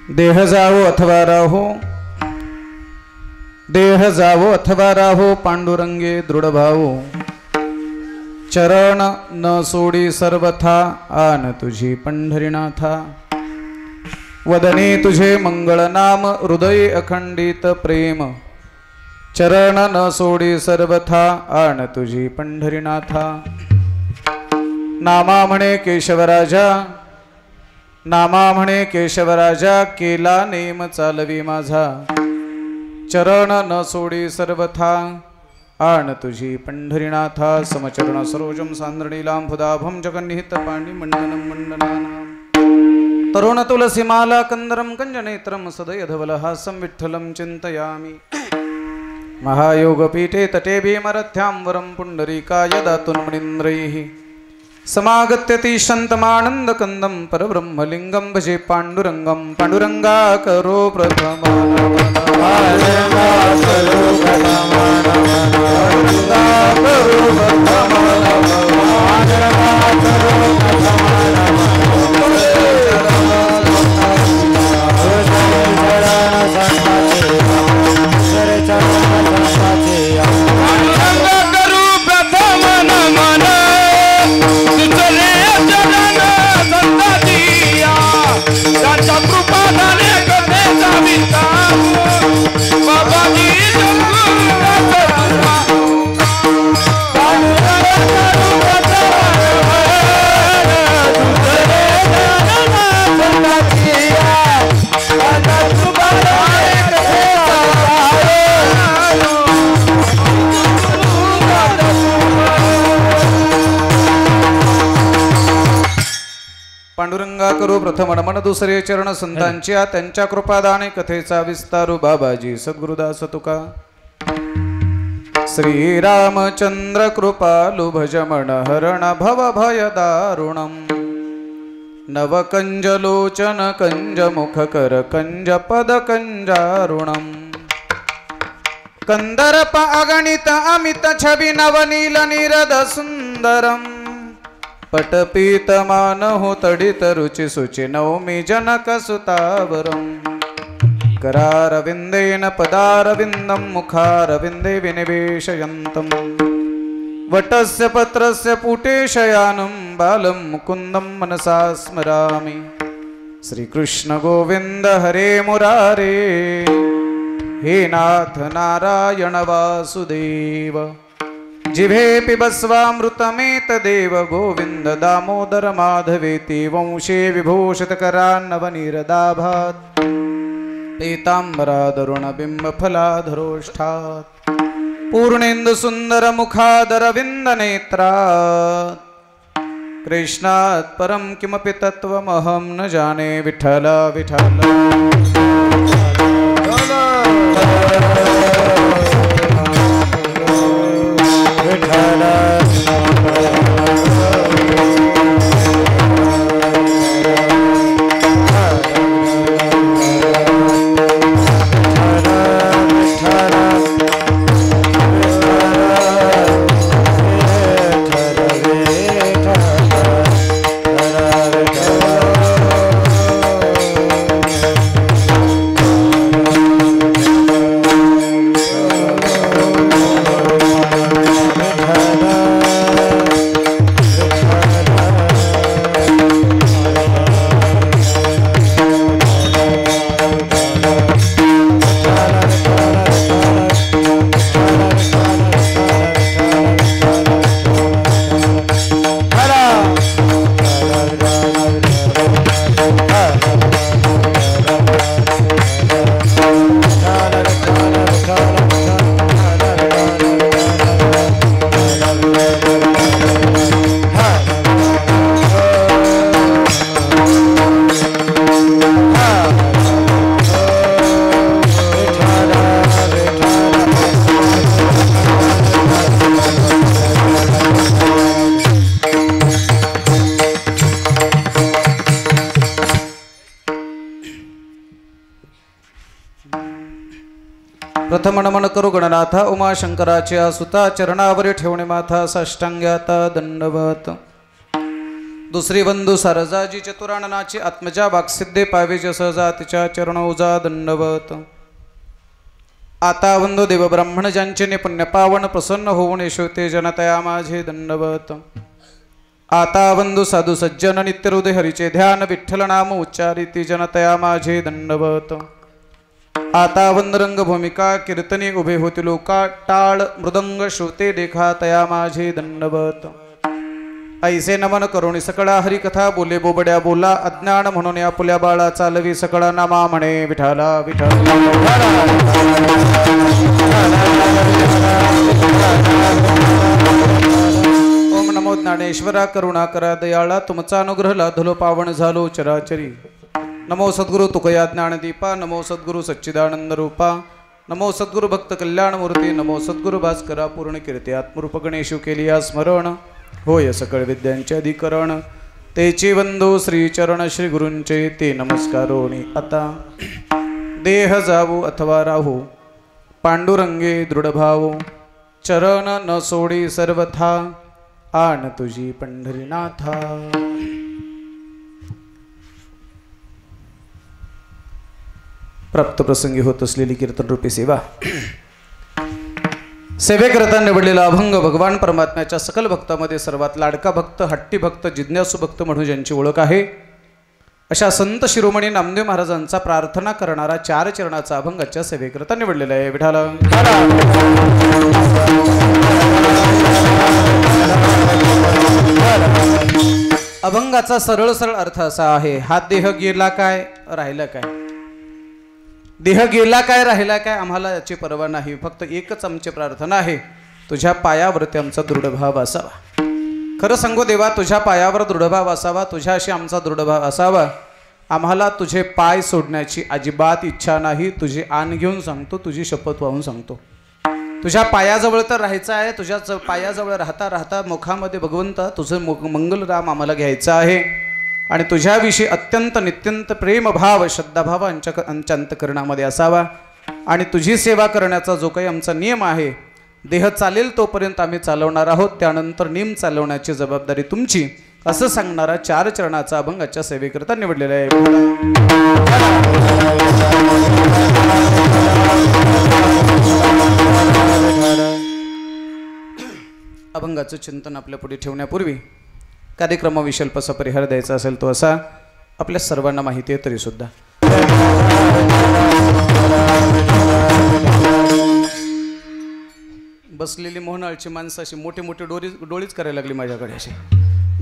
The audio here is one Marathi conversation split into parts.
देह जावो अथवा राहो, देह जावो अथवा राहो, पांडुरंगे दृढ भावो, चरण न सोडी सर्वथा, आन तुझी पंढरीनाथा। वदने तुझे मंगळ नाम, हृदय अखंडित प्रेम, चरण न सोडी सर्वथा, आन तुझी पंढरीनाथा। नामा म्हणे केशवराजा, नामा म्हणे केशवराजा, केला नेम चालवी माझा, चरण न सोडी सर्वथा, आण तुझी पंढरीनाथा। समचरण सरोजम सांद्रणीलांबुदाभं जगन्निहित पाणिमण्डनं मण्डनानां, तरुण तुलसीमाला कंदरं कञ्जनेत्रं सदयधवलहासं विठ्ठलं चिन्तयामि। महायोगपीठे तटे भीमरथ्यां वरं पुण्डरीकाय दातुन्मुनीन्द्रैः, समागत्य तिष्ठन्तमानन्दकन्दं परब्रह्मलिङ्गं भजे पाण्डुरङ्गं। पाण्डुरङ्गा करो पांडुरंगा करू प्रथम नमन, दुसरे चरण संतांच्या, त्यांच्या कृपादाने कथेचा विस्तारू बाबाजी सद्गुरुदास तुका। श्रीरामचंद्र कृपालु भज मन हरण भव भय दारुणम, नवकंज लोचन कंज मुख कर कंज पद कंजारुणम, कंदर्प अगणित अमित छवि नवनील निरद सुंदरम, पटपीतमान हो तडित रुचि सुचि नौमि जनक सुतावरम, करारविंदेन पदारविंदम मुखारविंदे विनिवेशयन्तम, वटस्य पत्रस्य पुटे शयानं बालं मुकुन्दं मनसा स्मरामि। श्रीकृष्ण गोविंद हरे मुरारे, हे नाथ नारायण वासुदेव, जिभे पिबस्वामृतमेतदेव, गोविंद दामोदर माधवेति वंशे विभूषितकरान्नवनीरदाभात्, पीताम्बरादरुणबिम्बफलाधरोष्ठात्, पूर्णेन्दु सुंदर मुखादरविंद नेत्रात्, कृष्णात् परं किमपि तत्त्वमहं न जाने। विठ्ठल विठ्ठल प्रथम नमन करू गणनाथा, उमाशंकराच्या सुता, चरणावरी ठेवणे माथा, साष्टांग्याता दंडवत। दुसरी बंधू सरजाजी चतुराननाची आत्मजा वाक्सिद्धे पावेज सहजा तिच्या चरणौजा दंडवत. आता बंधू देव ब्राह्मण ज्यांचे पुण्य पावन प्रसन्न होऊन यशोते जनतया माझे दंडवत. आता बंधू साधू सज्जन नित्य हृदय हरीचे ध्यान विठ्ठल नाम उच्चारिती जनतया माझे दंडवत. आता बंद रंग भूमिका कीर्तनी उभे होती लोका टाळ मृदंग श्रोते देखा तया माझे दंडवत. ऐसे नमन करुणी सकळा हरिकथा बोले बोबड्या बोला अज्ञान म्हणून या पुल्या बाळा चालवी सकळा नामा म्हणे विठाला विठाला. ओम नमो ज्ञानेश्वरा करुणा करा दयाळा तुमचा अनुग्रह लाधलो पावन झालो चराचरी. नमो सद्गुरु तुकया ज्ञानदीपा नमो सद्गुरु सच्चिदानंद रूपा नमो सद्गुरु भक्त कल्याण मूर्ती नमो सद्गुरु भास्करा पूर्ण कीर्ती आत्मरूप गणेशु केली स्मरण होय सकळ विद्यांचे अधिकरण तेची बंधू श्री चरण श्री गुरूंचे ते नमस्कारोनी. आता देह जावो अथवा राहू पांडुरंगे दृढभावो चरण न सोडी सर्वथा आन तुझी पंढरीनाथा. प्राप्त प्रसंगी होत असलेली कीर्तन रूपी सेवा सेवेकरता निवडलेला अभंग भगवान परमात्म्याच्या सकल भक्तामध्ये सर्वात लाडका भक्त हट्टी भक्त जिज्ञासू भक्त म्हणून ज्यांची ओळख आहे अशा संत शिरोमणी नामदेव महाराजांचा प्रार्थना करणारा 4 चरणाचा अभंगाच्या सेवेकरता निवडलेला आहे. विठाला अभंगाचा सरळ सरळ अर्थ असा आहे हा देह गेला काय राहिला काय. देह गेला काय राहिला काय आम्हाला याची पर्वा नाही. फक्त एकच आमची प्रार्थना आहे तुझ्या पायावरती आमचा दृढभाव असावा. खरं सांगू देवा तुझ्या पायावर दृढभाव असावा तुझ्याशी आमचा दृढभाव असावा. आम्हाला तुझे पाय सोडण्याची अजिबात इच्छा नाही. तुझी आण घेऊन सांगतो तुझी शपथ वाहून सांगतो तुझ्या पायाजवळ तर राहायचं आहे. तुझ्या पायाजवळ राहता राहता मुखामध्ये भगवंता तुझं मंगलराम आम्हाला घ्यायचं आहे आणि तुझ्याविषयी अत्यंत नित्यंत प्रेमभाव श्रद्धाभाव आमच्या अंतःकरणामध्ये असावा. आणि तुझी सेवा करण्याचा जो काही आमचा नियम आहे देह चालेल तोपर्यंत आम्ही चालवणार आहोत त्यानंतर नियम चालवण्याची जबाबदारी तुमची असं सांगणारा 4 चरणाचा अभंगाच्या सेवेकरता निवडलेला आहे. अभंगाचं चिंतन आपल्या पुढे ठेवण्यापूर्वी कार्यक्रमाविषयी अल्पसा परिहार द्यायचा असेल तो असा आपल्या सर्वांना माहिती आहे तरी सुद्धा बसलेली मोहनाळची माणसं अशी मोठे मोठे डोळीच करायला लागली माझ्याकडे. असे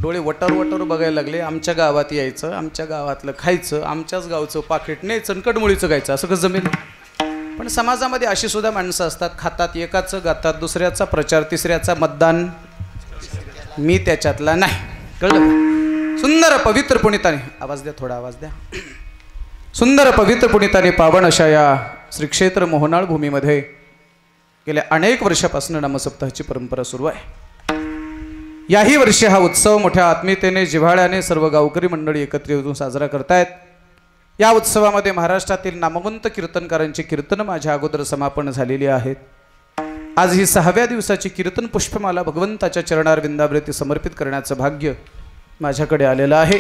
डोळे वटार वटार बघायला लागले. आमच्या गावात यायचं आमच्या गावातलं खायचं आमच्याच गावचं पाकिट न्यायचं आणि कडमुळीचं गायचं असं कसं जमेल. पण समाजामध्ये अशी सुद्धा माणसं असतात खातात एकाचं गातात दुसऱ्याचा प्रचार तिसऱ्याचा मतदान मी त्याच्यातला नाही. कळलं. सुंदर पवित्र पुणिताने आवाज द्या थोडा आवाज द्या. सुंदर पवित्र पुणिताने पावन अशा या श्री क्षेत्र मोहनाळ भूमीमध्ये गेल्या अनेक वर्षापासून नामसप्ताहाची परंपरा सुरू आहे. याही वर्षी हा उत्सव मोठ्या आत्मीयतेने जिव्हाळ्याने सर्व गावकरी मंडळी एकत्रित येऊन साजरा करतायत. या उत्सवामध्ये महाराष्ट्रातील नामवंत कीर्तनकारांची कीर्तन माझ्या अगोदर समापन झालेली आहेत. आज ही 6व्या दिवसाची कीर्तन पुष्पमाला भगवंताच्या चरणारविंदावरती समर्पित करण्याचं भाग्य माझ्याकडे आलेलं आहे.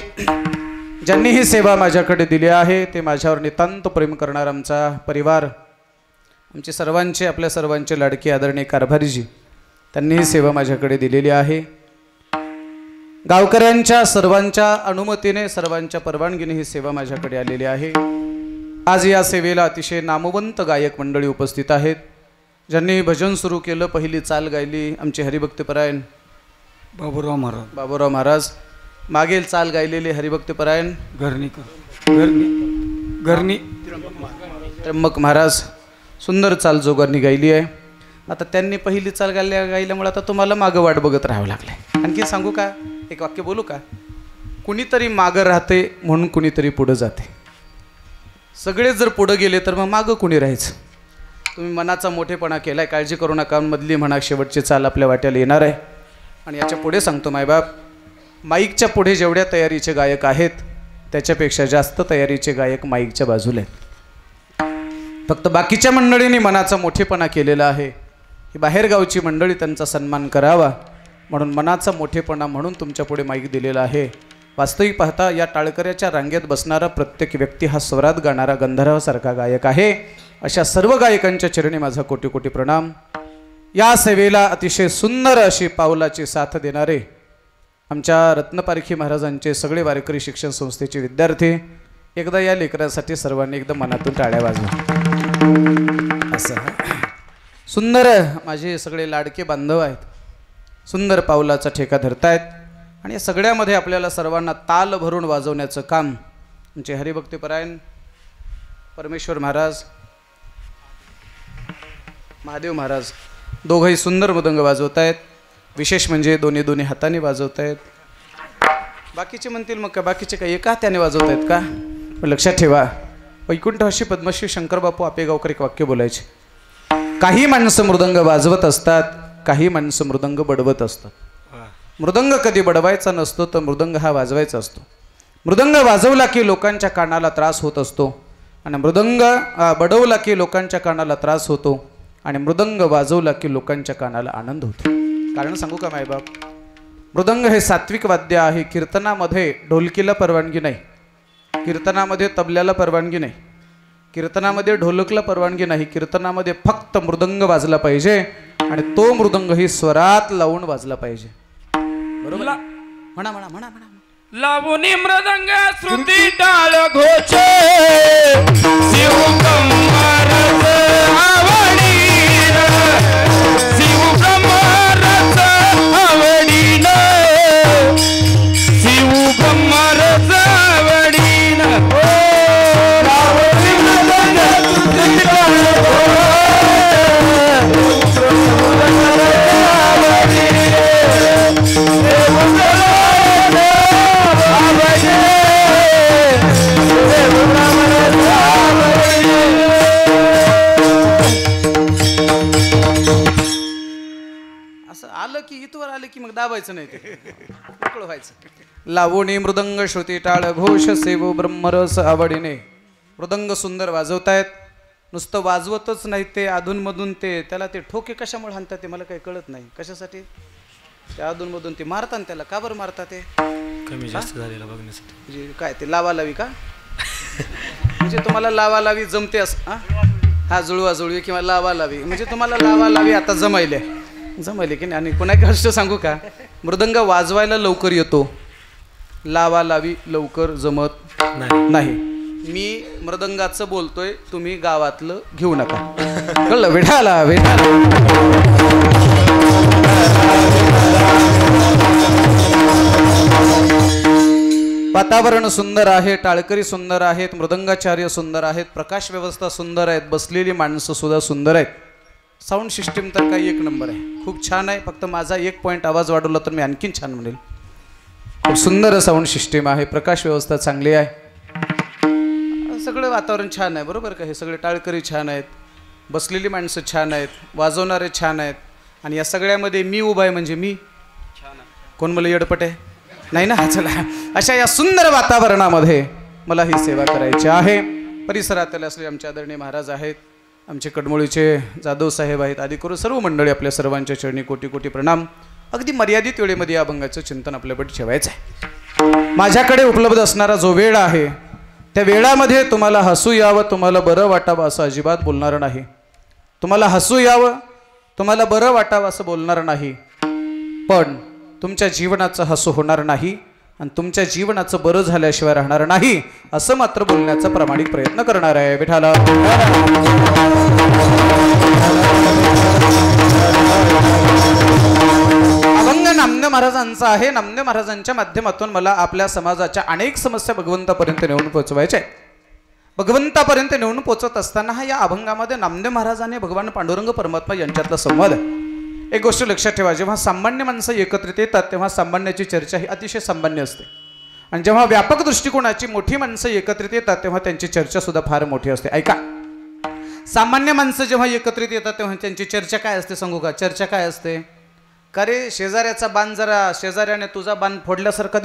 ज्यांनी ही सेवा माझ्याकडे दिली आहे ते माझ्यावर नितांत प्रेम करणारा आमचा परिवार आमचे सर्वांचे आपल्या सर्वांचे लाडके आदरणीय कारभारीजी त्यांनी ही सेवा माझ्याकडे दिलेली आहे. गावकऱ्यांच्या सर्वांच्या अनुमतीने सर्वांच्या परवानगीने ही सेवा माझ्याकडे आलेली आहे. आज या सेवेला अतिशय नामवंत गायक मंडळी उपस्थित आहेत. ज्यांनी भजन सुरू केलं पहिली चाल गायली आमचे हरिभक्तपरायण बाबूराव महाराज. मागील चाल गायलेले हरिभक्तपरायण घरणी त्र्यंबक महाराज. सुंदर चाल जोगांनी गायली आहे. आता त्यांनी पहिली चाल गायल्यामुळे आता तुम्हाला मागं वाट बघत राहावं लागलं. आणखी सांगू का एक वाक्य बोलू का. कुणीतरी मागं राहते म्हणून कुणीतरी पुढं जाते. सगळे जर पुढं गेले तर मग मागं कुणी राहायचं. तुम्ही मनाचा मोठेपणा केलाय काळजी करू नका. मधली म्हणा शेवटची चाल आपल्या वाट्याला येणार आहे. आणि याच्या पुढे सांगतो मायबाप माईकच्या पुढे जेवढ्या तयारीचे गायक आहेत त्याच्यापेक्षा जास्त तयारीचे गायक माईकच्या बाजूला आहेत. फक्त बाकीच्या मंडळींनी मनाचा मोठेपणा केलेला आहे. ही बाहेरगावची मंडळी त्यांचा सन्मान करावा म्हणून मनाचा मोठेपणा म्हणून तुमच्या पुढे माईक दिलेला आहे. वास्तविक पाहता या टाळकऱ्याच्या रांगेत बसणारा प्रत्येक व्यक्ती हा स्वरात गाणारा गंधर्वासारखा गायक आहे. अशा सर्व गायकांच्या चरणी माझा कोटी कोटी प्रणाम. या सेवेला अतिशय सुंदर अशी पावलाची साथ देणारे आमच्या रत्नपारखी महाराजांचे सगळे वारकरी शिक्षण संस्थेचे विद्यार्थी, एकदा या लेकरासाठी सर्वांनी एकदम मनातून टाळ्या वाजवा. असं सुंदर माझे सगळे लाडके बांधव आहेत, सुंदर पावलाचा ठेका धरतायत आणि या सगळ्यामध्ये आपल्याला सर्वांना ताल भरून वाजवण्याचं काम आमचे हरिभक्तीपरायण परमेश्वर महाराज, महादेव महाराज दोघंही सुंदर मृदंग वाजवत आहेत. विशेष म्हणजे दोन्ही दोन्ही हाताने वाजवत आहेत. बाकीचे म्हणतील मग का बाकीचे काही एका हाताने वाजवत आहेत का? पण लक्षात ठेवा, वैकुंठवासी पद्मश्री शंकरबापू आपेगावकर एक वाक्य बोलायचे, काही माणसं मृदंग वाजवत असतात, काही माणसं मृदंग बडवत असतात. मृदंग कधी बडवायचा नसतो तर मृदंग हा वाजवायचा असतो. मृदंग वाजवला की लोकांच्या कानाला त्रास होत असतो आणि मृदंग बडवला की लोकांच्या कानाला त्रास होतो आणि मृदंग वाजवला की लोकांच्या कानाला आनंद होतो. कारण सांगू का मायबाप, मृदंग हे सात्विक वाद्य आहे. कीर्तनामध्ये ढोलकीला परवानगी नाही, कीर्तनामध्ये तबल्याला परवानगी नाही, कीर्तनामध्ये ढोलकला परवानगी नाही. कीर्तनामध्ये फक्त मृदंग वाजला पाहिजे आणि तो मृदंग ही स्वरात लावून वाजला पाहिजे. बरोबर? म्हणा म्हणा म्हणा म्हणा. लावणी मृदंग श्रुती टाळ घोष शिव कमरच आवडीन, शिव कमरच आवडीन, शिव कमरच आवडीन. लावणी मृदंग श्रुती टाळ आलं की इथवर आलं की मग दाबायचं नाही, ते मोकळं व्हायचं. लावणी मृदंग श्रुती टाळ घोष सेवो ब्रह्मरस आवडीने. मृदंग सुंदर वाजवतायत, नुसतं वाजवतच नाही ते अधूनमधून ते त्याला ते ठोके कशामुळे हाणतात ते मला काही कळत नाही. कशासाठी ते अधूनमधून ते मारतात त्याला? का बरं मारतात ते? कमी जास्त झालेला बघण्यासाठी. म्हणजे काय ते लावालावी का? म्हणजे तुम्हाला लावालावी जमते असं? हा जुळवा जुळवी किंवा लावालावी म्हणजे तुम्हाला लावालावी आता जमायले की नाही? आणि पुन्हा एक गोष्ट सांगू का, मृदंग वाजवायला लवकर येतो, लावालावी लवकर जमत नाही. मी मृदंगाचं बोलतोय, तुम्ही गावातलं घेऊ नका. कळलं? विठाला विठाला. वातावरण सुंदर आहे, टाळकरी सुंदर आहेत, मृदंगाचार्य सुंदर आहेत, प्रकाश व्यवस्था सुंदर आहेत, बसलेली माणसं सुद्धा सुंदर आहेत. साऊंड सिस्टीम तर काही एक नंबर आहे, खूप छान आहे. फक्त माझा एक पॉईंट आवाज वाढवला तर मी आणखीन छान म्हणेल. खूप सुंदर साऊंड सिस्टीम आहे, प्रकाश व्यवस्था चांगली आहे, सगळं वातावरण छान आहे. बरोबर का? हे सगळे टाळकरी छान आहेत, बसलेली माणसं छान आहेत, वाजवणारे छान आहेत आणि या सगळ्यामध्ये मी उभा आहे म्हणजे मी कोण? मला येडपट आहे? नाही ना. चला, अशा या सुंदर वातावरणामध्ये मला ही सेवा करायची आहे. परिसरातील असले आमचे आदरणीय महाराज आहेत, आमचे कडमोळीचे जाधव साहेब आहेत, आदी करून सर्व मंडळी आपल्या सर्वांच्या चरणी कोटी कोटी प्रणाम. अगदी मर्यादित वेळेमध्ये या अभंगाचं चिंतन आपल्याकडे ठेवायचं आहे. माझ्याकडे उपलब्ध असणारा जो वेळ आहे त्या वेळामध्ये तुम्हाला हसू यावं, तुम्हाला बरं वाटावं असं अजिबात बोलणार नाही. तुम्हाला हसू यावं, तुम्हाला बरं वाटावं असं बोलणार नाही, पण तुमच्या जीवनाचं हसू होणार नाही आणि तुमच्या जीवनाचं बरं झाल्याशिवाय राहणार नाही असं मात्र बोलण्याचा प्रामाणिक प्रयत्न करणार आहे. विठाला अभंग नामदेव महाराजांचा आहे. नामदेव महाराजांच्या माध्यमातून मला आपल्या समाजाच्या अनेक समस्या भगवंतापर्यंत नेऊन पोहोचवायच्या आहेत. भगवंतापर्यंत नेऊन पोहोचत असताना हा या अभंगामध्ये नामदेव महाराजांनी भगवान पांडुरंग परमात्मा यांच्यातला संवाद आहे. एक गोष्ट लक्षात ठेवा, जेव्हा सामान्य माणसं एकत्रित येतात तेव्हा सामान्याची चर्चा ही अतिशय सामान्य असते आणि जेव्हा व्यापक दृष्टिकोनाची मोठी माणसं एकत्रित येतात तेव्हा त्यांची चर्चा सुद्धा फार मोठी असते. ऐका, सामान्य माणसं जेव्हा एकत्रित येतात तेव्हा त्यांची चर्चा काय असते सांगू का? चर्चा काय असते? का रे शेजाऱ्याचा बाण जरा शेजाऱ्याने तुझा बाण फोडल्यासारखा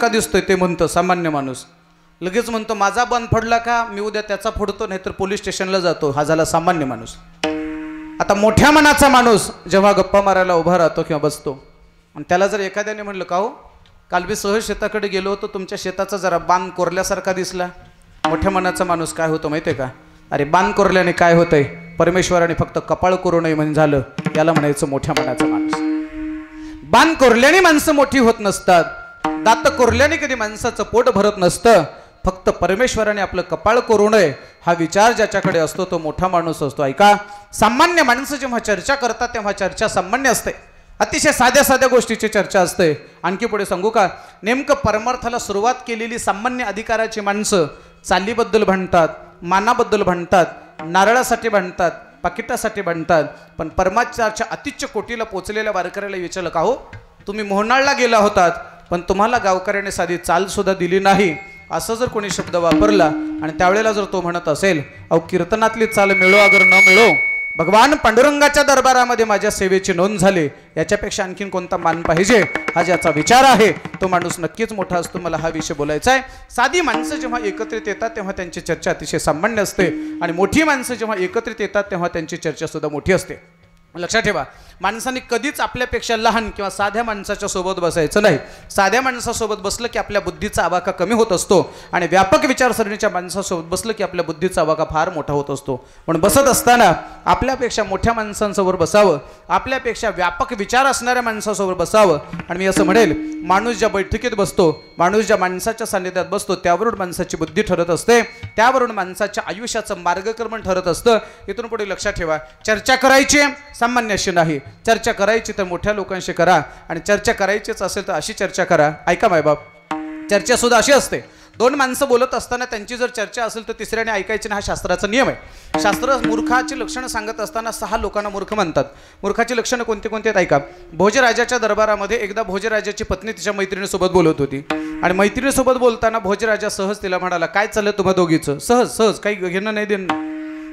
दिसतोय ते म्हणतं सामान्य माणूस. लगेच म्हणतो माझा बाण फोडला का, मी उद्या त्याचा फोडतो, नाहीतर पोलीस स्टेशनला जातो. हा झाला सामान्य माणूस. आता मोठ्या मनाचा माणूस जेव्हा गप्पा मारायला उभा राहतो किंवा बसतो आणि त्याला जर एखाद्याने म्हणलं का हो काल मी सहज शेताकडे गेलो होतो, तुमच्या शेताचा जरा बांध कोरल्यासारखा दिसला. मोठ्या मनाचा माणूस काय होतो माहिती आहे का? अरे बांध कोरल्याने काय होतंय? परमेश्वराने फक्त कपाळ कोरू नये म्हणजे झालं, याला म्हणायचं मोठ्या मनाचा माणूस. बांध कोरल्याने माणसं मोठी होत नसतात, दात कोरल्याने कधी माणसाचं पोट भरत नसतं. फक्त परमेश्वराने आपलं कपाळ कोरू नये हा विचार ज्याच्याकडे असतो तो मोठा माणूस असतो. ऐका, सामान्य माणसं जेव्हा चर्चा करतात तेव्हा चर्चा सामान्य असते, अतिशय साध्या साध्या गोष्टीची चर्चा असते. आणखी पुढे सांगू का? नेमकं परमार्थाला सुरुवात केलेली सामान्य अधिकाराची माणसं चालीबद्दल भांडतात, मानाबद्दल भांडतात, नारळासाठी भांडतात, पाकिटासाठी भांडतात. पण परमार्थाच्या अतिच्य कोटीला पोचलेल्या वारकऱ्याला विचारलं, का हो तुम्ही मोहनाळला गेला होतात पण तुम्हाला गावकऱ्याने साधी चाल सुद्धा दिली नाही, असं जर कोणी शब्द वापरला आणि त्यावेळेला जर तो म्हणत असेल, अहो कीर्तनातली चाल मिळो अगर न मिळो, भगवान पांडुरंगाच्या दरबारामध्ये माझ्या सेवेची नोंद झाली, याच्यापेक्षा आणखीन कोणता मान पाहिजे? हा ज्याचा विचार आहे तो माणूस नक्कीच मोठा असतो. मला हा विषय बोलायचा आहे. साधी माणसं जेव्हा एकत्रित येतात तेव्हा त्यांची चर्चा अतिशय सामान्य असते, आणि मोठी माणसं जेव्हा एकत्रित येतात तेव्हा त्यांची चर्चा सुद्धा मोठी असते. लक्षात ठेवा, माणसाने कधीच आपल्यापेक्षा लहान किंवा साध्या माणसाच्या सोबत बसायचं नाही. साध्या माणसासोबत बसलं की आपल्या बुद्धीचा आवाका कमी होत असतो, आणि व्यापक विचारसरणीच्या माणसासोबत बसलं की आपल्या बुद्धीचा आवाका फार मोठा होत असतो. पण बसत असताना आपल्यापेक्षा मोठ्या माणसांसमोर बसावं, आपल्यापेक्षा व्यापक विचार असणाऱ्या माणसासोबत बसावं. आणि मी असं म्हणेल, माणूस ज्या बैठकीत बसतो, माणूस ज्या माणसाच्या सान्निध्यात बसतो, त्यावरून माणसाची बुद्धी ठरत असते, त्यावरून माणसाच्या आयुष्याचं मार्गक्रमण ठरत असतं. इथून पुढे लक्षात ठेवा, चर्चा करायची सामान्याशी नाही, चर्चा करायची तर मोठ्या लोकांशी करा, आणि चर्चा करायचीच असेल तर अशी चर्चा करा. ऐका मायबाप, चर्चा सुद्धा अशी असते, दोन माणसं बोलत असताना त्यांची जर चर्चा असेल तर तिसऱ्याने ऐकायची नाही, हा शास्त्राचा नियम आहे. शास्त्र मूर्खाची लक्षणं सांगत असताना 6 लोकांना मूर्ख म्हणतात. मूर्खाची लक्षणं कोणती कोणती आहेत ऐका. भोजराजाच्या दरबारामध्ये एकदा भोजराजाची पत्नी तिच्या मैत्रिणीसोबत बोलत होती, आणि मैत्रिणीसोबत बोलताना भोजराजा सहज तिला म्हणाला, काय चाललं तुम्हा दोघीचं? सहज सहज, काही घेणं नाही देणं.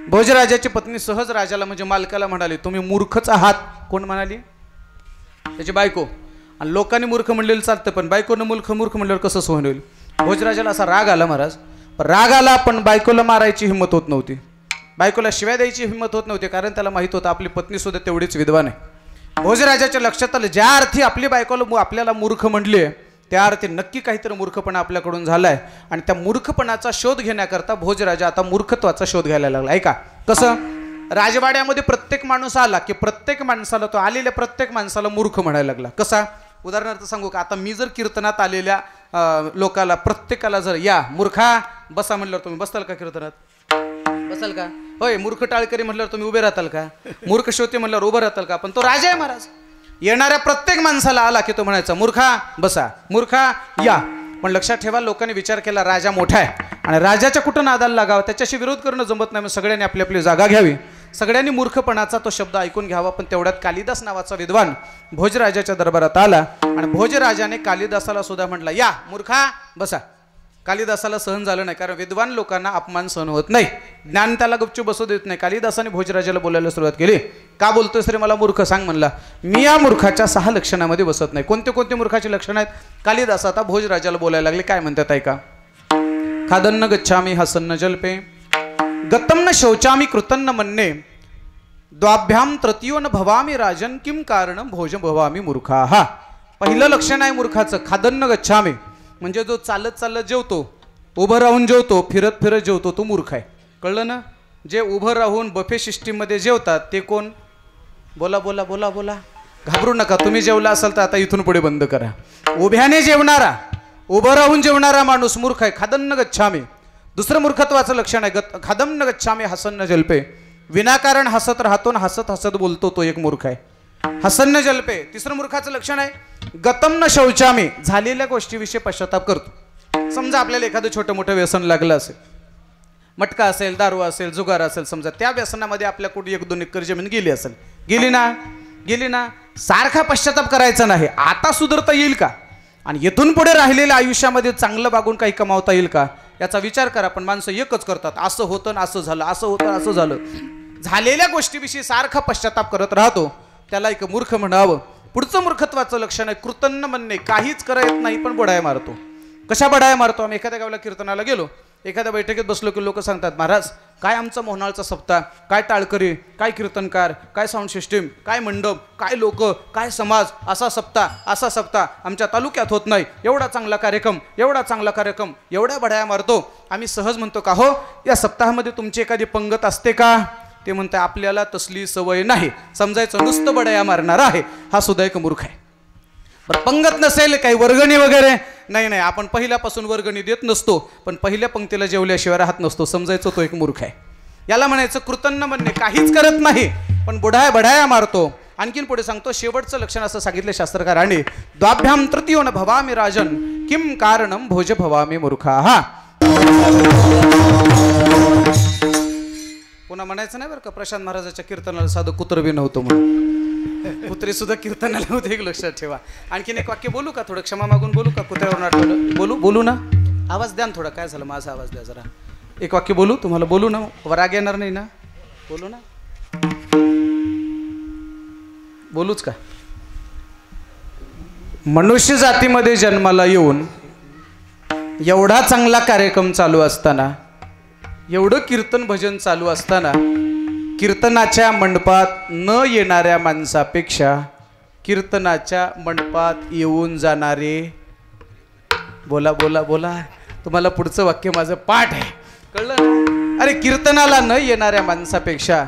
भोजराजाची पत्नी सहज राजाला म्हणजे मालकाला म्हणाली, तुम्ही मूर्खच आहात. कोण म्हणाली? त्याची बायको. आणि लोकांनी मूर्ख म्हणलेलं चालतं, पण बायकोनं मूर्ख म्हणल्यावर कसं सहन होईल? भोजराजाला असा राग आला महाराज. राग आला, पण बायकोला मारायची हिंमत होत नव्हती, बायकोला शिव्या द्यायची हिंमत होत नव्हती, कारण त्याला माहित होतं आपली पत्नी सुद्धा तेवढीच विद्वान आहे. भोजराजाच्या लक्षात आलं, ज्या अर्थी आपली बायकोला आपल्याला मूर्ख म्हणले त्या अर्थी नक्की काहीतरी मूर्खपणा आपल्याकडून झालाय, आणि त्या मूर्खपणाचा शोध घेण्याकरता भोजराजा आता मूर्खत्वाचा शोध घ्यायला लागला. ऐका कसं, राजवाड्यामध्ये प्रत्येक माणूस आला की प्रत्येक माणसाला, तो आलेल्या प्रत्येक माणसाला मूर्ख म्हणायला लागला. कसा? उदाहरणार्थ सांगू का, आता मी जर कीर्तनात आलेल्या लोकाला प्रत्येकाला जर या मूर्खा बसा म्हणल्यावर तुम्ही बसताल का? कीर्तनात बसाल का? होय. मूर्ख टाळकरी म्हणल्यावर तुम्ही उभे राहताल का? मूर्ख श्रोते म्हणल्यावर उभं राहताल का? पण तो राजा आहे महाराज. येणाऱ्या प्रत्येक माणसाला आला की तो म्हणायचा, मूर्खा बसा, मूर्खा या. पण लक्षात ठेवा, लोकांनी विचार केला राजा मोठा आहे आणि राजाच्या कुठं नादाला लागावं, त्याच्याशी विरोध करणं जमत नाही, सगळ्यांनी आपली आपली जागा घ्यावी, सगळ्यांनी मूर्खपणाचा तो शब्द ऐकून घ्यावा. पण तेवढ्यात कालिदास नावाचा विद्वान भोजराजाच्या दरबारात आला, आणि भोजराजाने कालिदासाला सुद्धा म्हटला, या मूर्खा बसा. कालिदासाला सहन झालं नाही, कारण विद्वान लोकांना अपमान सहन होत नाही, ज्ञान त्याला गपचूप बसू देत नाही. कालिदासाने भोजराजाला बोलायला सुरुवात केली. का बोलतोस रे मला मूर्ख? सांग म्हणला. मी या मूर्खाच्या 6 लक्षणामध्ये बसत नाही. कोणते कोणते मूर्खाची लक्षणं आहेत? कालिदास आता भोजराजाला बोलायला लागले. काय म्हणतात ऐका. खादन्न गच्छामी हसन्न जल्पे, गतम न शौचामी कृतन्न मन्ने, द्वाभ्याम तृतीयो न भवामी राजन, किम कारण भोज भवामी मूर्खा. पहिलं लक्षण आहे मूर्खाचं, खादन्न गच्छामी, म्हणजे जो चालत चालत जेवतो, उभं राहून जेवतो, फिरत फिरत जेवतो, तो मूर्ख आहे. कळलं ना? जे उभं राहून बफे सिस्टीममध्ये जेवतात ते कोण? बोला बोला बोला बोला, घाबरू नका. तुम्ही जेवला असाल तर आता इथून पुढे बंद करा. उभ्याने जेवणारा, उभं राहून जेवणारा माणूस मूर्ख आहे. खादन्न गच्छामी. दुसरं मूर्खत्वाचं लक्षण आहे खादन्न गच्छामी हसन्न जल्पे, विनाकारण हसत राहतो आणि हसत हसत बोलतो, तो एक मूर्ख आहे. हसन्न जल्पे. तिसरं मूर्खाचं लक्षण आहे गतम न शौचामी, झालेल्या गोष्टीविषयी पश्चाताप करतो. समजा आपल्याला एखादं छोटं मोठं व्यसन लागलं असेल, मटका असेल, दारू असेल, जुगार असेल, समजा त्या व्यसनामध्ये आपल्याकडून 1-2 एकर जमीन गेली असेल, गेली ना, गेली ना, सारखा पश्चाताप करायचा नाही. आता सुधारता येईल का, आणि येथून पुढे राहिलेल्या आयुष्यामध्ये चांगलं वागून काही कमावता येईल का, याचा विचार करा. पण माणसं एकच करतात, असं होतं ना असं झालं, असं होतं असं झालं. झालेल्या गोष्टीविषयी सारखा पश्चाताप करत राहतो, त्याला एक मूर्ख म्हणावं. पुढचं मूर्खत्वाचं लक्षण आहे कृतन्न म्हणणे, काहीच करा येत नाही पण बडाया मारतो. कशा बडाया मारतो? आम्ही एखाद्या गावाला कीर्तनाला गेलो, एखाद्या बैठकीत बसलो की लोक सांगतात, महाराज काय आमचा मोहनाळचा सप्ताह, काय टाळकरी, काय कीर्तनकार, काय साऊंड सिस्टीम, काय मंडप, काय लोक, काय समाज, असा सप्ताह आमच्या तालुक्यात होत नाही. एवढा चांगला कार्यक्रम, एवढ्या बढाया मारतो. आम्ही सहज म्हणतो का हो या सप्ताहामध्ये तुमची एखादी पंगत असते का? ते म्हणते आपल्याला तसली सवय नाही. समजायचं नुसतं बढाया मारणार आहे, हा सुद्धा एक मूर्ख आहे. बरं पंगत नसेल, काही वर्गणी वगैरे नाही, आपण पहिल्यापासून वर्गणी देत नसतो, पण पहिल्या पंक्तीला जेवल्याशिवाय राहत नसतो. समजायचं तो एक मूर्ख आहे. याला म्हणायचं कृतज्ञ म्हणणे, काहीच करत नाही पण बढाया मारतो. आणखीन पुढे सांगतो, शेवटचं लक्षण असं सांगितलं शास्त्रकारांनी, द्वाभ्याम तृतीयो न भवामी राजन किम कारणम भोज भवामी मूर्खाः. पुन्हा म्हणायचं नाही बरं का, प्रशांत महाराजाच्या कीर्तनाला साधं कुत्र बी नव्हतं म्हणून. कुत्रे सुद्धा कीर्तनाला होते, एक लक्षात ठेवा. आणखीन एक वाक्य बोलू का? थोडं क्षमा मागून बोलू का? कुत्र्यावरून आठवलं बोलू ना. आवाज द्या ना थोडा. काय झालं, माझा आवाज द्या जरा. एक वाक्य बोलू तुम्हाला, बोलू ना. राग येणार नाही ना? बोलू ना, बोलूच का? मनुष्य जातीमध्ये जन्माला येऊन एवढा चांगला कार्यक्रम चालू असताना, एवढं कीर्तन भजन चालू असताना, कीर्तनाच्या मंडपात न येणाऱ्या माणसापेक्षा कीर्तनाच्या मंडपात येऊन जाणारे, बोला बोला बोला, तुम्हाला पुढचं वाक्य माझं पाठ आहे, कळलं? अरे कीर्तनाला न येणाऱ्या माणसापेक्षा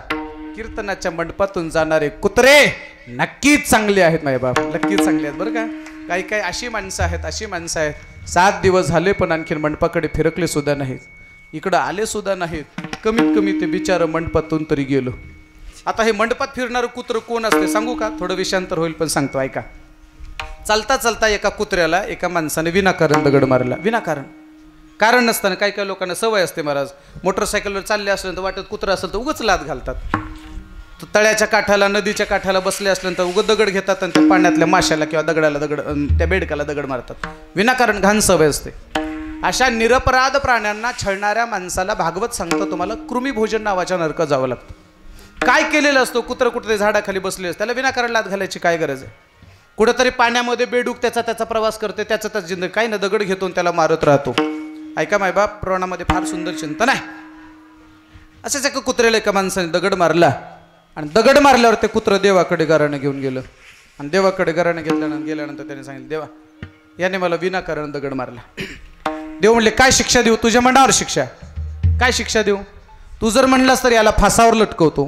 कीर्तनाच्या मंडपातून जाणारे कुत्रे नक्कीच चांगले आहेत माझे बाप, नक्कीच चांगले आहेत बरं का. काही अशी माणसं आहेत 7 दिवस झाले पण आणखीन मंडपाकडे फिरकले सुद्धा नाहीत, इकडं आले सुद्धा नाहीत. कमीत कमी ते बिचारं मंडपातून तरी गेलो. आता हे मंडपात फिरणारं कुत्रं कोण असते सांगू का? थोडं विषयांतर होईल पण सांगतो ऐका. चालता एका कुत्र्याला एका माणसाने विनाकारण दगड मारला. विनाकारण, कारण नसताना. काही लोकांना सवय असते महाराज, मोटरसायकलवर चालले असल्यानंतर वाटत कुत्रं असेल तर उगच लाद घालतात. तळ्याच्या काठाला, नदीच्या काठाला बसले असल्यानंतर उगत दगड घेतात आणि त्या पाण्यातल्या माशाला किंवा दगडाला त्या बेडकाला दगड मारतात. विनाकारण घाण सवय असते. अशा निरपराध प्राण्यांना छळणाऱ्या माणसाला भागवत सांगतं तुम्हाला कृमीभोजन नावाच्या नरकात जावं लागतं. काय केलेलं असतो? कुत्रं कुठे झाडाखाली बसले असते, त्याला विनाकारण लाद घालायची काय गरज आहे? कुठेतरी पाण्यामध्ये बेडूक त्याचा प्रवास करते, त्याच जिंदगी काही ना दगड घेतो त्याला मारत राहतो. ऐका मायबाप, पुराणामध्ये फार सुंदर चिंतन आहे. असंच एका कुत्र्याला एका माणसाने दगड मारला आणि दगड मारल्यावर ते कुत्रं देवाकडे गाराणं घेऊन गेलं आणि देवाकडे गाराणं गेल्यानंतर त्याने सांगितलं, देवा याने मला विनाकारण दगड मारला. देव म्हणले, काय शिक्षा देऊ? तुझ्या मनावर शिक्षा. काय शिक्षा देऊ? तू जर म्हणलास तर याला फासावर लटकवतो,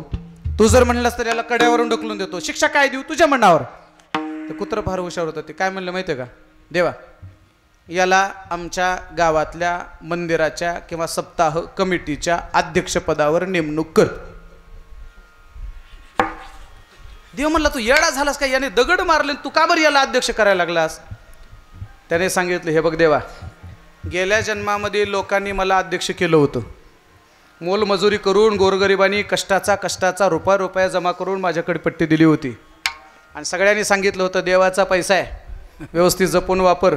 तू जर म्हणलास तर याला कड्यावरून ढकलून देतो. शिक्षा काय देऊ? तुझ्या मनावर. ते कुत्रं फार हुशार होतं. ते काय म्हणलं माहिती आहे का? देवा याला आमच्या गावातल्या मंदिराच्या किंवा सप्ताह कमिटीच्या अध्यक्षपदावर नेमणूक कर. देव म्हणला, तू येडा झालास का? याने दगड मारले, तू का बरं याला अध्यक्ष करायला लागलास? त्याने सांगितलं, हे बघ देवा, गेल्या जन्मामध्ये लोकांनी मला अध्यक्ष केलं होतं. मोलमजुरी करून गोरगरिबांनी कष्टाचा रुपया जमा करून माझ्याकडे पट्टी दिली होती आणि सगळ्यांनी सांगितलं होतं देवाचा पैसा आहे, व्यवस्थित जपून वापर.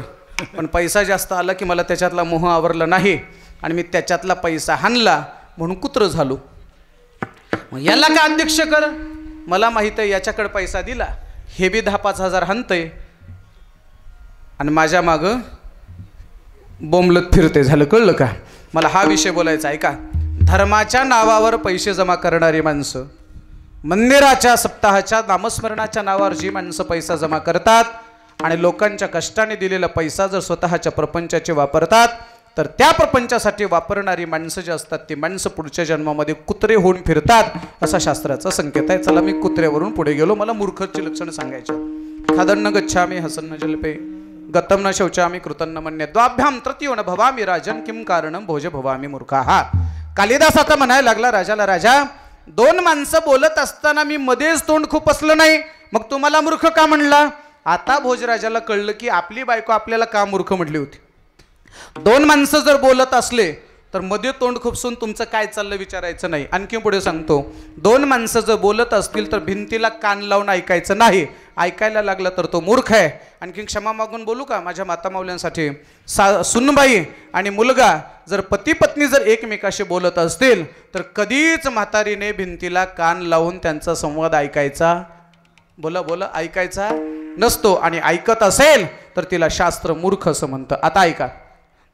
पण पैसा जास्त आला की मला त्याच्यातला मोह आवरला नाही आणि मी त्याच्यातला पैसा हाणला म्हणून कुत्रं झालो. मग याला का अध्यक्ष कर? मला माहीत आहे याच्याकडे पैसा दिला, हे बी 10-5 हजार हाणतंय आणि माझ्या मागं बोंबलत फिरते. झालं, कळलं का? मला हा विषय बोलायचा आहे का? धर्माच्या नावावर पैसे जमा करणारी माणसं, मंदिराच्या सप्ताहाच्या नामस्मरणाच्या नावावर जी माणसं पैसा जमा करतात आणि लोकांच्या कष्टाने दिलेला पैसा जर स्वतःच्या प्रपंचाचे वापरतात, तर त्या प्रपंचासाठी वापरणारी माणसं जे असतात ती माणसं पुढच्या जन्मामध्ये कुत्रे होऊन फिरतात, असा शास्त्राचा संकेत आहे. चला मी कुत्र्यावरून पुढे गेलो. मला मूर्खची लक्षणं सांगायची. खादन्न गच्छामी हसन्न जल्पे गतम न शौचामी कृतन्न मन्ये द्वाभ्याम तृतीयो न भवामी राजन किम कारणम भोज भवामी मूर्खाः. कालिदास आता म्हणायला लागला राजाला, राजा 2 माणसं बोलत असताना मी मध्येच तोंड खूप असलं नाही, मग तुम्हाला मूर्ख का म्हणला? आता भोजराजाला कळलं की आपली बायको आपल्याला का मूर्ख म्हटली होती. 2 माणसं जर बोलत असले तर मध्ये तोंड खुपसून तुमचं काय चाललं विचारायचं नाही. आणखी पुढे सांगतो, 2 माणसं जर बोलत असतील तर भिंतीला कान लावून ऐकायचं नाही. ऐकायला लागला तर तो मूर्ख आहे. आणखी क्षमा मागून बोलू का माझ्या माता माऊल्यांसाठी? सुनबाई आणि मुलगा जर पती पत्नी जर एकमेकाशी बोलत असतील तर कधीच म्हातारीने भिंतीला कान लावून त्यांचा संवाद ऐकायचा, बोला ऐकायचा नसतो. आणि ऐकत असेल तर तिला शास्त्र मूर्ख असं म्हणतं. आता ऐका,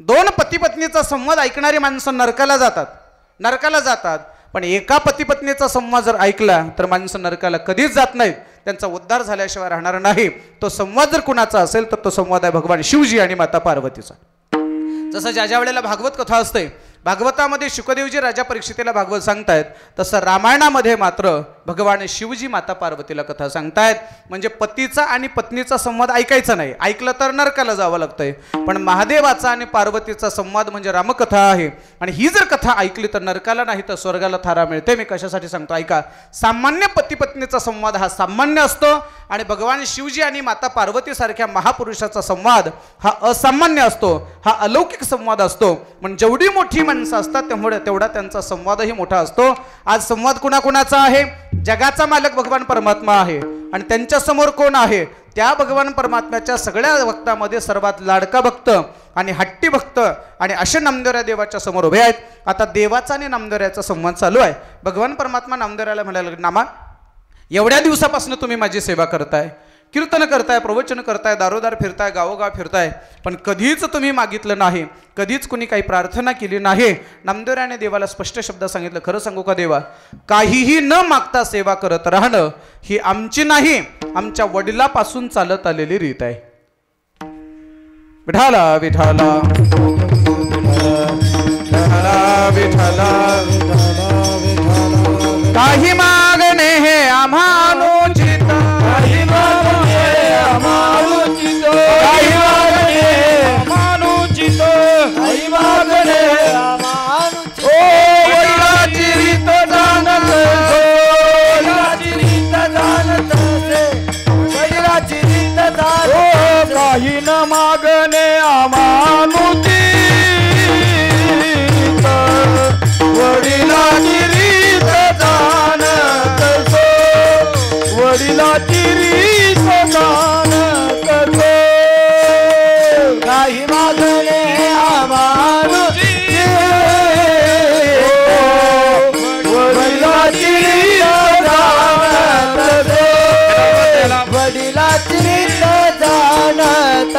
दोन पती पत्नीचा संवाद ऐकणारी माणसं नरकाला जातात. पण एका पती पत्नीचा संवाद जर ऐकला तर माणसं नरकाला कधीच जात नाहीत. त्यांचा उद्धार झाल्याशिवाय राहणार नाही. तो संवाद जर कुणाचा असेल तर तो संवाद आहे भगवान शिवजी आणि माता पार्वतीचा. जसं ज्या वेळेला भागवत कथा असते, भागवतामध्ये शुकदेवजी राजा परीक्षितीला भागवत सांगतायत, तसं रामायणामध्ये मात्र भगवान शिवजी माता पार्वतीला कथा सांगतायत. म्हणजे पतीचा आणि पत्नीचा संवाद ऐकायचा नाही, ऐकलं तर नरकाला जावं लागतंय. पण महादेवाचा आणि पार्वतीचा संवाद म्हणजे रामकथा आहे. आणि ही जर कथा ऐकली तर नरकाला नाही तर स्वर्गाला थारा मिळते. मी कशासाठी सांगतो ऐका. सामान्य पती पत्नीचा संवाद हा सामान्य असतो आणि भगवान शिवजी आणि माता पार्वती सारख्या महापुरुषाचा संवाद हा असामान्य असतो, हा अलौकिक संवाद असतो. पण जेवढी मोठी माणसं असतात तेवढा त्यांचा संवादही मोठा असतो. आज संवाद कुणाकुणाचा आहे? जगाचा मालक भगवान परमात्मा आहे आणि त्यांच्या समोर कोण आहे? त्या भगवान परमात्म्याच्या सगळ्या भक्तामध्ये सर्वात लाडका भक्त आणि हट्टी भक्त आणि असे नामदेवरा देवाच्या समोर उभे आहेत. आता देवाचा आणि नामदेवऱ्याचा संवाद चालू आहे. भगवान परमात्मा नामदेवऱ्याला म्हणायला, नामा एवढ्या दिवसापासून तुम्ही माझी सेवा करताय, कीर्तन करताय, प्रवचन करताय, दारोदार फिरताय, गावोगाव फिरताय, पण कधीच तुम्ही मागितलं नाही, कधीच कुणी काही प्रार्थना केली नाही. नामदेवराने देवाला स्पष्ट शब्द सांगितलं, खरं सांगू का देवा, काहीही न मागता सेवा करत राहणं ही आमची नाही, आमच्या वडिलापासून चालत आलेली रीत आहे. विठाला विठाला विठाला काही मागणे हे आम्हानुचित, काही मागणे आम्हानुचित, काही मागणे आम्हानुचित, काही मागणे आम्हानुचित. ओ वडिलाची रीत जाणत, वडिलाची रीत जाणत, वडिलाची रीत जाणत, काही न मागणे आम्हानुचित, वडिलाची रीत जाणत, वडिलाची रीत जाणत, काही मागणे आम्हानुचित, वडिलाची रीत जाणत, वडिलाची रीत जाणत.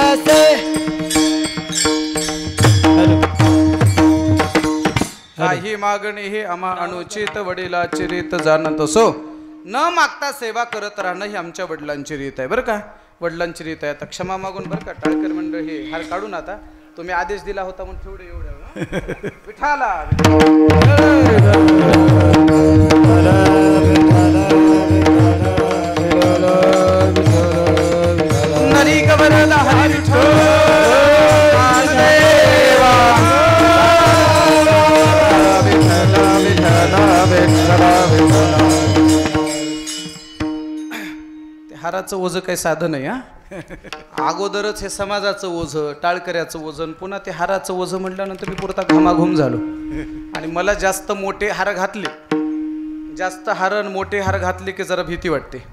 काही मागणे हे आम्हा अनुचित, वडिलाची रीत जाणत असो. न मागता सेवा करत राहणं ही आमच्या वडिलांची रीत आहे बरं का, वडिलांची रीत आहे. आता क्षमा मागून बरं का टाळकर मंडळ हे हार काढून, आता तुम्ही आदेश दिला होता म्हणून ठेवढे एवढं विठाला नरी गवरला हरी विठ्ठल हाराचं ओझं काही साधन आहे. हा अगोदरच हे समाजाचं ओझं, टाळकऱ्याचं ओझं, पुन्हा ते हाराचं ओझं म्हटल्यानंतर मी पुरता घामाघूम झालो. आणि मला जास्त मोठे हार घातले, जास्त हार मोठे हार घातले की जरा भीती वाटते.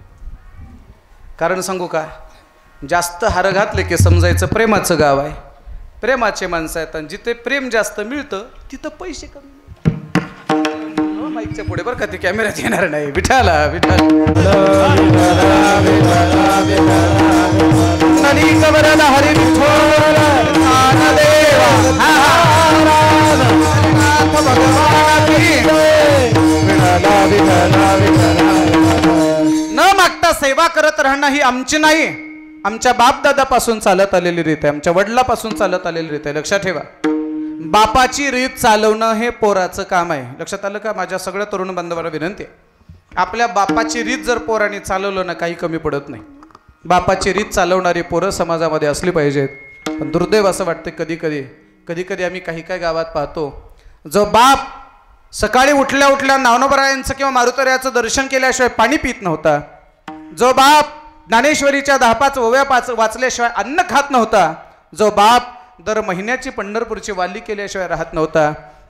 कारण सांगू का, जास्त हार घातले की समजायचं प्रेमाचं गाव आहे, प्रेमाचे माणसं आहेत. आणि जिथे प्रेम जास्त मिळतं तिथं पैसे कमी. माईकच्या पुढे बरं का, ते कॅमेऱ्यात येणार नाही. विठाला विठाला हरी न मागता सेवा करत राहणं ही आमची नाही, आमच्या बापदादापासून चालत आलेली रीत आहे, आमच्या वडिलापासून चालत आलेली रीत आहे. लक्षात ठेवा, बापाची रीत चालवणं हे पोराचं काम आहे. लक्षात आलं का? माझ्या सगळ्या तरुण बांधवांना विनंती आहे, आपल्या बापाची रीत जर पोरांनी चालवलं ना काही कमी पडत नाही. बापाची रीत चालवणारी पोरं समाजामध्ये असली पाहिजेत. पण दुर्दैव असं वाटतं कधी कधी आम्ही काही गावात पाहतो, जो बाप सकाळी उठल्या उठल्या नावनोबरायांचं किंवा मारुतरायाचं दर्शन केल्याशिवाय पाणी पित नव्हता, जो बाप ज्ञानेश्वरीच्या 10-5 ओव्या वाचल्याशिवाय अन्न खात नव्हता, जो बाप दर महिन्याची पंढरपूरची वाली केल्याशिवाय राहत नव्हता,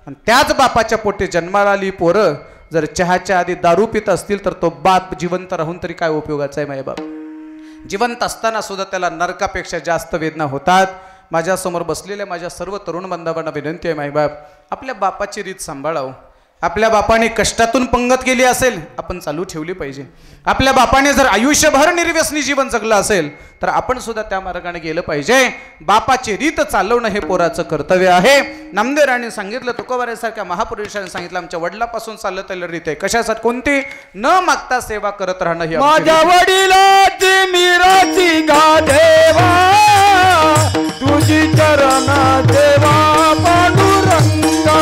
आणि त्याच बापाच्या पोटी जन्माला आली पोरं जर चहाच्या आधी दारू पित असतील तर तो बाप जिवंत राहून तरी काय उपयोगाचा आहे? मायबाप जिवंत असताना सुद्धा त्याला नरकापेक्षा जास्त वेदना होतात. माझ्यासमोर बसलेल्या माझ्या सर्व तरुण बांधवांना विनंती आहे, मायबाप आपल्या बापाची रीत सांभाळावं. आपल्या बापाने कष्टातून पंगत केली असेल, आपण चालू ठेवली पाहिजे. आपल्या बापाने जर आयुष्यभर निर्व्यसनी जीवन जगलं असेल तर आपण सुद्धा त्या मार्गाने गेलं पाहिजे. बापाची रीत चालवणं हे पोराचं कर्तव्य आहे. नामदेवरांनी सांगितलं, तुकोबारासारख्या महापुरुषांनी सांगितलं, आमच्या वडिलापासून चालत आलेली रीत आहे. कशासाठी? कोणती? न मागता सेवा करत राहणं ही माझ्या वडिलाची मिराची गा देवा, तुझी चरण देवा पांडुरंगा,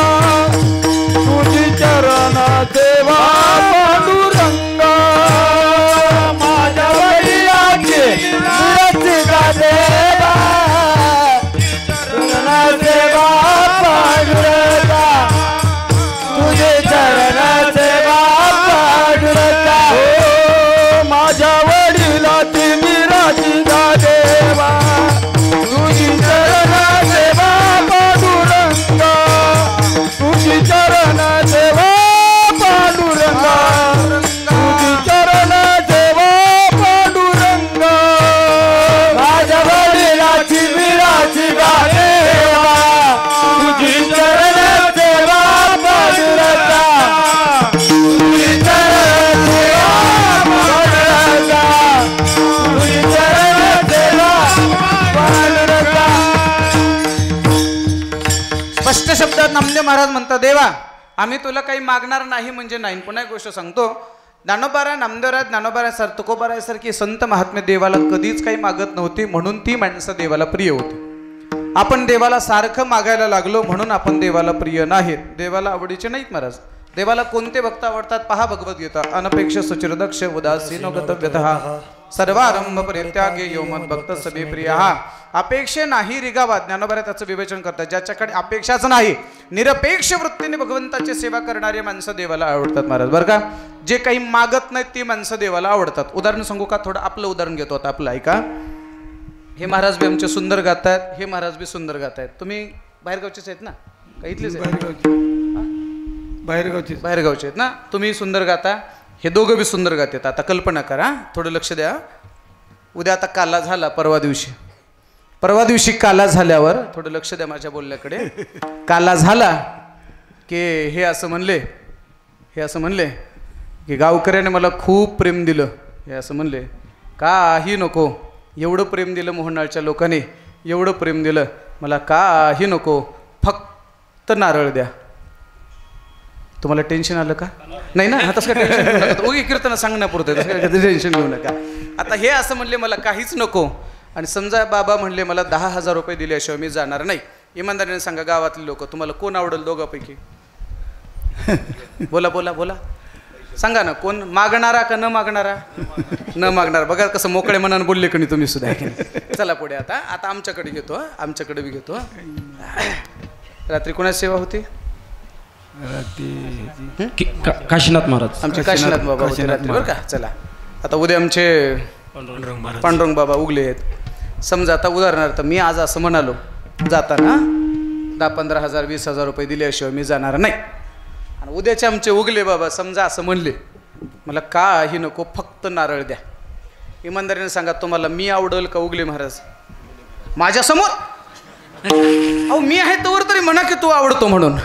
तुझी चरण देवा पांडुरंगा. माझ्या वडिलाची मिराची गा देवा, चरण देवा पांडुरंगा, तुझे चरण देवा पांडुरंगा. माझ्या वडिलाची मिराची गा देवा, तुझी चरण देवा पांडुरंगा, तुझी चरण देवा पांडुरंगा, तुझी चरण देवा पांडुरंगा. माझ्या वडिलाची मिराची गा देवा, तुझी चरण देवा पांडुरंगा, तुझी चरण देवा पांडुरंगा, तुझी चरण देवा पांडुरंगा. स्पष्ट शब्दात नामदेव महाराज म्हणतात, देवा आम्ही तुला काही मागणार नाही म्हणजे नाही. पुन्हा एक गोष्ट सांगतो, ज्ञानोबाराय, नामदेवराय, ज्ञानोबाराय सर, तुकोबारायसारखी संत महात्मे देवाला कधीच काही मागत नव्हती, म्हणून ती माणसं देवाला प्रिय होती. आपण देवाला सारखं मागायला लागलो म्हणून आपण देवाला प्रिय नाहीत, देवाला आवडीचे नाहीत महाराज. देवाला कोणते भक्त आवडतात? पहा भगवद्गीता. अनपेक्ष सुचिरदक्ष उदासीनो गतव्यतः सर्वारंभ परित्यागे यो मद भक्त सभी प्रिय. अपेक्षे नाही रिगावा. ज्ञानोबा त्याचं विवेचन करतात, ज्याच्याकडे अपेक्षाच नाही, निरपेक्ष वृत्तीने भगवंताची सेवा करणारी माणसं देवाला आवडतात महाराज. बरं का? जे काही मागत नाहीत ती माणसं देवाला आवडतात. उदाहरण सांगू का? थोडं आपलं उदाहरण घेतो आता. आपलं ऐका. हे महाराज बी आमचे सुंदर गात आहेत, हे महाराज बी सुंदर गात आहेत. तुम्ही बाहेरगावचेच आहेत ना? का इथलेच आहेत? बाहेरगावचे आहेत ना? तुम्ही सुंदर गाता, हे दोघं बी सुंदर गातात. आता कल्पना करा, थोडं लक्ष द्या. उद्या आता काला झाला, परवा दिवशी काला झाल्यावर थोडं लक्ष द्या माझ्या बोलण्याकडे. काला झाला की हे असं म्हणले की गावकऱ्याने मला खूप प्रेम दिलं. हे असं म्हणले, काही नको, एवढं प्रेम दिलं मोहनाळच्या लोकांनी, एवढं प्रेम दिलं, मला काही नको, फक्त नारळ द्या. तुम्हाला टेन्शन आलं का? नाही ना? तसं काय टेन्शन घेऊ नका. ओके, कीर्तन सांगण्यापुरतं तसं टेन्शन घेऊ नका. आता हे असं म्हणले मला काहीच नको, आणि समजा बाबा म्हणले मला 10,000 रुपये दिल्याशिवाय मी जाणार नाही. इमानदारीने सांगा गावातले लोक, तुम्हाला कोण आवडेल दोघांपैकी? बोला बोला बोला, सांगा ना, कोण? मागणारा का न मागणारा? न मागणारा. बघा कसं मोकळे मनानं बोलले की नाही तुम्ही सुद्धा. चला पुढे. आता आमच्याकडे घेतो, आमच्याकडे बी घेतो. रात्री कोणाची सेवा होती? काशीनाथ महाराज, आमचे काशीनाथ बाबा होते रात्री. बरं का? चला आता उद्या आमचे पांडुरंग बाबा उगले आहेत. समजा आता उदाहरणार्थ मी आज असं म्हणालो, जाताना 10-15,000 20,000 रुपये दिल्याशिवाय मी जाणार नाही. आणि उद्याचे आमचे उगले बाबा समजा असं म्हणले, मला काही नको, फक्त नारळ द्या. इमानदारीने सांगा, तुम्हाला मी आवडल का उगले महाराज? माझ्यासमोर अहो मी आहे तोवर तरी म्हणा की तू आवडतो म्हणून.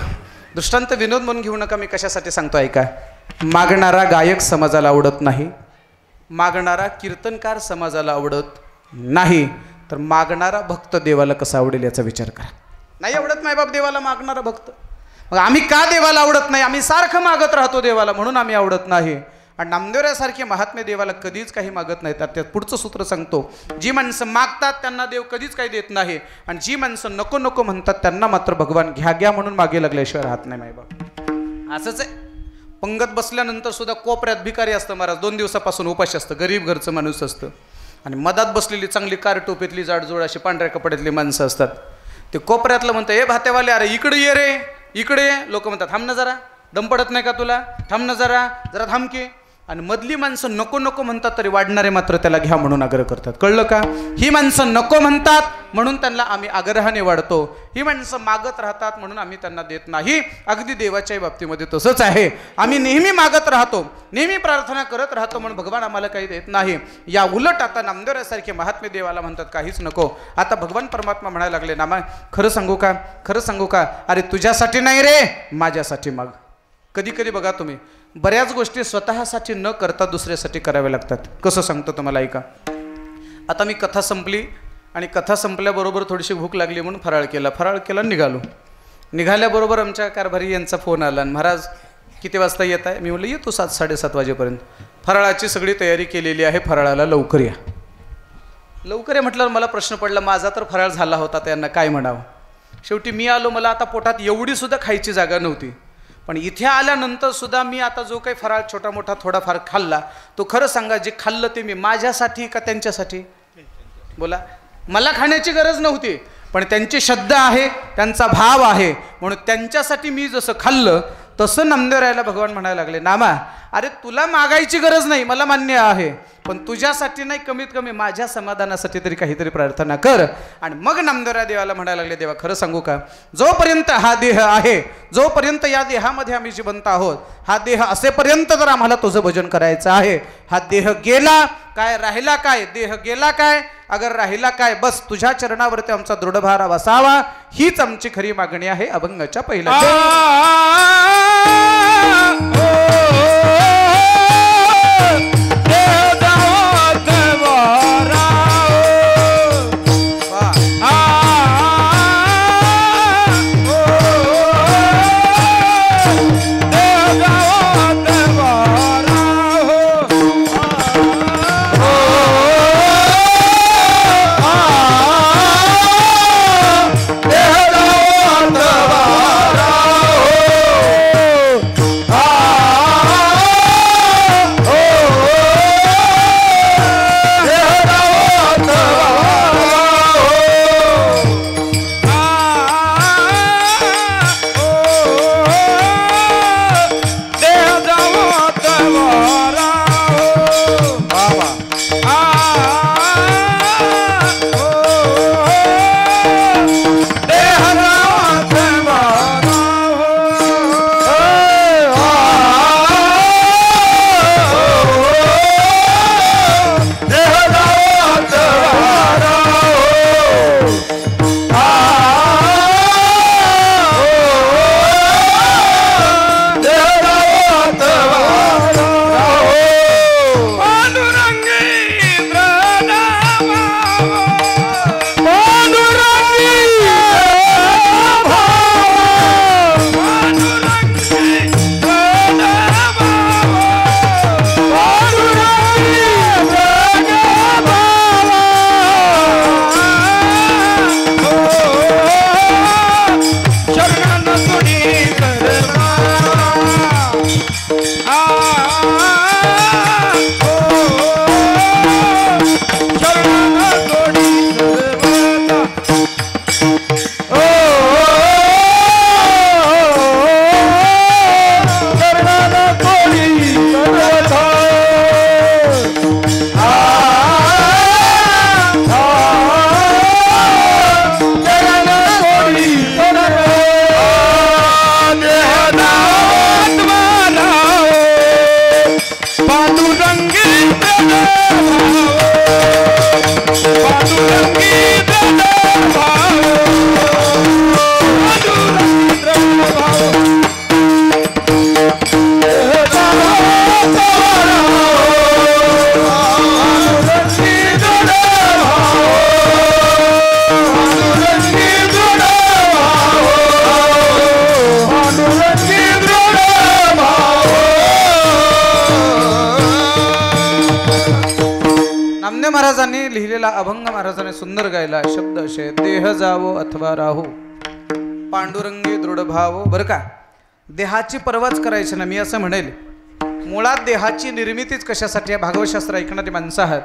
दृष्टांत विनोद म्हणून घेऊ नका. मी कशासाठी सांगतो ऐका. मागणारा गायक समाजाला आवडत नाही, मागणारा कीर्तनकार समाजाला आवडत नाही, तर मागणारा भक्त देवाला कसा आवडेल याचा विचार करा. नाही आवडत मायबाप देवाला मागणारा भक्त. मग आम्ही का देवाला आवडत नाही? आम्ही सारखं मागत राहतो देवाला, म्हणून आम्ही आवडत नाही. आणि नामदेवरासारखे महात्मे देवाला कधीच काही मागत नाहीत. त्यात पुढचं सूत्र सांगतो, जी माणसं मागतात त्यांना देव कधीच काही देत नाही, आणि जी माणसं नको नको म्हणतात त्यांना मात्र भगवान घ्या घ्या म्हणून मागे लागल्याशिवाय राहत नाही मायबाप. असंच आहे. पंगत बसल्यानंतर सुद्धा कोपऱ्यात भिकारी असतं महाराज, 2 दिवसापासून उपाशी असतं, गरीब घरचं माणूस असतं, आणि मधात बसलेली चांगली कारटोपीतली जाडजोड अशी पांढऱ्या कपड्यातली माणसं असतात. ते कोपऱ्यातलं म्हणतं, ए भात्यावाले अरे इकडे ये रे, इकडे ये. लोक म्हणतात थांब ना जरा, दम पडत नाही का तुला, थांब ना जरा थांब की. आणि मधली माणसं नको नको म्हणतात तरी वाढणारे मात्र त्याला घ्या म्हणून आग्रह करतात. कळलं का? ही माणसं नको म्हणतात म्हणून त्यांना आम्ही आग्रहाने वाढतो, ही माणसं मागत राहतात म्हणून आम्ही त्यांना देत नाही. अगदी देवाच्याही बाबतीमध्ये तसंच आहे. आम्ही नेहमी मागत राहतो, नेहमी प्रार्थना करत राहतो, म्हणून भगवान आम्हाला काही देत नाही. या उलट आता नामदेवरासारखे महात्मे देवाला म्हणतात काहीच नको. आता भगवान परमात्मा म्हणायला लागले, नामा खरं सांगू का, खरं सांगू का, अरे तुझ्यासाठी नाही रे, माझ्यासाठी माग. कधी कधी बघा तुम्ही बऱ्याच गोष्टी स्वतःसाठी न करता दुसऱ्यासाठी कराव्या लागतात. कसं सांगतो तुम्हाला ऐका. आता मी कथा संपली आणि कथा संपल्याबरोबर थोडीशी भूक लागली म्हणून फराळ केला निघालो. निघाल्याबरोबर आमच्या कारभारी यांचा फोन आला आणि महाराज किती वाजता येत आहे. मी म्हटलं येतो 7-7:30 वाजेपर्यंत. फराळाची सगळी तयारी केलेली आहे, फराळाला लवकर या. लवकर या म्हटल्यावर मला प्रश्न पडला, माझा तर फराळ झाला होता, त्यांना काय म्हणावं. शेवटी मी आलो. मला आता पोटात एवढीसुद्धा खायची जागा नव्हती. पण इथे आल्यानंतर सुद्धा मी आता जो काही फराळ छोटा मोठा थोडाफार खाल्ला तो खरं सांगा जे खाल्लं ते मी माझ्यासाठी का त्यांच्यासाठी. बोला. मला खाण्याची गरज नव्हती पण त्यांची श्रद्धा आहे, त्यांचा भाव आहे म्हणून त्यांच्यासाठी मी जसं खाल्लं तसं नामदेवरायाला भगवान म्हणायला लागले, नामा अरे तुला मागायची गरज नाही, मला मान्य आहे, पण तुझ्यासाठी नाही, कमीत कमी माझ्या समाधानासाठी तरी काहीतरी प्रार्थना कर. आणि मग नामदेवराय देवाला म्हणायला लागले, देवा खरं सांगू का, जोपर्यंत हा देह आहे, जोपर्यंत या देहामध्ये आम्ही जिवंत आहोत, हा देह असेपर्यंत तर आम्हाला तुझं भजन करायचं आहे. हा देह गेला काय, राहिला काय, देह गेला काय, अगर राहिला काय, बस तुझ्या चरणावरती आमचा दृढभार बसावा, हीच आमची खरी मागणी आहे. अभंगाच्या पहिल्या महाराजांनी लिहिलेला अभंग महाराजांनी सुंदर गायला. शब्द असे, देह जावो अथवा राहो पांडुरंगी दृढ भावो. बरं का, देहाची पर्वाच करायची ना. मी असं म्हणेल, मुळात देहाची निर्मितीच कशासाठी आहे. भागवतशास्त्र ऐकणारी माणसं आहात.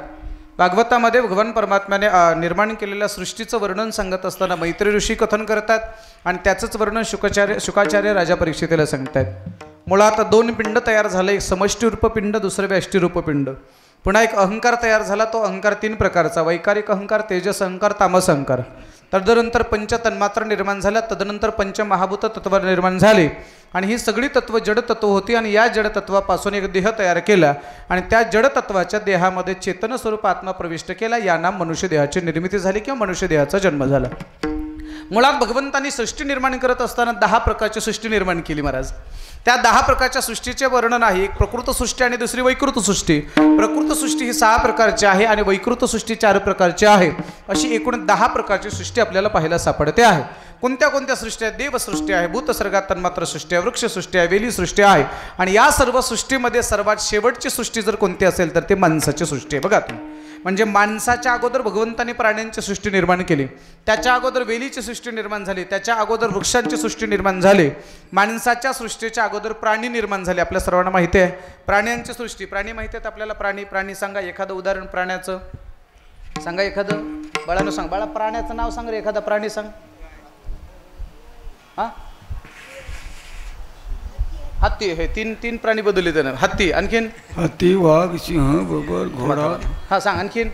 भागवतामध्ये भगवान परमात्म्याने निर्माण केलेल्या सृष्टीचं वर्णन सांगत असताना मैत्री ऋषी कथन करतात आणि त्याचंच वर्णन शुकाचार्य राजा परीक्षितेला सांगतात. मुळात 2 पिंड तयार झाले, एक समष्टीरूप पिंड, दुसरं व्यष्टीरूप पिंड. पुन्हा एक अहंकार तयार झाला, तो अहंकार 3 प्रकारचा, वैकारिक अहंकार, तेजस अहंकार, तामस अहंकार. तदनंतर पंचतन्मात्रा निर्माण झाल्या, तदनंतर पंचमहाभूत तत्व निर्माण झाले आणि ही सगळी तत्व जड तत्व होती आणि या जड तत्वापासून एक देह तयार केला आणि त्या जड तत्वाच्या देहामध्ये चेतन स्वरूप आत्मा प्रविष्ट केला. या नाम मनुष्य देहाची निर्मिती झाली किंवा मनुष्य देहाचा जन्म झाला. मुळात भगवंतांनी सृष्टी निर्माण करत असताना 10 प्रकारची सृष्टी निर्माण केली महाराज. त्या 10 प्रकारच्या सृष्टीचे वर्णन आहे. एक प्रकृत सृष्टी आणि दुसरी वैकृत सृष्टी. प्रकृत सृष्टी ही 6 प्रकारची आहे आणि वैकृत सृष्टी 4 प्रकारची आहे. अशी एकूण 10 प्रकारची सृष्टी आपल्याला पाहायला सापडते आहे. कोणत्या कोणत्या सृष्टी आहेत? देवसृष्टी आहे, भूतसर्गात तन्मात्र सृष्टी आहे, वृक्षसृष्टी आहे, वेली सृष्टी आहे. आणि या सर्व सृष्टीमध्ये सर्वात शेवटची सृष्टी जर कोणती असेल तर ते माणसाची सृष्टी आहे. बघा तुम्ही, म्हणजे माणसाच्या अगोदर भगवंतांनी प्राण्यांची सृष्टी निर्माण केली, त्याच्या अगोदर वेलीची सृष्टी निर्माण झाली, त्याच्या अगोदर वृक्षांची सृष्टी निर्माण झाली, माणसाच्या सृष्टीच्या अगोदर प्राणी निर्माण झाले. आपल्या सर्वांना माहिती आहे प्राण्यांची सृष्टी. प्राणी माहिती आहेत आपल्याला? प्राणी सांगा एखादं उदाहरण प्राण्याचं. सांगा एखादं. बाळानं सांग. बाळा प्राण्याचं नाव सांग रे, एखादा प्राणी सांग. हा, हत्ती. हे तीन प्राणी बदलले त्यानं. हत्ती, आणखीन हत्ती, वाघ, सिंह, बबर, घोडा. हा सांग आणखीन.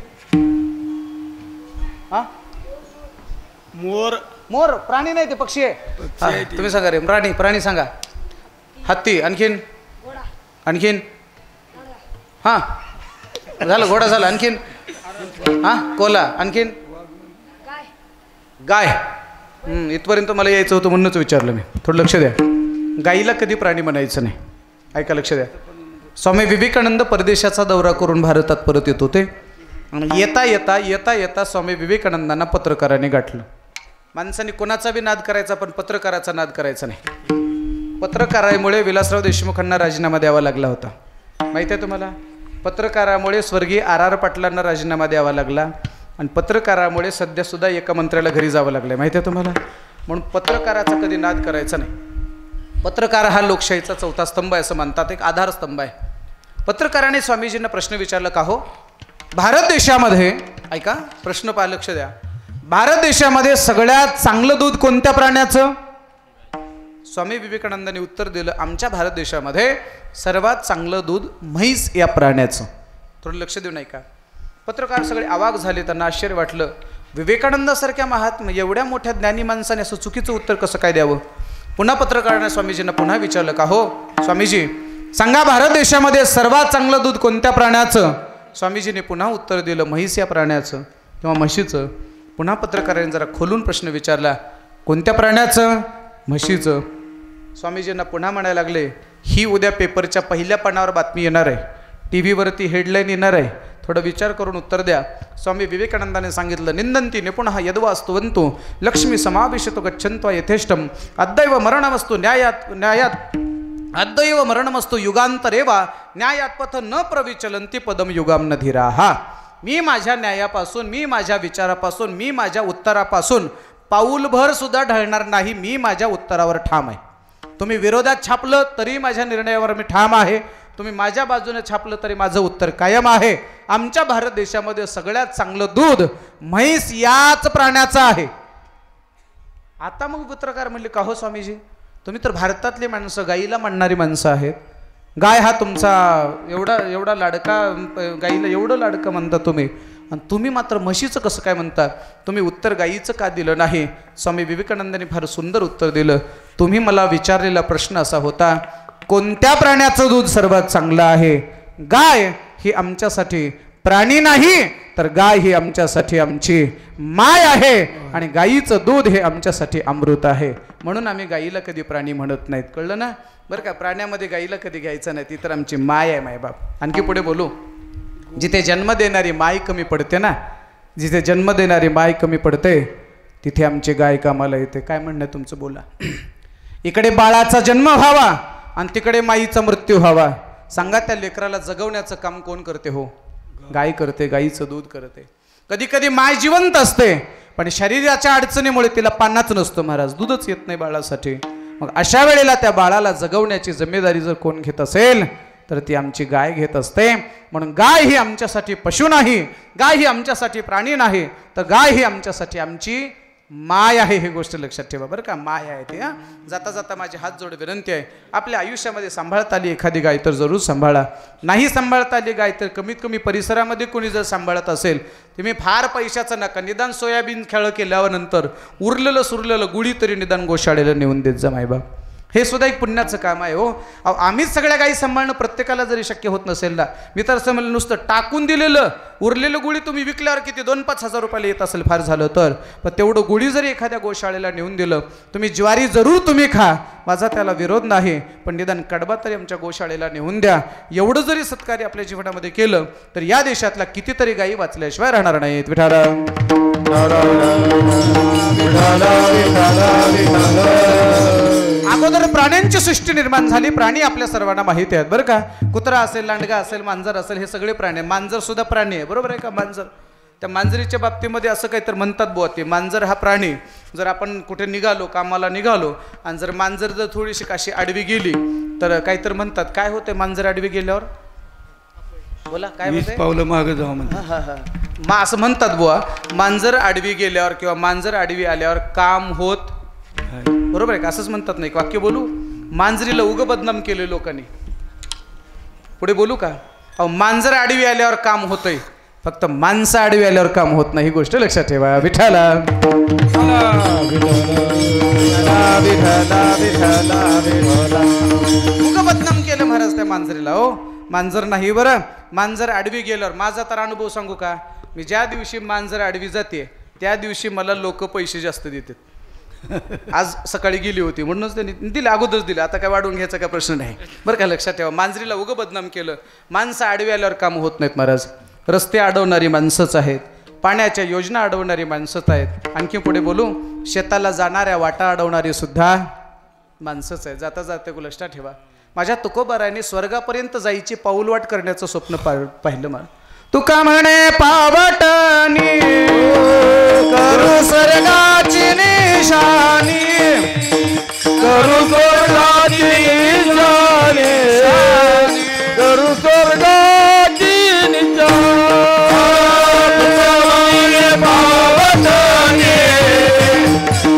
हा, मोर प्राणी नाही ते पक्षी आहे. तुम्ही सांगा रे प्राणी सांगा. हत्ती, आणखीन हा झालं, घोडा झाला, आणखीन हा कोला, आणखीन गाय. इथपर्यंत मला यायचं होतं म्हणूनच विचारलं मी. थोडं लक्ष द्या. गाईला कधी प्राणी म्हणायचं नाही. ऐका, लक्ष द्या. स्वामी विवेकानंद परदेशाचा दौरा करून भारतात परत येत होते आणि येता येता स्वामी विवेकानंदांना पत्रकाराने गाठलं. माणसाने कोणाचा बी नाद करायचा पण पत्रकाराचा नाद करायचा नाही. पत्रकारामुळे विलासराव देशमुखांना राजीनामा द्यावा लागला होता. माहिती आहे तुम्हाला? पत्रकारामुळे स्वर्गीय RR पाटलांना राजीनामा द्यावा लागला आणि पत्रकारामुळे सध्यासुद्धा एका मंत्र्याला घरी जावं लागलं. माहिती आहे तुम्हाला? म्हणून पत्रकाराचा कधी नाद करायचा नाही. पत्रकार हा लोकशाहीचा 4था स्तंभ आहे असं म्हणतात, एक आधारस्तंभ आहे. पत्रकाराने स्वामीजींना प्रश्न विचारला, का हो भारत देशामध्ये, ऐका प्रश्न पहा, लक्ष द्या, भारत देशामध्ये सगळ्यात चांगलं दूध कोणत्या प्राण्याचं? स्वामी विवेकानंदांनी उत्तर दिलं, आमच्या भारत देशामध्ये सर्वात चांगलं दूध म्हैस या प्राण्याचं. थोडं लक्ष देऊन ऐका. पत्रकार सगळे अवाक झाले, त्यांना आश्चर्य वाटलं. विवेकानंदासारख्या महात्मा, एवढ्या मोठ्या ज्ञानी माणसाने असं चुकीचं उत्तर कसं काय द्यावं? पुन्हा पत्रकाराने स्वामीजींना पुन्हा विचारलं, का हो स्वामीजी सांगा भारत देशामध्ये सर्वात चांगलं दूध कोणत्या प्राण्याचं? स्वामीजीने पुन्हा उत्तर दिलं, म्हैस या प्राण्याचं किंवा म्हशीचं. पुन्हा पत्रकाराने जरा खोलून प्रश्न विचारला, कोणत्या प्राण्याचं? म्हशीचं. स्वामीजींना पुन्हा म्हणायला लागले, ही उद्या पेपरच्या पहिल्या पानावर बातमी येणार आहे, TV वरती हेडलाईन येणार आहे, थोडं विचार करून उत्तर द्या. स्वामी विवेकानंदाने सांगितलं, निंदंती निपुणः यद्वास्तुवंतु लक्ष्मी समाविशतो गच्छन्त्वा यथेष्टम अद्दैव मरणमस्तु न्यायात अद्दैव मरणमस्तु युगांतरेवा न्यायात पथ न प्रविचलंती पदम युगाम न धीराहा. मी माझ्या न्यायापासून, मी माझ्या विचारापासून, मी माझ्या उत्तरापासून पाऊलभर सुद्धा ढळणार नाही. मी माझ्या उत्तरावर ठाम आहे. तुम्ही विरोधात छापलं तरी माझ्या निर्णयावर मी ठाम आहे. तुम्ही माझ्या बाजूने छापलं तरी माझं उत्तर कायम आहे. आमच्या भारत देशामध्ये सगळ्यात चांगलं दूध म्हैस याच प्राण्याचं आहे. आता मग पत्रकार म्हणले, का हो स्वामीजी तुम्ही तर भारतातले माणसं, गाईला म्हणणारी माणसं आहेत. गाय हा तुमचा एवढा लाडका, गाईला एवढं लाडकं म्हणता तुम्ही, आणि तुम्ही मात्र म्हशीचं कसं काय म्हणता? तुम्ही उत्तर गाईचं का दिलं नाही? स्वामी विवेकानंदांनी फार सुंदर उत्तर दिलं. तुम्ही मला विचारलेला प्रश्न असा होता, कोणत्या प्राण्याचं दूध सर्वात चांगलं आहे? गाय ही आमच्यासाठी प्राणी नाही, तर गाय ही आमच्यासाठी आमची माय आहे आणि गाईचं दूध हे आमच्यासाठी अमृत आहे. म्हणून आम्ही गाईला कधी प्राणी म्हणत नाहीत. कळलं ना? बरं का? प्राण्यामध्ये गाईला कधी घ्यायचं नाही, ती तर आमची माय आहे, मायबाप. आणखी पुढे बोलू. जिथे जन्म देणारी माय कमी पडते ना, जिथे जन्म देणारी माय कमी पडते तिथे आमची गाय कामाला येते. काय म्हणणं तुमचं? बोला. इकडे बाळाचा जन्म व्हावा आणि तिकडे माईचा मृत्यू व्हावा. सांगा, त्या लेकराला जगवण्याचं काम कोण करते? हो, गाय करते, गाईचं दूध करते. कधी कधी माय जिवंत असते पण शरीराच्या अडचणीमुळे तिला पानाच नसतो महाराज, दूधच येत नाही बाळासाठी. मग अशा वेळेला त्या बाळाला जगवण्याची जिम्मेदारी जर कोण घेत असेल तर ती आमची गाय घेत असते. म्हणून गाय ही आमच्यासाठी पशु नाही, गाय ही आमच्यासाठी प्राणी नाही, तर गाय ही आमच्यासाठी आमची माय आहे. ही गोष्ट लक्षात ठेवा बरं का, माय आहे ती. जाता जाता माझी हात जोड विनंती आहे, आपल्या आयुष्यामध्ये सांभाळता आली एखादी गाय तर जरूर सांभाळा. नाही सांभाळता आली गाय तर कमीत कमी परिसरामध्ये कोणी जर सांभाळत असेल, तुम्ही फार पैशाचं नका, निदान सोयाबीन खेळ केल्यावर नंतर उरलेलं सुरलेलं गुढी तरी निदान गोशाळेला नेऊन देत जा मायबाप. हे सुद्धा एक पुण्याचं काम आहे हो. अहो, आम्हीच सगळ्या गायी सांभाळणं प्रत्येकाला जरी शक्य होत नसेल ना, मी तर असं म्हणलं नुसतं टाकून दिलेलं उरलेलं गुळी तुम्ही विकल्यावर किती 2-5 हजार रुपयाला येत असेल फार झालं तर, पण तेवढं गुळी जरी एखाद्या गोशाळेला नेऊन दिलं, तुम्ही ज्वारी जरूर तुम्ही खा, माझा त्याला विरोध नाही, पण निदान कडबा तरी आमच्या गोशाळेला नेऊन द्या. एवढं जरी सत्कार्य आपल्या जीवनामध्ये केलं तर या देशातला कितीतरी गायी वाचल्याशिवाय राहणार नाहीत. विठाला अगोदर प्राण्यांची सृष्टी निर्माण झाली. प्राणी आपल्या सर्वांना माहिती आहेत बरं का. कुत्रा असेल, लांडगा असेल, मांजर असेल, हे सगळे प्राणी. मांजर सुद्धा प्राणी आहे, बरोबर आहे का. मांजर, त्या मांजरीच्या बाबतीमध्ये असं काहीतरी म्हणतात बुवा, ते मांजर हा प्राणी, जर आपण कुठे निघालो, कामाला निघालो, आणि जर मांजर जर थोडीशी काशी आडवी गेली तर काहीतरी म्हणतात. काय होते मांजर आडवी गेल्यावर? बोला काय 20 पावलं मागे जावं म्हणतात. असं म्हणतात बुवा, मांजर आडवी गेल्यावर किंवा मांजर आडवी आल्यावर काम होत, बरोबर आहे का. असंच म्हणतात. नाही वाक्य बोलू. मांजरीला उग बदनाम केले लोकांनी. पुढे बोलू का. अहो, मांजर आडवी आल्यावर काम होतंय, फक्त माणसं आडवी आल्यावर काम होत नाही. ही गोष्ट लक्षात ठेवा. विठाला उग बदनाम केलं महाराज त्या मांजरीला. हो, मांजर नाही बरं. मांजर आडवी गेल्यावर माझा तर अनुभव सांगू का, मी ज्या दिवशी मांजर आडवी जाते त्या दिवशी मला लोक पैसे जास्त देतात. आज सकाळी गेली होती म्हणूनच त्यांनी दिले, अगोदरच दिले, आता काय वाढवून घ्यायचा काय प्रश्न नाही बरं का. लक्षात ठेवा, मांजरीला उगं बदनाम केलं. माणसं आडवी आल्यावर काम होत नाहीत महाराज. रस्ते अडवणारी माणसंच आहेत, पाण्याच्या योजना अडवणारी माणसंच आहेत. आणखी पुढे बोलू, शेताला जाणाऱ्या वाटा अडवणारी सुद्धा माणसंच आहे. जाता जाता लक्षात ठेवा, माझ्या तुकोबाराने स्वर्गापर्यंत जायची पाऊलवाट करण्याचं स्वप्न पाहिलं. मला तुका म्हणे पावटनी करू स्वर्गाची निशानी, करू स्वर्गाची निशानी, करू स्वर्गाची निशानी. पावटनी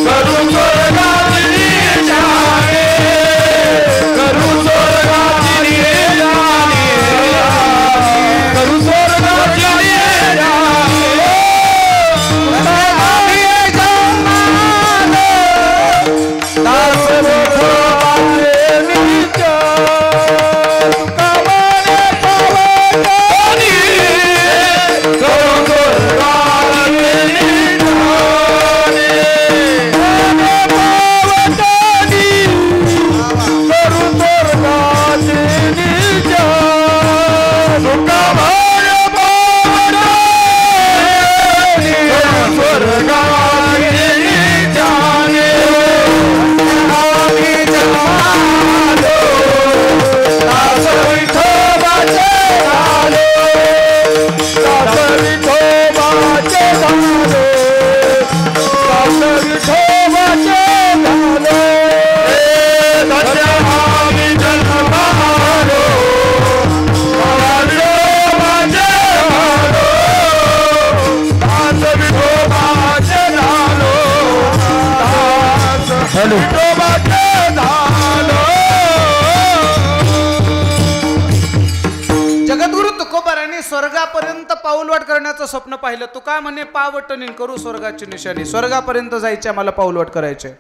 करू स्वर्गाची निशानी, करू स्वर्गाची निशानी, करू स्वर्गाची जगद्गुरु तुकोबाराने स्वर्गापर्यंत पाऊलवाट करण्याचं स्वप्न पाहिलं. तुका म्हणे पावटणी करू स्वर्गाची निशाणी. स्वर्गापर्यंत जायचे आम्हाला पाऊलवाट करायचे.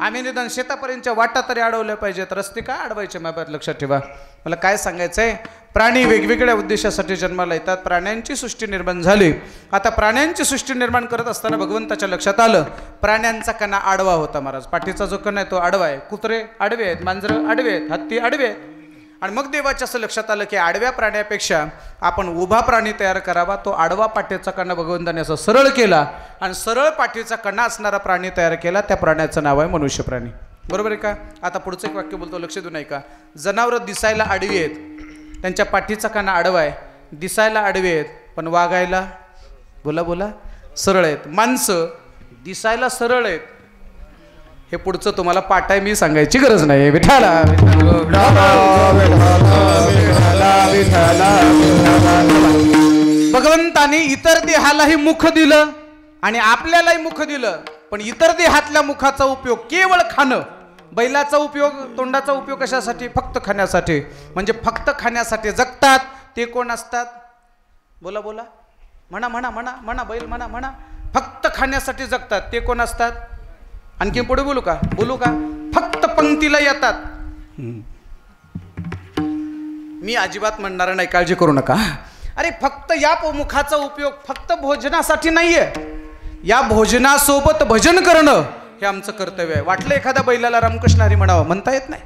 आम्ही निदान शेतापर्यंतच्या वाटा तरी अडवल्या पाहिजेत, रस्ते काय अडवायचे माझ्यात. लक्षात ठेवा, मला काय सांगायचंय, प्राणी वेगवेगळ्या उद्देशासाठी जन्माला येतात. प्राण्यांची सृष्टी निर्माण झाली. आता प्राण्यांची सृष्टी निर्माण करत असताना भगवंताच्या लक्षात आलं, प्राण्यांचा कणा आडवा होता महाराज. पाठीचा जो कणा आहे तो आडवा आहे. कुत्रे आडवे आहेत, मांजरं आडवे आहेत, हत्ती आडवे आहेत. आणि मग देवाच्या असं लक्षात आलं की आडव्या प्राण्यापेक्षा आपण उभा प्राणी तयार करावा. तो आडवा पाठीचा कणा भगवंताने असं सरळ केला आणि सरळ पाठीचा कणा असणारा प्राणी तयार केला. त्या प्राण्याचं नाव आहे मनुष्य प्राणी. बरोबर आहे का. आता पुढचं एक वाक्य बोलतो, लक्ष देऊ नाही का. जनावरं दिसायला आडवी आहेत, त्यांच्या पाठीचा कणा आडवा आहे, दिसायला आडवे आहेत, पण वागायला बोला बोला सरळ आहेत. माणसं दिसायला सरळ आहेत. हे पुढचं तुम्हाला पाठ आहे, मी सांगायची गरज नाही. विठाला भगवंताने इतर देहालाही मुख दिलं आणि आपल्यालाही मुख दिलं, पण इतर देहातल्या मुखाचा उपयोग केवळ खाणं. बैलाचा उपयोग, तोंडाचा उपयोग कशासाठी? फक्त खाण्यासाठी. म्हणजे फक्त खाण्यासाठी जगतात ते कोण असतात? बोला बोला, म्हणा म्हणा म्हणा म्हणा, बैल म्हणा म्हणा. फक्त खाण्यासाठी जगतात ते कोण असतात? आणखी पुढे बोलू का? बोलू का? फक्त पंक्तीला येतात. मी अजिबात म्हणणार नाही, काळजी करू नका. अरे फक्त या मुखाचा उपयोग फक्त भोजनासाठी नाहीये. या भोजनासोबत भजन करणं हे आमचं कर्तव्य आहे. वाटलं एखाद्या बैलाला रामकृष्ण हरी म्हणावं, म्हणता येत नाही.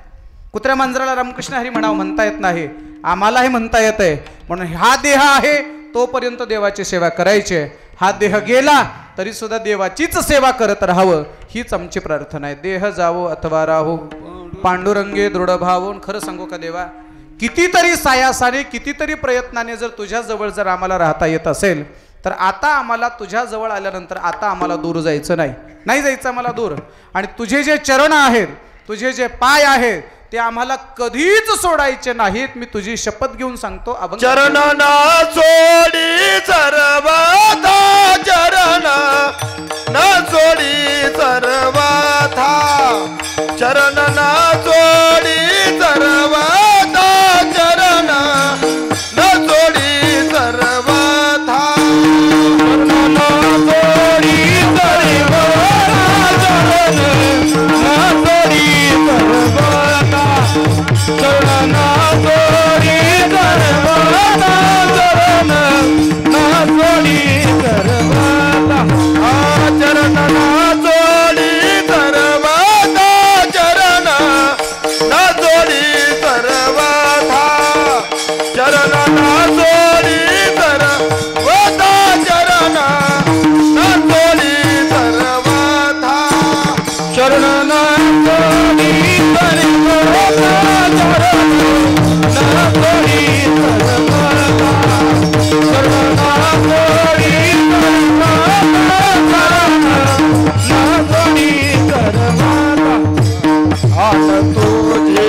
कुत्र्या मांजराला रामकृष्ण हरी म्हणावं, म्हणता येत नाही. आम्हालाही म्हणता येत आहे. म्हणून हा देह आहे तोपर्यंत देवाची सेवा करायची आहे. हा देह गेला तरी सुद्धा देवाचीच सेवा करत राहावं हीच आमची प्रार्थना आहे. देह जावो अथवा राहो पांडुरंगे दृढ भावून. खरं सांगू का देवा, कितीतरी सायासाने कितीतरी प्रयत्नाने जर तुझ्या जवळ जर आम्हाला राहता येत असेल तर आता आम्हाला तुझ्या जवळ आल्यानंतर आता आम्हाला दूर जायचं नाही जायचं आम्हाला दूर. आणि तुझे जे चरण आहेत, तुझे जे पाय आहेत ते आम्हाला कधीच सोडायचे नाहीत. मी तुझी शपथ घेऊन सांगतो. चरण ना सोडी सर्वथा, चरण ना सोडी सर्वथा, चरण ना सोडी सर्वथा, चरण ना सोडी सर्वथा, चरण ना सोडी सर्वथा, चरण ना सोडी सर्वथा, चरण ना सोडी सर्वथा, चरण ना सोडी सर्वथा, चरण ना सोडी सर्वथा, चरण ना सोडी सर्वथा, चरण ना सोडी सर्वथा, चरण ना सोडी सर्वथा, चरण ना सोडी सर्वथा, चरण ना सोडी सर्वथा, चरण ना सोडी सर्वथा, ना सोडी सर्वथा, हात तुझे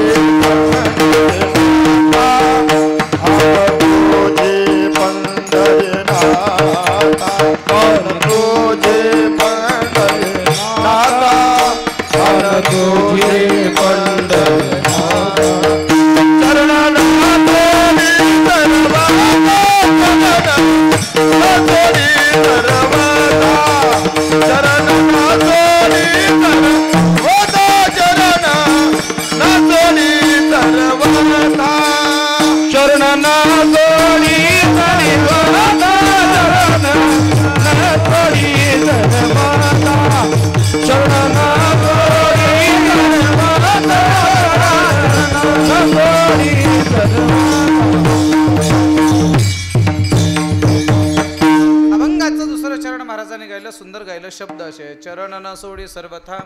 सुंदर गायलं. शब्द असे, चरण न सोडी सर्वथा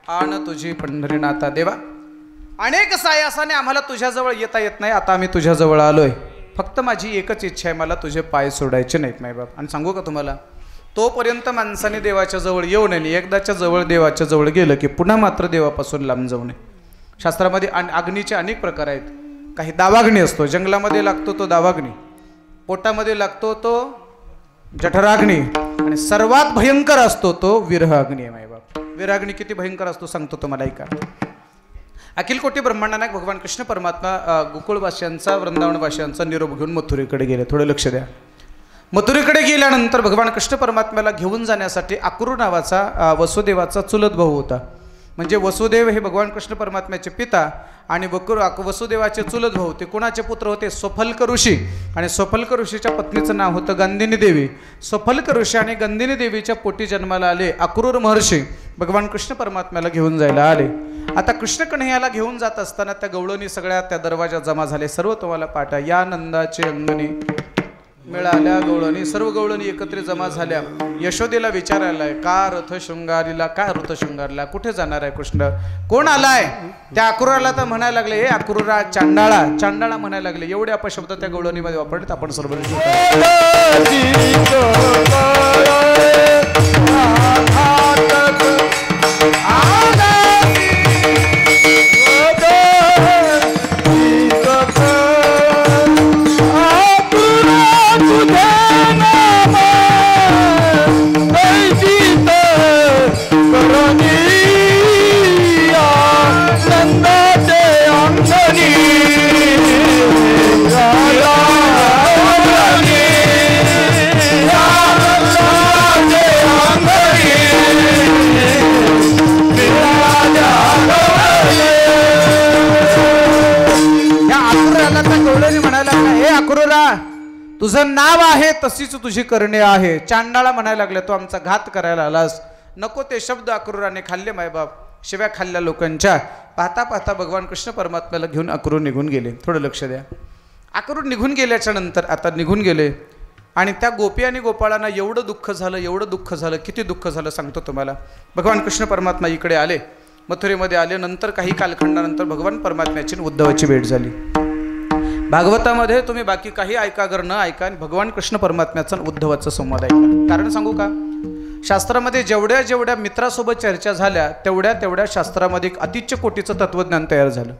आण तुझी पंढरीनाथा. देवा, अनेक सायासाने आम्हाला तुझ्याजवळ येता येत नाही. आता आम्ही तुझ्याजवळ आलोय. फक्त माझी एकच इच्छा आहे, मला तुझे पाय सोडायचे नाहीत मायबाप. आणि सांगू का तुम्हाला, तोपर्यंत माणसाने देवाच्या जवळ येऊ नये. एकदाच्या जवळ देवाच्या जवळ गेलं की पुन्हा मात्र देवापासून लांब जाऊ नये. शास्त्रामध्ये अग्नीचे अनेक प्रकार आहेत. काही दावाग्नी असतो, जंगलामध्ये लागतो तो दावाग्नी, पोटामध्ये लागतो तो जठराग्नी, आणि सर्वात भयंकर असतो तो विरह अग्नी आहे मायबाप. विरहाग्नी किती भयंकर असतो सांगतो तुम्हाला, ऐका. अखिल कोटी ब्रह्मांडानायक भगवान कृष्ण परमात्मा गोकुळवासियांचा वृंदावनवासियांचा निरोप घेऊन मथुरेकडे गेले. थोडं लक्ष द्या. मथुरेकडे गेल्यानंतर भगवान कृष्ण परमात्म्याला घेऊन जाण्यासाठी अक्रूर नावाचा वसुदेवाचा चुलत भाऊ होता. म्हणजे वसुदेव हे भगवान कृष्ण परमात्म्याचे पिता आणि वसुदेवाचे चुलत भाऊ ते कोणाचे पुत्र होते? स्वफल्क ऋषी. आणि स्वफल्क ऋषीच्या पत्नीचं नाव होतं गंदिनी देवी. स्वफल्क ऋषी आणि गंदिनी देवीच्या पोटी जन्माला आले अक्रूर महर्षी भगवान कृष्ण परमात्म्याला घेऊन जायला आले. आता कृष्ण कन्हैयाला घेऊन जात असताना त्या गवळणी सगळ्या त्या दरवाजा जमा झाले. सर्व तुम्हाला पाठ आहे. या नंदाचे अंगणी मिळाल्या गवळणी, सर्व गवळणी एकत्रित जमा झाल्या. यशोदेला विचारायलाय, का रथ शृंगारीला, काय रथ शृंगारला, कुठे जाणार आहे कृष्ण, कोण आलाय? त्या अक्रूराला तर म्हणायला लागले, हे अक्रूरा चांडाळा, चांडाळा म्हणायला लागले. एवढे अपशब्द त्या गवळणीमध्ये वापरलेत. आपण सर्व अंगणी आला तर गवळणी म्हणायला लागला, हे अक्रूरा, तुझं नाव आहे तशीच तुझी करणे आहे. चांडाळा म्हणायला लागला, तू आमचा घात करायला आलास. नको ते शब्द अक्रूराने खाल्ले मायबाप, शिव्या खाल्ल्या लोकांच्या. पाहता पाहता भगवान कृष्ण परमात्म्याला घेऊन अक्रूर निघून गेले. थोडं लक्ष द्या. अक्रूर निघून गेल्याच्या नंतर आता निघून गेले आणि त्या गोपी आणि गोपाळांना एवढं दुःख झालं, एवढं दुःख झालं, किती दुःख झालं सांगतो तुम्हाला. भगवान कृष्ण परमात्मा इकडे आले, मथुरेमध्ये आले. नंतर काही कालखंडानंतर भगवान परमात्म्याची उद्धवाची भेट झाली. भागवतामध्ये तुम्ही बाकी काही ऐका गर न ऐका, भगवान कृष्ण परमात्म्याचा उद्धवाचा संवाद ऐका. कारण सांगू का, शास्त्रामध्ये जेवढ्या जेवढ्या मित्रासोबत चर्चा झाल्या तेवढ्या तेवढ्या शास्त्रामध्ये एक अतिच्य कोटीचं तत्वज्ञान तयार झालं.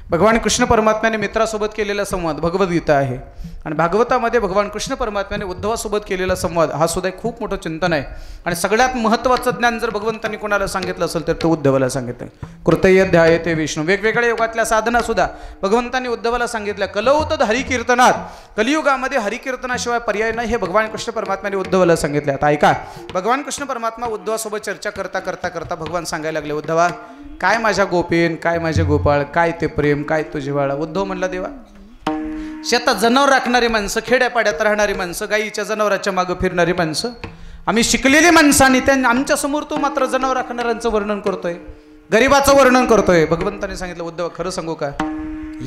भगवान कृष्ण परमात्म्याने मित्रासोबत केलेला संवाद भगवद्गीता आहे आणि भागवतामध्ये भगवान कृष्ण परमात्म्याने उद्धवासोबत केलेला संवाद हा सुद्धा एक खूप मोठं चिंतन आहे. आणि सगळ्यात महत्त्वाचं ज्ञान जर भगवंतांनी कोणाला सांगितलं असेल तर तो उद्धवाला सांगितलं. कृतयध्याय ते विष्णू, वेगवेगळ्या युगातल्या साधना सुद्धा भगवंतांनी उद्धवाला सांगितल्या. कलौत हरिकीर्तनात, कलियुगामध्ये हरिकीर्तनाशिवाय पर्याय नाही हे भगवान कृष्ण परमात्म्याने उद्धवाला सांगितले. आता ऐका, भगवान कृष्ण परमात्मा उद्धवासोबत चर्चा करता करता करता भगवान सांगायला लागले, उद्धवा काय माझ्या गोपीन, काय माझे गोपाळ, काय ते प्रेम, काय तो जिव्हाळा. उद्धव म्हणला, देवा शेतात जनावर राखणारी माणसं, खेड्यापाड्यात राहणारी माणसं, गाईच्या जनावराच्या मागं फिरणारी माणसं, आम्ही शिकलेली माणसं आणि आमच्या समोर तू मात्र जनावर राखणाऱ्यांचं वर्णन करतोय, गरिबाचं वर्णन करतोय. भगवंताने सांगितलं, उद्धव खरं सांगू का,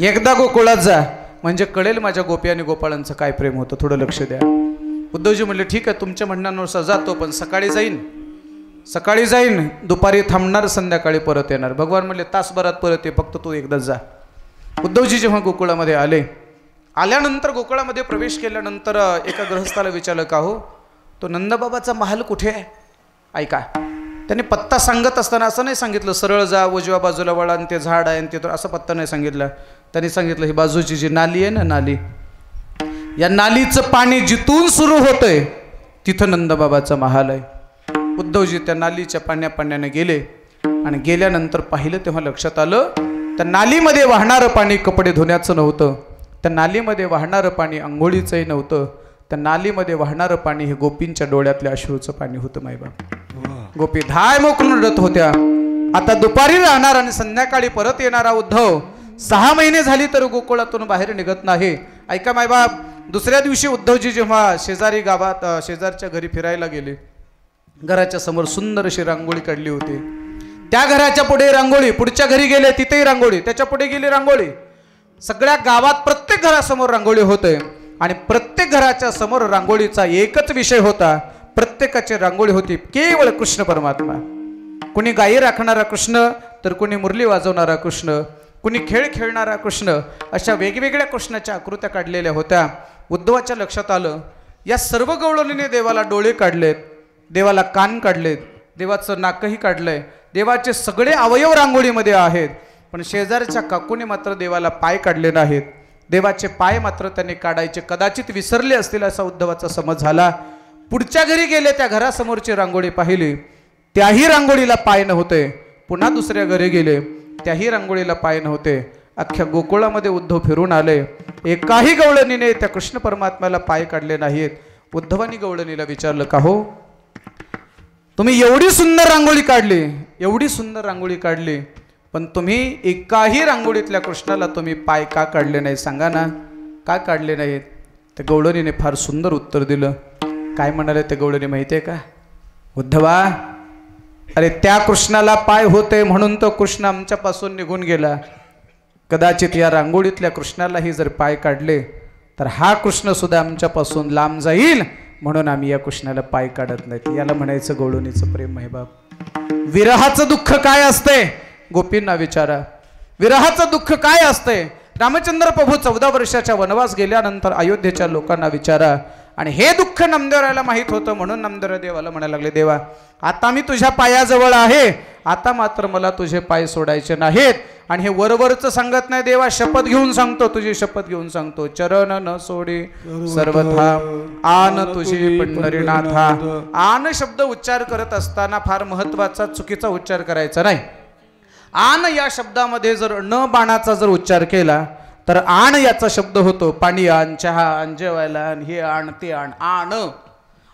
एकदा गोकुळात जा म्हणजे कळेल माझ्या गोपी आणि गोपाळांचं काय प्रेम होतं. थोडं लक्ष द्या. उद्धवजी म्हणले, ठीक आहे तुमच्या म्हणण्यानुसार जातो, पण सकाळी जाईन, दुपारी थांबणार, संध्याकाळी परत येणार. भगवान म्हणले, तासभरात परत ये, फक्त तू एकदाच जा. उद्धवजी जेव्हा गोकुळामध्ये आल्यानंतर गोकुळामध्ये प्रवेश केल्यानंतर एका गृहस्थाला विचारलं, का हो तो नंदबाबाचा महाल कुठे आहे. ऐका, त्यांनी पत्ता सांगत असताना असं नाही सांगितलं सरळ जा, उजव्या बाजूला वळा आणि ते झाड आहे आणि ते, असं पत्ता नाही सांगितलं. त्यांनी सांगितलं ही बाजूची जी नाली आहे ना, नाली, या नालीचं पाणी जिथून सुरू होतंय तिथं नंदबाबाचा महाल आहे. उद्धवजी त्या नालीच्या पाण्याने गेले आणि गेल्यानंतर पाहिलं तेव्हा लक्षात आलं, त्या नालीमध्ये वाहणारं पाणी कपडे धुण्याचं नव्हतं, त्या नालीमध्ये वाहणारं पाणी आंघोळीचंही नव्हतं, त्या नालीमध्ये वाहणारं पाणी हे गोपींच्या डोळ्यातल्या अश्रूचं पाणी होतं. मायबाप, गोपी धाय मोकळून रडत होत्या. आता दुपारी राहणार आणि संध्याकाळी परत येणारा उद्धव 6 महिने झाली तर गोकुळातून बाहेर निघत नाही. ऐका मायबाप, दुसऱ्या दिवशी उद्धवजी जेव्हा शेजारी गावात शेजारच्या घरी फिरायला गेले, घराच्या समोर सुंदर अशी रांगोळी काढली होती. त्या घराच्या पुढे रांगोळी, पुढच्या घरी गेले तिथेही रांगोळी, त्याच्या पुढे गेली रांगोळी. सगळ्या गावात प्रत्येक घरासमोर रांगोळी होते आणि प्रत्येक घराच्या समोर रांगोळीचा एकच विषय होता. प्रत्येकाची रांगोळी होती केवळ कृष्ण परमात्मा. कुणी गायी राखणारा कृष्ण, तर कुणी मुरली वाजवणारा कृष्ण, कुणी खेळ खेळणारा कृष्ण, अशा वेगवेगळ्या कृष्णाच्या आकृत्या काढलेल्या होत्या. उद्धवाच्या लक्षात आलं, या सर्व गवळणीने देवाला डोळे काढलेत, देवाला कान काढलेत, देवाचं नाकही काढलंय, देवाचे सगळे अवयव रांगोळीमध्ये आहेत, पण शेजारच्या काकूने मात्र देवाला पाय काढले नाहीत. देवाचे पाय मात्र त्यांनी काढायचे कदाचित विसरले असतील असा उद्धवाचा समज झाला. पुढच्या घरी गेले, त्या घरासमोरची रांगोळी पाहिली, त्याही रांगोळीला पाय नव्हते. पुन्हा दुसऱ्या घरी गेले, त्याही रांगोळीला पाय नव्हते. अख्ख्या गोकुळामध्ये उद्धव फिरून आले, एकाही गवळणीने त्या कृष्ण परमात्म्याला पाय काढले नाहीत. उद्धवानी गवळणीला विचारलं, का हो तुम्ही एवढी सुंदर रांगोळी काढली, एवढी सुंदर रांगोळी काढली, पण तुम्ही एकाही रांगोळीतल्या कृष्णाला तुम्ही पाय का काढले नाही, सांगा ना, का काढले नाहीत. त्या गवळणीने फार सुंदर उत्तर दिलं. काय म्हणाले त्या गवळणी माहिती आहे का, उद्धवा, अरे त्या कृष्णाला पाय होते म्हणून तो कृष्ण आमच्यापासून निघून गेला. कदाचित या रांगोळीतल्या कृष्णालाही जर पाय काढले तर हा कृष्ण सुद्धा आमच्यापासून लांब जाईल, म्हणून आम्ही या कृष्णाला पाय काढत नाहीत. याला म्हणायचं गवळणीचं प्रेम आहे बाप. विरहाचं दुःख काय असते, गोपींना विचारा. विरहाचं दुःख काय असते, रामचंद्र प्रभू 14 वर्षाच्या वनवास गेल्यानंतर अयोध्येच्या लोकांना विचारा. आणि हे दुःख नामदेवरायला माहीत होतं, म्हणून नामदेवराय देवाला म्हणायला लागले, देवा आता मी तुझ्या पायाजवळ आहे, आता मात्र मला तुझे पाय सोडायचे नाहीत. आणि हे वरवरच सांगत नाही, देवा शपथ घेऊन सांगतो, तुझी शपथ घेऊन सांगतो, चरण न सोडी सर्वथा आन तुझी पंढरीनाथा. आन शब्द उच्चार करत असताना फार महत्वाचा चुकीचा उच्चार करायचा नाही. आन या शब्दामध्ये जर न बाणाचा जर उच्चार केला तर आण याचा शब्द होतो पाणी आण, चहा आण, जेवायला आण, हे आण, ते आण, आण.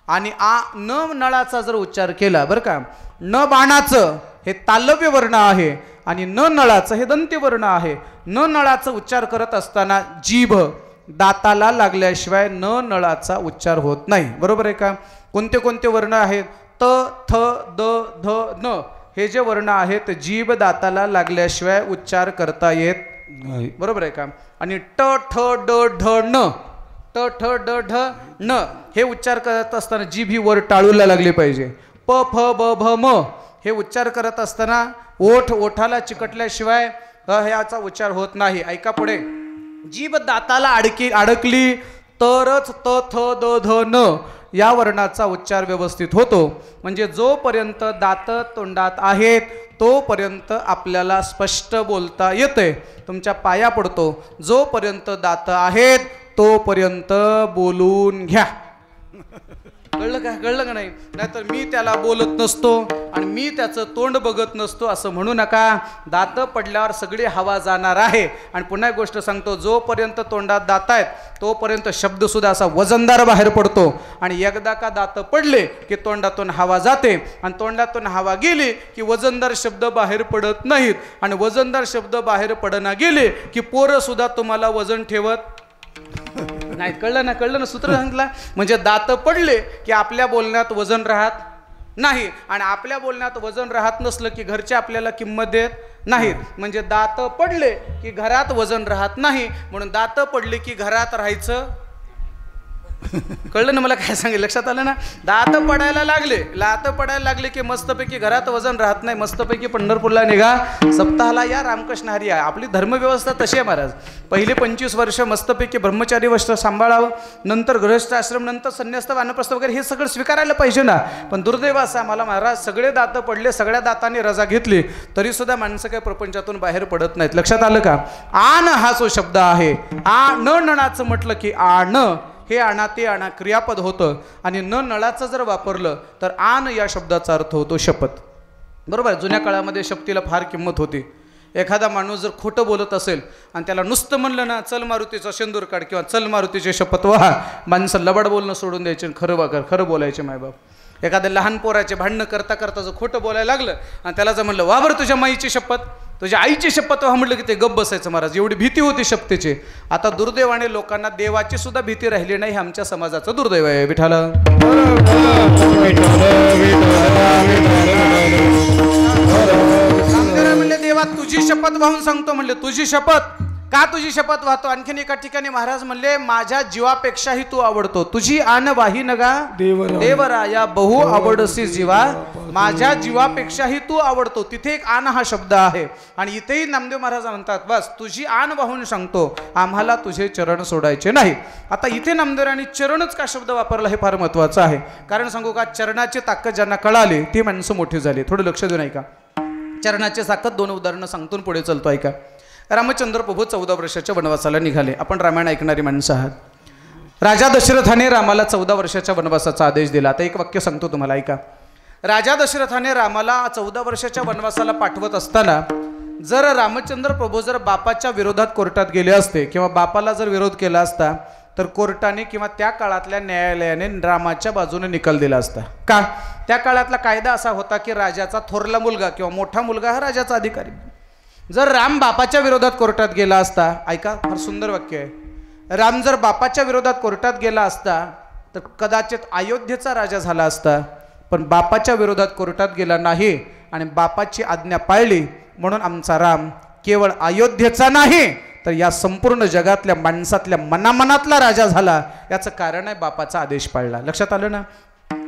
आणि न नळाचा जर उच्चार केला, बरं का, न बाणाचं हे तालव्य वर्ण आहे आणि न नळाचं हे दंत्यवर्ण आहे. न नळाचा उच्चार करत असताना जीभ दाताला लागल्याशिवाय न नळाचा उच्चार होत नाही. बरोबर आहे का? कोणते कोणते वर्ण आहेत? त, थ, द, ध, न हे जे वर्ण आहेत जीभ दाताला लागल्याशिवाय उच्चार करता येत नाही. बरोबर आहे का? आणि ट, ठ, ड, ढ, न ट, ठ, ड, ढ, न हे उच्चार करत असताना जीभ ही वर टाळूला लागली पाहिजे. प, फ, ब, भ, म हे उच्चार करत असताना ओठ ओठाला चिकटल्याशिवाय ह्याचा उच्चार होत नाही. ऐका पुढे. जीभ दाताला अडकली तरच त, थ, द, ध, न या वर्णाचा उच्चार व्यवस्थित होतो. म्हणजे जोपर्यंत दात तोंडात आहेत तोपर्यंत आपल्याला स्पष्ट बोलता येते. तुमच्या पाया पडतो, जोपर्यंत दात आहेत तोपर्यंत बोलून घ्या. कळलं का? कळलं का नाही? नाहीतर मी त्याला बोलत नसतो आणि मी त्याचं तोंड बघत नसतो असं म्हणू नका. दात पडल्यावर सगळी हवा जाणार आहे. आणि पुन्हा एक गोष्ट सांगतो, जोपर्यंत तोंडात दात आहेत तोपर्यंत शब्द सुद्धा असा वजनदार बाहेर पडतो. आणि एकदा का दात पडले की तोंडातून हवा जाते आणि तोंडातून हवा गेली की वजनदार शब्द बाहेर पडत नाहीत. आणि वजनदार शब्द बाहेर पडना गेले की पोरं सुद्धा तुम्हाला वजन ठेवत नाही. कळलं ना? कळलं ना? सूत्र सांगितलं. म्हणजे दात पडले की आपल्या बोलण्यात वजन राहत नाही आणि आपल्या बोलण्यात वजन राहत नसलं की घरचे आपल्याला किंमत देत नाहीत. म्हणजे दात पडले की घरात वजन राहत नाही, म्हणून दात पडले की घरात राहायचं. कळलं ना मला काय सांगितलं? लक्षात आलं ना? दात पडायला लागले की मस्तपैकी घरात वजन राहत नाही. मस्तपैकी पंढरपूरला निघा, सप्ताहाला या, रामकृष्ण हरी आहे. आपली धर्मव्यवस्था तशी आहे महाराज. पहिले 25 वर्ष मस्तपैकी ब्रह्मचारी वस्त्र सांभाळावं, नंतर गृहस्थ आश्रम, नंतर संन्यास्त वानप्रस्थ वगैरे हे सगळं स्वीकारायला पाहिजे ना. पण दुर्दैव असं आम्हाला महाराज, सगळे दात पडले, सगळ्या दातांनी रजा घेतली तरी सुद्धा माणसं काही प्रपंचातून बाहेर पडत नाहीत. लक्षात आलं का? आण हा जो शब्द आहे, आ न नणाचं म्हटलं की आण, हे आणा ते आणा क्रियापद होतं. आणि न नळाचं जर वापरलं तर आण या शब्दाचा अर्थ होतो शपथ. बरोबर. जुन्या काळामध्ये शपथीला फार किंमत होती. एखादा माणूस जर खोटं बोलत असेल आणि त्याला नुसतं म्हणलं ना, चल मारुतीचा शेंदूर काढ किंवा चल मारुतीचे शपथ व्हा, माणसं लबाड बोलणं सोडून द्यायचे आणि खरं बोलायचे मायबाप. एखाद्या लहान पोराचे भांडणं करता करता जर खोटं बोलायला लागलं आणि त्याला जर म्हणलं वा बरं तुझ्या माईची शपथ, तुझ्या आईची शपथ व्हा म्हटलं की ते गप्प बसायचं महाराज. एवढी भीती होती शपथेची. आता दुर्दैवाने लोकांना देवाची सुद्धा भीती राहिली नाही. हे आमच्या समाजाचं दुर्दैव आहे. विठाला म्हणले देवा तुझी शपथ वाहून सांगतो. म्हणले तुझी शपथ का? तुझी शपथ वाहतो. आणखीन एका ठिकाणी महाराज म्हणले माझ्या जीवापेक्षाही तू आवडतो. तुझी आन वाही नगा देवराया बहु आवडसी जीवा, माझ्या जीवापेक्षाही तू आवडतो. तिथे एक आन हा शब्द आहे. आणि इथेही नामदेव महाराज म्हणतात बस तुझी आन वाहून सांगतो, आम्हाला तुझे चरण सोडायचे नाही. आता इथे नामदेवांनी चरणच का शब्द वापरला हे फार महत्वाचं आहे. कारण सांगू का, चरणाची ताकद ज्यांना कळाली ती माणसं मोठी झाली. थोडं लक्ष देऊन ऐका. चरणाची ताकद 2 उदाहरणं सांगतो पुढे चलतो. ऐका. रामचंद्र प्रभू 14 वर्षाच्या वनवासाला निघाले. आपण रामायण ऐकणारी माणसं आहात. राजा दशरथाने रामाला 14 वर्षाच्या वनवासाचा आदेश दिला. आता एक वाक्य सांगतो तुम्हाला, ऐका. राजा दशरथाने रामाला 14 वर्षाच्या वनवासाला पाठवत असताना जर रामचंद्र प्रभू जर बापाच्या विरोधात कोर्टात गेले असते किंवा बापाला जर विरोध केला असता तर कोर्टाने किंवा त्या काळातल्या न्यायालयाने रामाच्या बाजूने निकाल दिला असता. का? त्या काळातला कायदा असा होता की राजाचा थोरला मुलगा किंवा मोठा मुलगा हा राजाचा अधिकारी. जर राम बापाच्या विरोधात कोर्टात गेला असता, ऐका फार सुंदर वाक्य आहे, राम जर बापाच्या विरोधात कोर्टात गेला असता तर कदाचित अयोध्येचा राजा झाला असता. पण बापाच्या विरोधात कोर्टात गेला नाही आणि बापाची आज्ञा पाळली म्हणून आमचा राम केवळ अयोध्येचा नाही तर या संपूर्ण जगातल्या माणसातल्या मनामनातला राजा झाला. याचं कारण आहे बापाचा आदेश पाळला. लक्षात आलं ना?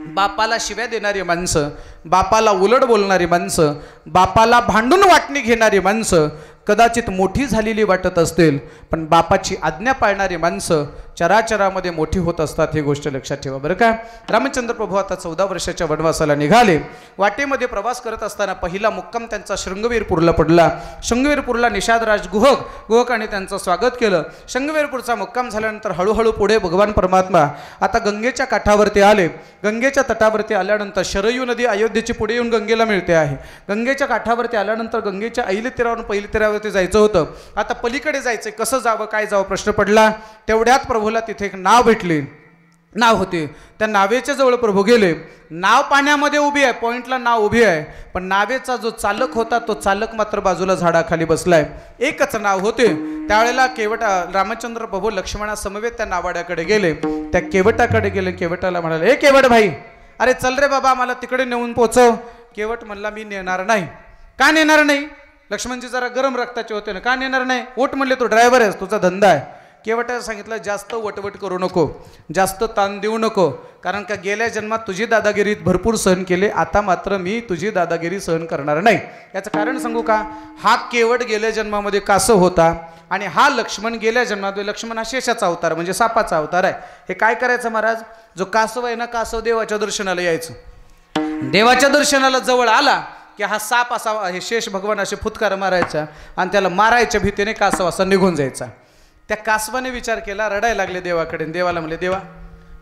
बापाला शिव्या देणारी माणसं, बापाला उलट बोलणारी माणसं, बापाला भांडून वाटणी घेणारी माणसं कदाचित मोठी झालेली वाटत असतील, पण बापाची आज्ञा पाळणारी माणसं चराचरामध्ये मोठी होत असतात. ही गोष्ट लक्षात ठेवा बरं का. रामचंद्र प्रभू आता 14 वर्षाच्या वनवासाला निघाले. वाटेमध्ये प्रवास करत असताना पहिला मुक्काम त्यांचा शृंगवीरपूरला पडला. शृंगवीरपूरला निषादराज गुहकाने त्यांचं स्वागत केलं. शृंगवीरपूरचा मुक्काम झाल्यानंतर हळूहळू पुढे भगवान परमात्मा आता गंगेच्या काठावरती आले. गंगेच्या तटावरती आल्यानंतर शरयू नदी अयोध्येची पुढे येऊन गंगेला मिळते आहे. गंगेच्या काठावरती आल्यानंतर गंगेच्या ऐली तीरावरून पहिली तीरावरती जायचं होतं. आता पलीकडे जायचं, कसं जावं काय जावं प्रश्न पडला. तेवढ्यात प्रभूला तिथे एक नाव भेटली. नाव होते. त्या नावेच्या जवळ प्रभू गेले. नाव पाण्यामध्ये उभी आहे, पॉइंटला नाव उभी आहे, पण नावेचा जो चालक होता तो चालक मात्र बाजूला झाडाखाली बसलाय. एकच नाव होते. त्यावेळेला रामचंद्र प्रभू लक्ष्मणा समवेत त्या नावाड्याकडे गेले. त्या केवटाकडे गेले. केवटाला म्हणाले, ए केवट भाई, अरे चल रे बाबा, मला तिकडे नेऊन पोचव. केवट म्हणला, मी नेणार नाही. का नेणार नाही? लक्ष्मणजी जरा गरम रक्ताचे होते ना. का नेणार नाही? ओट म्हणले, तू ड्रायव्हर आहेस, तुझा धंदा आहे. केवटाला सांगितलं, जास्त वटवट करू नको, जास्त ताण देऊ नको, कारण का गेल्या जन्मात तुझी दादागिरी भरपूर सहन केले, आता मात्र मी तुझी दादागिरी सहन करणार नाही. याचं कारण सांगू का? हा केवट गेल्या जन्मामध्ये कासव होता आणि हा लक्ष्मण गेल्या जन्मामध्ये, लक्ष्मण हा शेषाचा अवतार म्हणजे सापाचा अवतार आहे. हे काय करायचं महाराज? जो कासव आहे ना, कासव देवाच्या दर्शनाला यायचं. देवाच्या दर्शनाला जवळ आला की हा साप असा, हे शेष भगवान असे फुतकार मारायचा आणि त्याला मारायच्या भीतीने कासव असा निघून जायचा. त्या कासवाने विचार केला, रडायला लागले देवाकडे. देवाला म्हणले, देवा,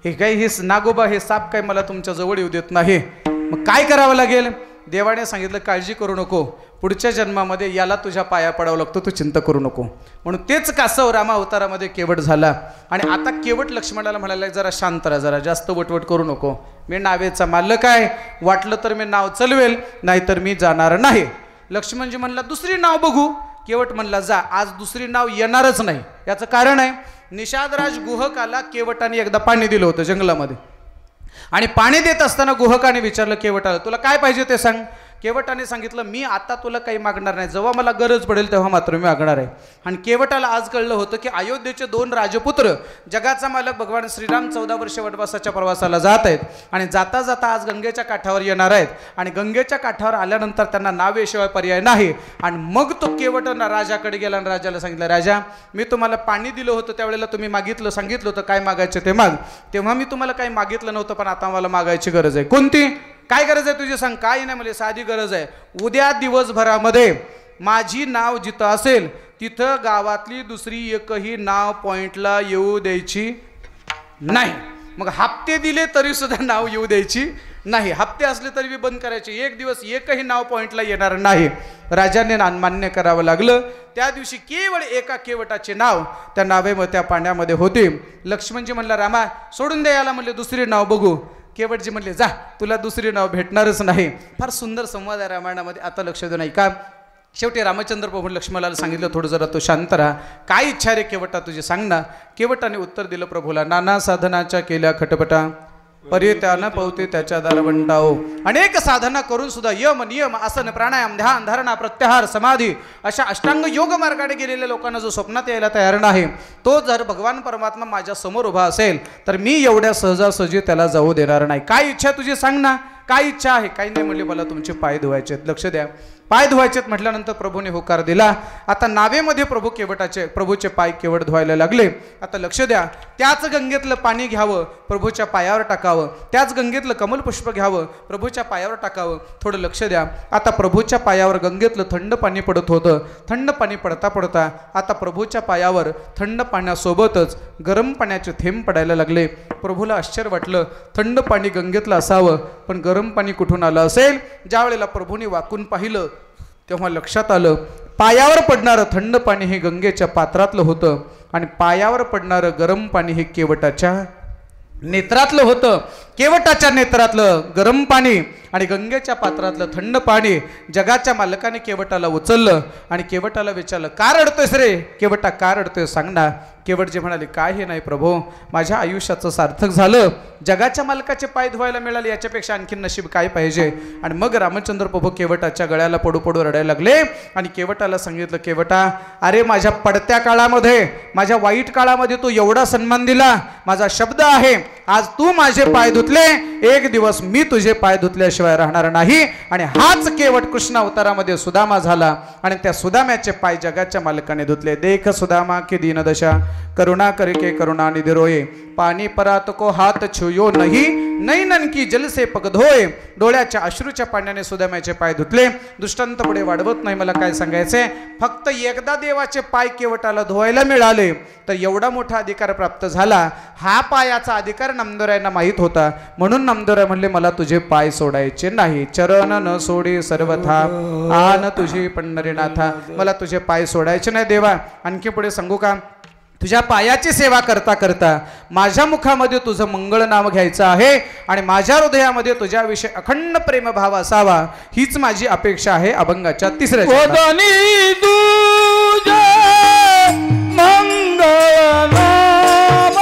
हे काय, हे नागोबा, हे साप काय मला तुमच्या जवळ येऊ देत नाही, मग काय करावं लागेल? देवाने सांगितलं, काळजी करू नको, पुढच्या जन्मामध्ये याला तुझ्या पाया पडावं लागतो, तू चिंता करू नको. म्हणून तेच कासव रामा अवतारामध्ये केवट झाला. आणि आता केवट लक्ष्मणाला म्हणाला, जरा शांत राहा, जरा जास्त वटवट करू नको, मी नावेचा मालक आहे, वाटलं तर मी नाव चालवेल, नाहीतर मी जाणार नाही. लक्ष्मणजी म्हणला, दुसरी नाव बघू. केवट म्हणला, जा, आज दुसरी नाव येणारच नाही. याचं कारण आहे, निषादराज गुहकाला केवटाने एकदा पाणी दिलं होतं जंगलामध्ये, आणि पाणी देत असताना गुहकाने विचारलं केवटाला, तुला काय पाहिजे ते सांग. केवटाने सांगितलं, मी आता तुला काही मागणार नाही, जेव्हा मला गरज पडेल तेव्हा मात्र मी मागणार आहे. आणि केवटाला आज कळलं होतं की अयोध्येचे 2 राजपुत्र, जगाचा मालक भगवान श्रीराम 14 वर्ष वनवासाच्या प्रवासाला जात आहेत, आणि जाता जाता आज गंगेच्या काठावर येणार आहेत, आणि गंगेच्या काठावर आल्यानंतर त्यांना नावेशिवाय पर्याय नाही. आणि मग तो केवट राजाकडे गेला आणि राजाला सांगितलं, राजा, मी तुम्हाला पाणी दिलं होतं त्यावेळेला तुम्ही सांगितलं होतं काय मागायचं ते माग, तेव्हा मी तुम्हाला काही मागितलं नव्हतं, पण आता मला मागायची गरज आहे. कोणती? काय गरज आहे तुझी सांग. काय नाही म्हणजे साधी गरज आहे, उद्या दिवसभरामध्ये माझी नाव जिथं असेल तिथं गावातली दुसरी एकही नाव पॉइंटला येऊ द्यायची नाही. मग हप्ते दिले तरी सुद्धा नाव येऊ द्यायची नाही, हप्ते असले तरी बंद करायचे, एक दिवस एकही नाव पॉइंटला येणार नाही. राजाने मान्य करावं लागलं. त्या दिवशी केवळ एका केवटाचे नाव त्या नावेमध्ये, त्या पाण्यामध्ये होते. लक्ष्मणजी म्हणला, रामा, सोडून द्या याला, म्हणले दुसरी नाव बघू. केवटजी म्हणले, जा, तुला दुसरी नाव भेटणारच नाही. फार सुंदर संवाद आहे रामायणामध्ये. आता लक्ष देऊ नाही का? शेवटी रामचंद्र प्रभू लक्ष्मणाला सांगितलं, थोडं जरा तो शांत राहा, काय इच्छा रे केवटा तुझी, सांग ना. केवटाने उत्तर दिलं प्रभूला, नाना साधनाच्या केल्या खटपटा, पर्यत्यानं पवते त्याच्या दारवंडाओ. अनेक साधना करून सुद्धा यम, नियम, आसन, प्राणायाम, ध्यान, धारणा, प्रत्याहार, समाधी अशा अष्टांग योग मार्गाने गेलेल्या लोकांना जो स्वप्नात यायला तयार नाही, तो जर भगवान परमात्मा माझ्या समोर उभा असेल तर मी एवढ्या सहजासहजी त्याला जाऊ देणार नाही. काय इच्छा तुझी सांग ना, काय इच्छा आहे? काही नाही म्हणले, मला तुमचे पाय धुवायचे आहेत. लक्ष द्या, पाय धुवायचेत म्हटल्यानंतर प्रभूने होकार दिला. आता नावेमध्ये प्रभूचे पाय केवट धुवायला लागले. आता लक्ष द्या, त्याच गंगेतलं पाणी घ्यावं, प्रभूच्या पायावर टाकावं, त्याच गंगेतलं कमलपुष्प घ्यावं, प्रभूच्या पायावर टाकावं. थोडं लक्ष द्या, आता प्रभूच्या पायावर गंगेतलं थंड पाणी पडत होतं. थंड पाणी पडता पडता आता प्रभूच्या पायावर थंड पाण्यासोबतच गरम पाण्याचे थेंब पडायला लागले. प्रभूला आश्चर्य वाटलं, थंड पाणी गंगेतलं असावं, पण गरम पाणी कुठून आलं असेल? ज्या वेळेला प्रभूने वाकून पाहिलं तेव्हा लक्षात आलं, पायावर पडणारं थंड पाणी हे गंगेच्या पात्रातलं होतं, आणि पायावर पडणारं गरम पाणी हे केवटाच्या नेत्रातलं होतं. केवटाच्या नेत्रातलं गरम पाणी आणि गंगेच्या पात्रातलं थंड पाणी जगाच्या मालकाने केवटाला उचललं आणि केवटाला विचारलं, का रडतोयस रे केवटा, का रडतोय सांग ना. केवटजी म्हणाले, काय हे नाही प्रभू, माझ्या आयुष्याचं सार्थक झालं, जगाच्या मालकाचे पाय धुवायला मिळाले, याच्यापेक्षा आणखीन नशीब काय पाहिजे. आणि मग रामचंद्र प्रभू केवटाच्या गळ्याला पडू पडू रडायला लागले आणि केवटाला सांगितलं, केवटा, अरे माझ्या पडत्या काळामध्ये, माझ्या वाईट काळामध्ये तू एवढा सन्मान दिला, माझा शब्द आहे, आज तू माझे पाय धुतले, एक दिवस मी तुझे पाय धुतल्याशिवाय राहणार नाही. आणि हाच केवट कृष्ण अवतारामध्ये सुदामा झाला आणि त्या सुदाम्याचे पाय जगाच्या मालकाने धुतले. देख सुदामा की दीनदशा, करुणा करके करुणा निधि रोये, पाणी परात को हात छुयो नहीं, नैनन की जल से पग धोये. डोळ्याच्या अश्रूच्या पाण्याने सुदाम्याचे पाय धुतले. दृष्टांत पुढे वाढवत नाही, मला काय सांगायचे, फक्त एकदा देवाचे पाय केवटाला धुवायला मिळाले तर एवढा मोठा अधिकार प्राप्त झाला. हा पायाचा अधिकार नामदेवरायांना माहीत होता, म्हणून नामदेवराय म्हणले, मला तुझे पाय सोडायचे नाही. चरण न सोडी सर्वथा आन तुझी पंढरीनाथा, मला तुझे पाय सोडायचे नाही देवा. आणखी पुढे सांगू का, तुझ्या पायाची सेवा करता करता माझ्या मुखामध्ये तुझं मंगळ नाम घ्यायचं आहे आणि माझ्या हृदयामध्ये तुझ्याविषयी अखंड प्रेमभाव असावा, हीच माझी अपेक्षा आहे अभंगाच्या तिसऱ्या चरणात. वदनी तुझे मंगळ नाम,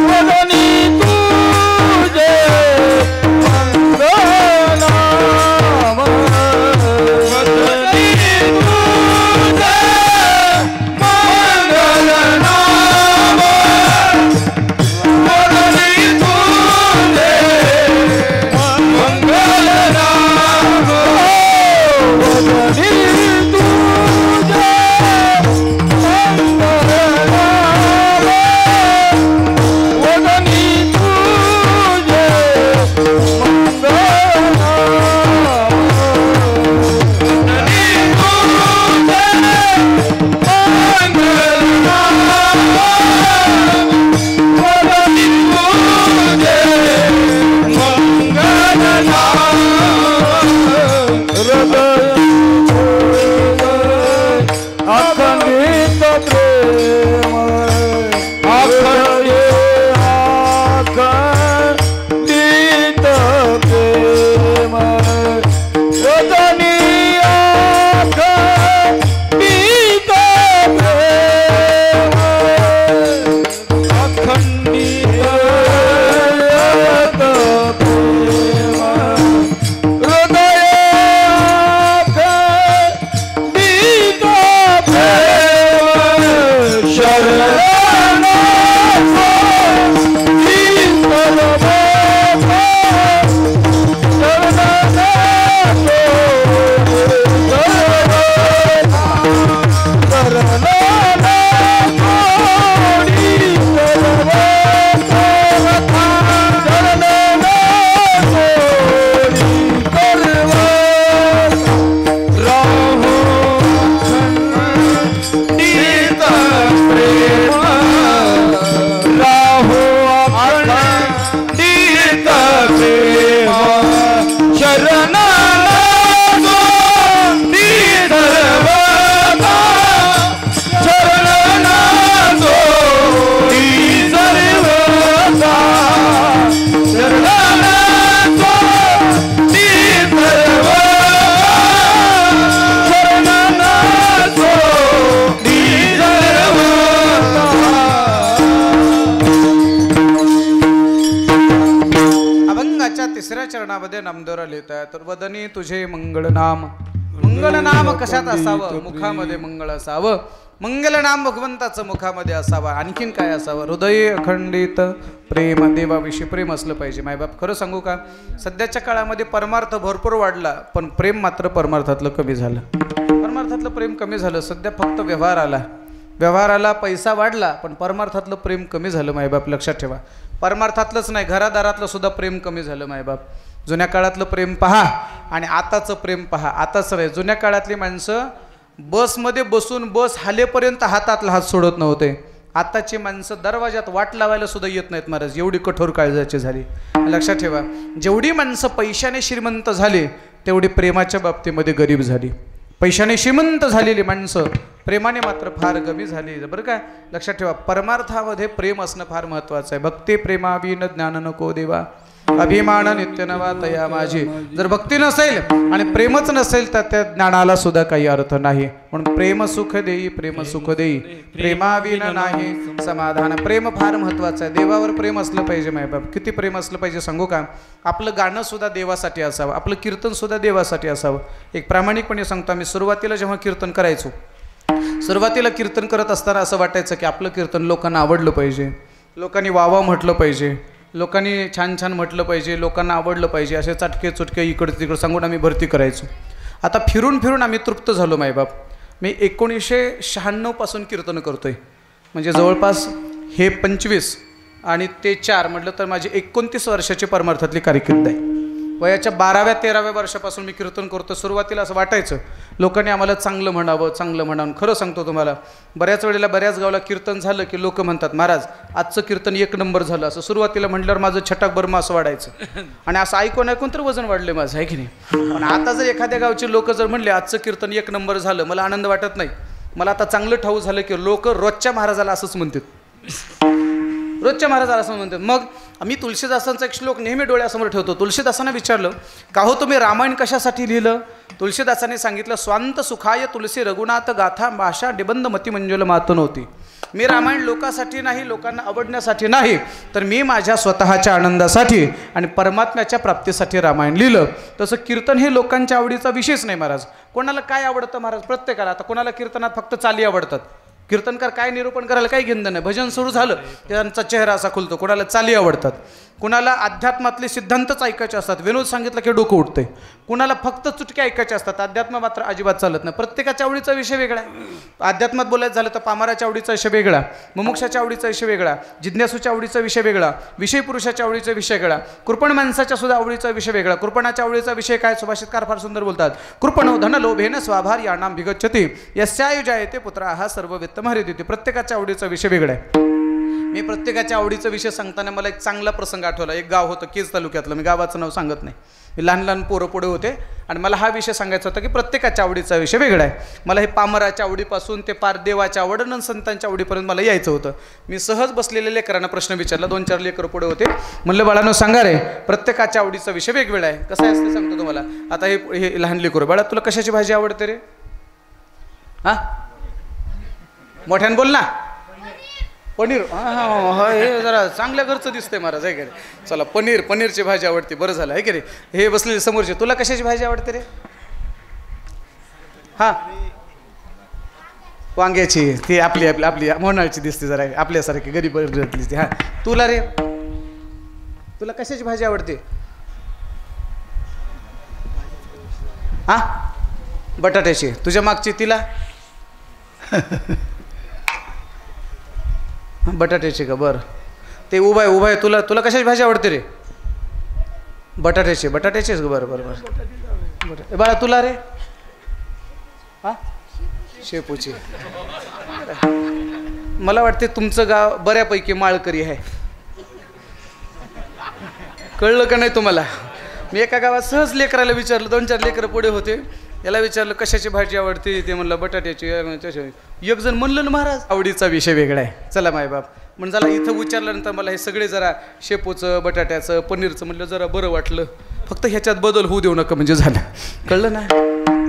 वदनी तुझे मंगळ नाम, वदनी तुझे मंगळ नाम, वदनी तुझे मंगळ नाम, वदनी चरणामध्ये नामदेवरा लिहिताय. तर वदनी तुझे मंगळ नाम, मंगळ नाम कशात असावं? मुखामध्ये मंगळ असावं. मंगल नाम भगवंताचं मुखामध्ये असावं. आणखीन काय असावं? हृदय अखंडित प्रेम, देवाविषयी प्रेम असलं पाहिजे. मायबाप खरं सांगू का, सध्याच्या काळामध्ये परमार्थ भरपूर वाढला, पण प्रेम मात्र परमार्थातलं कमी झालं. परमार्थातलं प्रेम कमी झालं. सध्या फक्त व्यवहार आला, व्यवहाराला पैसा वाढला, पण परमार्थातलं प्रेम कमी झालं. मायबाप लक्षात ठेवा. परमार्थातलंच नाही, घरादारातलं सुद्धा प्रेम कमी झालं. मायबाप जुन्या काळातलं प्रेम पहा आणि आताचं प्रेम पहा. आताच रे, जुन्या काळातली माणसं बसमध्ये बसून बस हालेपर्यंत हातातला हात सोडत नव्हते. आताची माणसं दरवाजात वाट लावायला सुद्धा येत नाहीत महाराज, एवढी कठोर काळजाची झाली. लक्षात ठेवा, जेवढी माणसं पैशाने श्रीमंत झाली तेवढी प्रेमाच्या बाबतीमध्ये गरीब झाली. पैशाने श्रीमंत झालेली माणसं प्रेमाने मात्र फार कमी झाली. बरं काय, लक्षात ठेवा, परमार्थामध्ये प्रेम असणं फार महत्त्वाचं आहे. भक्ती प्रेमाविन ज्ञान नको देवा, अभिमान नित्य नवा तया माझी. जर भक्ती नसेल आणि प्रेमच नसेल तर त्या ज्ञानाला सुद्धा काही अर्थ नाही. म्हणून प्रेम सुख देई, प्रेम सुख देई, प्रेमाविन नाही समाधान. प्रेम फार महत्त्वाचं आहे. देवावर प्रेम असलं पाहिजे. मायबाप किती प्रेम असलं पाहिजे सांगू का? आपलं गाणं सुद्धा देवासाठी असावं, आपलं कीर्तन सुद्धा देवासाठी असावं. एक प्रामाणिकपणे सांगतो, आम्ही सुरुवातीला जेव्हा कीर्तन करायचो, सुरुवातीला कीर्तन करत असताना असं वाटायचं की आपलं कीर्तन लोकांना आवडलं पाहिजे, लोकांनी वावा म्हटलं पाहिजे, लोकांनी छान छान म्हटलं पाहिजे, लोकांना आवडलं पाहिजे. असे चटके चुटके इकडं तिकडं सांगून आम्ही भरती करायचो. आता फिरून फिरून आम्ही तृप्त झालो. मायबाप मी 1996 पासून कीर्तन करतो आहे, म्हणजे जवळपास हे 25 आणि ते 4 म्हटलं तर माझी 29 वर्षाची परमार्थातली कारकीर्द आहे. वयाच्या 12व्या-13व्या वर्षापासून मी कीर्तन करतो. सुरुवातीला असं वाटायचं लोकांनी आम्हाला चांगलं म्हणावं, चांगलं म्हणावं. खरं सांगतो तुम्हाला, बऱ्याच वेळेला बऱ्याच गावाला कीर्तन झालं की लोक म्हणतात महाराज आजचं कीर्तन 1 नंबर झालं. असं सुरुवातीला म्हटल्यावर माझं छटाक बर्मा असं वाढायचं आणि असं ऐकून ऐकून तर वजन वाढलं माझं, आहे की नाही? पण आता जर एखाद्या गावचे लोक जर म्हणले आजचं कीर्तन 1 नंबर झालं, मला आनंद वाटत नाही. मला आता चांगलं ठाऊक झालं की लोक रोजच्या महाराजाला असंच म्हणतात, रोजच्या महाराजाला असं म्हणतात. मग मी तुलसीदासांचा एक श्लोक नेहमी डोळ्यासमोर ठेवतो. तुलसीदासांना विचारलं का हो तुम्ही रामायण कशासाठी लिहिलं? तुलसीदासांनी सांगितलं स्वांत सुखाय तुलसी रघुनाथ गाथा भाषा निबंध मती मंजुल मात नव्हती. मी रामायण लोकांसाठी नाही, लोकांना आवडण्यासाठी नाही, तर मी माझ्या स्वतःच्या आनंदासाठी आणि परमात्म्याच्या प्राप्तीसाठी रामायण लिहिलं. तसं कीर्तन हे लोकांच्या आवडीचा विषयच नाही महाराज. कोणाला काय आवडतं महाराज? प्रत्येकाला. आता कोणाला कीर्तनात फक्त चाली आवडतात, कीर्तनकार काय निरूपण करायला काही घेणं नाही, भजन सुरू झालं त्यांचा चेहरा असा खुलतो. कोणाला चाली आवडतात, कुणाला अध्यात्मातले सिद्धांतच ऐकायचे असतात, विनोद सांगितलं की डोकं उठते, कुणाला फक्त चुटके ऐकायचे असतात, अध्यात्म मात्र अजिबात चालत नाही. प्रत्येकाच्या आवडीचा विषय वेगळा आहे. अध्यात्मात बोलायचं झालं तर पामाराच्या आवडीचा विषय वेगळा, मुमुक्षाच्या आवडीचा विषय वेगळा, जिज्ञासूच्या आवडीचा विषय वेगळा, विषय पुरुषाच्या आवडीचा विषय वेगळा, कृपण माणसाच्या सुद्धा आवडीचा विषय वेगळा. कृपणाच्या आवडीचा विषय काय? सुभाषितकार फार सुंदर बोलतात, कृपणो धनलोभेन स्वाभार यानाम भिगच्छति यस्यायुजायते पुत्रा हा सर्व वित्तमहरी देते. प्रत्येकाच्या आवडीचा विषय वेगळा आहे. मी प्रत्येकाच्या आवडीचा विषय सांगताना मला एक चांगला प्रसंग आठवला. एक गाव होतं केज तालुक्यातलं, मी गावाचं नाव सांगत नाही. मी लहान लहान पोरं पुढे होते आणि मला हा विषय सांगायचा होता की प्रत्येकाच्या आवडीचा विषय वेगळा आहे. मला हे पामराच्या आवडीपासून ते पार देवाच्या आवड आणि संतांच्या आवडीपर्यंत मला यायचं होतं. मी सहज बसलेल्या लेकरांना प्रश्न विचारला. 2-4 लेकरं पुढे होते. म्हणलं बाळांनो सांगा रे, प्रत्येकाच्या आवडीचा विषय वेगवेगळा आहे. कसं आहे असते सांगतो तुम्हाला. आता हे लहान लेकरं, बाळा तुला कशाची भाजी आवडते रे? हां मोठ्यानं बोल ना. पनीर. हां हे जरा चांगल्या घरचं दिसतंय महाराज आहे का रे. चला पनीरची भाजी आवडते. बरं झालं आहे की रे. हे बसलेले समोरचे, तुला कशाची भाजी आवडते रे? हां वांग्याची. ती आपली आपली आपली मोनाळची दिसते जरा आपल्यासारखी गरीब दिसते. हां तुला रे, तुला कशाची भाजी आवडते? हां बटाट्याची. तुझ्या मागची तिला बटाट्याची का? बरं ते उभा आहे तुला कशाची भाजी आवडते रे? बटाट्याचीच का? बरं बाळा तुला रे? हां शेपूची. मला वाटते तुमचं गाव बऱ्यापैकी माळकरी आहे. कळलं का नाही तुम्हाला? मी एका गावात सहज लेकराला विचारलं, 2-4 लेकरं पुढे होते. याला विचारलं कशाची भाजी आवडते? ते म्हणलं बटाट्याची. एक जण म्हणलं ना महाराज आवडीचा विषय वेगळा आहे. चला मायबाप म्हणजे झाला इथं विचारल्यानंतर मला हे सगळे जरा शेपूचं बटाट्याचं पनीरचं म्हणलं जरा बरं वाटलं. फक्त ह्याच्यात बदल होऊ देऊ नका म्हणजे झालं. कळलं ना?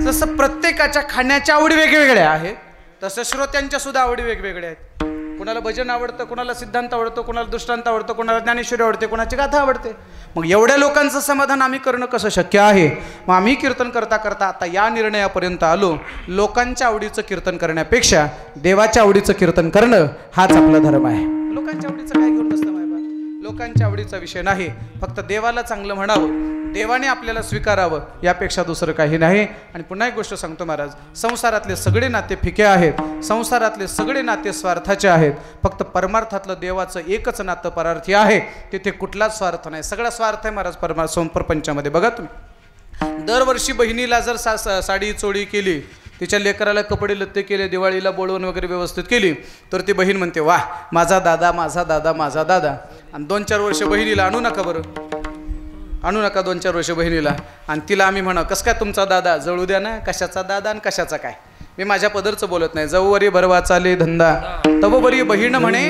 जसं प्रत्येकाच्या खाण्याच्या आवडी वेगवेगळ्या आहेत तसं श्रोत्यांच्या सुद्धा आवडी वेगवेगळ्या आहेत. कोणाला भजन आवडतं, कोणाला सिद्धांत आवडतो, कोणाला दृष्टांत आवडतं, कोणाला ज्ञानेश्वरी आवडते, कोणाची गाथा आवडते. मग एवढ्या लोकांचं समाधान आम्ही करणं कसं शक्य आहे? मग आम्ही कीर्तन करता करता आता या निर्णयापर्यंत आलो, लोकांच्या आवडीचं कीर्तन करण्यापेक्षा देवाच्या आवडीचं कीर्तन करणं हाच आपला धर्म आहे. लोकांच्या आवडीचं काय घेऊन बसतं मायबा? लोकांच्या आवडीचा विषय नाही. फक्त देवाला चांगलं म्हणावं, देवाने आपल्याला स्वीकारावं, यापेक्षा दुसरं काही नाही. आणि पुन्हा एक गोष्ट सांगतो महाराज, संसारातले सगळे नाते फिके आहेत, संसारातले सगळे नाते स्वार्थाचे आहेत. फक्त परमार्थातलं देवाचं एकच नातं परार्थी आहे. तिथे कुठलाच स्वार्थ नाही. सगळा स्वार्थ आहे महाराज प्रपंचामध्ये. बघा तुम्ही दरवर्षी बहिणीला जर साडी चोळी केली, तिच्या लेकराला कपडे लत्ते केले, दिवाळीला बोलवून वगैरे व्यवस्थित केली, तर ती बहीण म्हणते वाह माझा दादा माझा दादा माझा दादा. आणि 2-4 वर्ष बहिणीला आणू नका, बरं आणू नका 2-4 वर्ष बहिणीला. आणि तिला आम्ही म्हणा कसं काय तुमचा दादा? जळू द्या ना. कशाचा दादा आणि कशाचा काय? मी माझ्या पदरचं बोलत नाही. जवरी भरवा चाले धंदा तव बरी बहीण म्हणे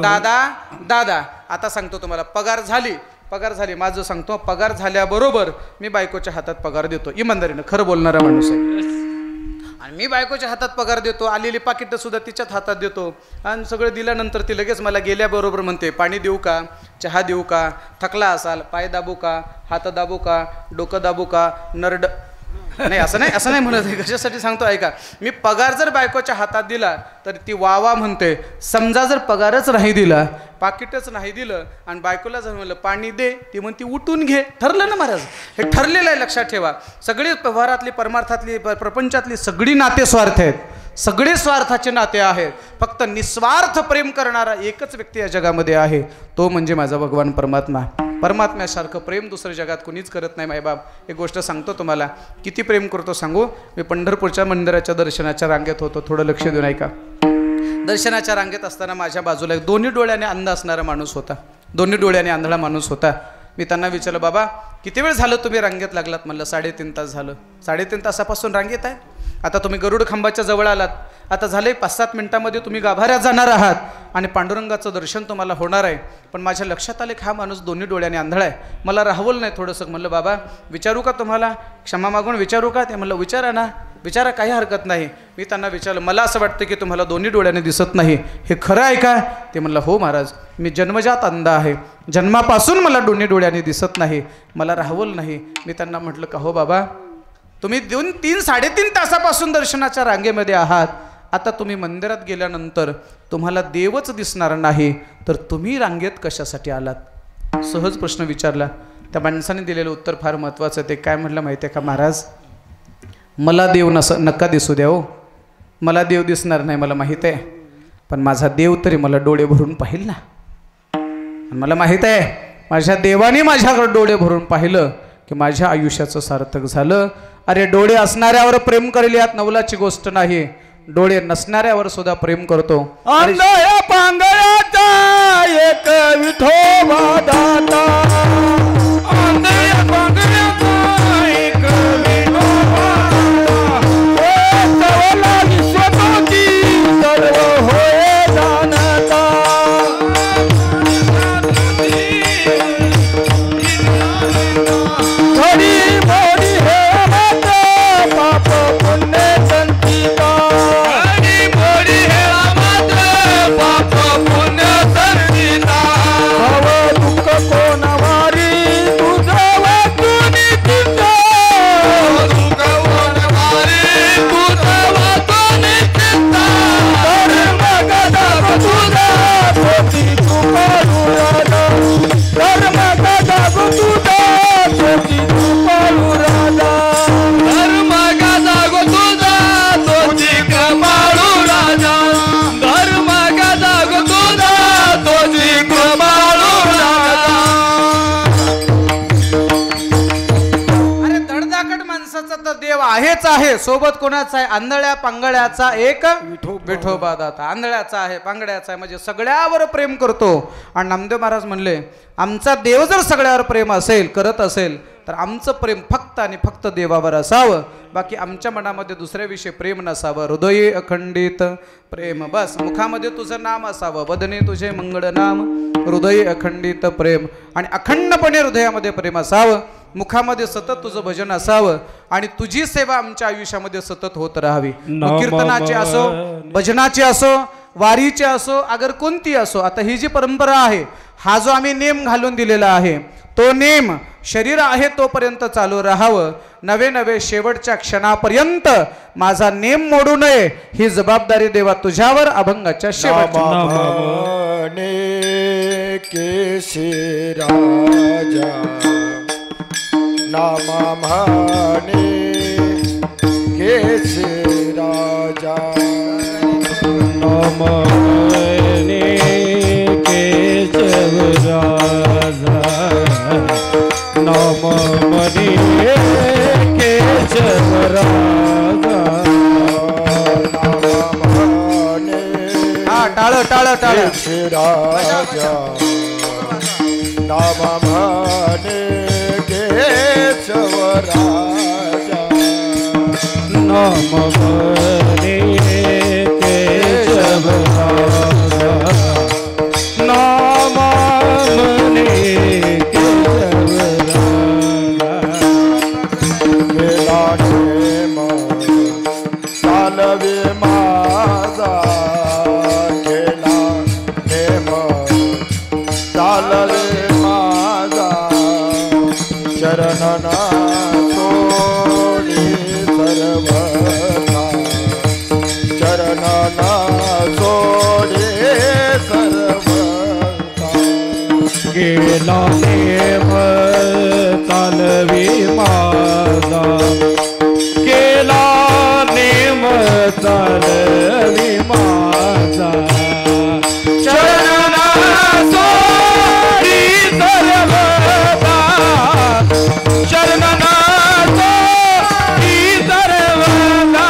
दादा दादा. आता सांगतो तुम्हाला, पगार झाली माझं सांगतो, पगार झाल्याबरोबर मी बायकोच्या हातात पगार देतो. इमानदारीनं खरं बोलणारा माणूस आहे. आणि मी बायकोच्या हातात पगार देतो, आलेली पाकिटं सुद्धा तिच्याच हातात देतो. आणि सगळं दिल्यानंतर ती लगेच मला गेल्याबरोबर म्हणते पाणी देऊ का, चहा देऊ का, थकला असाल पाय दाबू का, हात दाबू का, डोकं दाबू का, नरड नाही असं नाही म्हणत आहे. कशासाठी सांगतो ऐका. मी पगार जर बायकोच्या हातात दिला तर ती वावा म्हणते. समजा जर पगारच नाही दिला, पाकिटच नाही दिलं आणि बायकोला जर म्हणलं पाणी दे, ती म्हणती उठून घे. ठरलं ना महाराज? हे ठरलेलं आहे, लक्षात ठेवा. सगळी व्यवहारातली, परमार्थातली, प्रपंचातली सगळी नाते स्वार्थ आहेत. सगळे स्वार्थाचे नाते आहेत. फक्त निस्वार्थ प्रेम करणारा एकच व्यक्ती या जगामध्ये आहे, तो म्हणजे माझा भगवान परमात्मा. परमात्म्यासारखं प्रेम दुसऱ्या जगात कुणीच करत नाही मायबाप. एक गोष्ट सांगतो तुम्हाला, किती प्रेम करतो सांगू. मी पंढरपूरच्या मंदिराच्या दर्शनाच्या रांगेत होतो. थोडं लक्ष देऊन ऐका. दर्शनाच्या रांगेत असताना माझ्या बाजूला एक 2 डोळ्याने अंध असणारा माणूस होता. 2 डोळ्याने आंधळा माणूस होता. मी त्यांना विचारलं बाबा किती वेळ झालं तुम्ही रांगेत लागलात? म्हणलं 3.5 तास झालं. 3.5 तासापासून रांगेत आहे? आता तुम्ही गरुड खांबाच्या जवळ आलात. आता झाले 5-7 मिनिटांमध्ये तुम्ही गाभाऱ्यात जाणार आहात आणि पांडुरंगाचं दर्शन तुम्हाला होणार आहे. पण माझ्या लक्षात आले हा माणूस दोन्ही डोळ्याने आंधळा आहे. मला राहवलं नाही थोडंसं. म्हणलं बाबा विचारू का तुम्हाला, क्षमा मागून विचारू का? ते म्हणलं विचारा ना, विचारा, काही हरकत नाही. मी त्यांना विचारलं मला असं वाटतं की तुम्हाला दोन्ही डोळ्याने दिसत नाही, हे खरं आहे का? ते म्हणलं हो महाराज, मी जन्मजात अंध आहे, जन्मापासून मला दोन्ही डोळ्याने दिसत नाही. मला राहवलं नाही. मी त्यांना म्हटलं का हो बाबा, तुम्ही 2-3-3.5 तासापासून दर्शनाच्या रांगेमध्ये आहात. आता तुम्ही मंदिरात गेल्यानंतर तुम्हाला देवच दिसणार नाही, तर तुम्ही रांगेत कशासाठी आलात? सहज प्रश्न विचारला. त्या माणसाने दिलेलं उत्तर फार महत्त्वाचं. ते काय म्हटलं माहिती आहे का? महाराज मला देव नका दिसू द्या हो, मला देव दिसणार नाही मला माहीत आहे, पण माझा देव तरी मला डोळे भरून पाहिल ना. आणि मला माहीत आहे माझ्या देवाने माझ्याकडे डोळे भरून पाहिलं की माझ्या आयुष्याचं सार्थक झालं. अरे डोळे असणाऱ्यावर प्रेम करेल यात नवलाची गोष्ट नाही, डोळे नसणाऱ्यावर सुद्धा प्रेम करतो. आंधळ्या पांगळ्याचा एक विठोबा दाता, आंधळ्या पांगळ्याचा एक विठोबा दाता, सर्वला विश्वतोची सर्व होय जाणता. घडी मोडी हे मात्र पाप पुण्य संचिता, दुःख कोण वारी तुझं वाचून चिंता, दुःख कोण वारी तुझं वाचून चिंता, धर्म गदा तुझा पोटी तू पाळू राजा, धर्म गदा तुझा पोटी तू पाळू राजा, धर्म गदा तुझा पोटी पाळू राजा, धर्म गदा तुझा पोटी पाळू राजा. अरे धडधाकट माणसाचा तर देव आहेच आहे, सोबत कोणाचा आहे? आंधळ्या पांगळ्याचा एक विठोबा दाता. आंधळ्याचा आहे, पांगळ्याचा आहे, म्हणजे सगळ्यावर प्रेम करतो. आणि नामदेव महाराज म्हणले आमचा देव जर सगळ्यावर प्रेम असेल, करत असेल, तर आमचं प्रेम फक्त आणि फक्त देवावर असावं, बाकी आमच्या मनामध्ये दुसऱ्याविषयी प्रेम नसावं. हृदये अखंडित प्रेम, बस मुखामध्ये तुझं नाम असावं, वदने तुझे मंगळ नाम, हृदय अखंडित प्रेम. आणि अखंडपणे हृदयामध्ये प्रेम असावं, मुखामध्ये सतत तुझं भजन असावं आणि तुझी सेवा आमच्या आयुष्यामध्ये सतत होत राहावी. मग कीर्तनाची असो, भजनाची असो, वारीची असो, अगर कोणती असो. आता ही जी परंपरा आहे, हा जो आम्ही नेम घालून दिलेला आहे, तो नेम शरीर आहे तोपर्यंत चालू राहावं. नवे नवे शेवटच्या क्षणापर्यंत माझा नेम मोडू नये, ही जबाबदारी देवा तुझ्यावर अभंगाच्या शेवटच्या. केशी राजा नामा म्हणे केशी राजा, नाम म्हणे केशव राजा, नाम म्हणे केशव राजा, नाम म्हणे टाळ टाळ टाळ केशी राजा, नाम म्हणे केशव राजा, नाम म्हणे केशव राजा, नाम म्हणे केशव राजा. केला नेम चालवे माझा, केला नेम चालवे माझा, चरणना सोडी सर्वथा, चरणना सोडी सर्वथा. गेला नेम चालवी माझा, केला नेम चालवी माझा, चरणना सोडी सर्वथा, चरणना सोडी सर्वथा.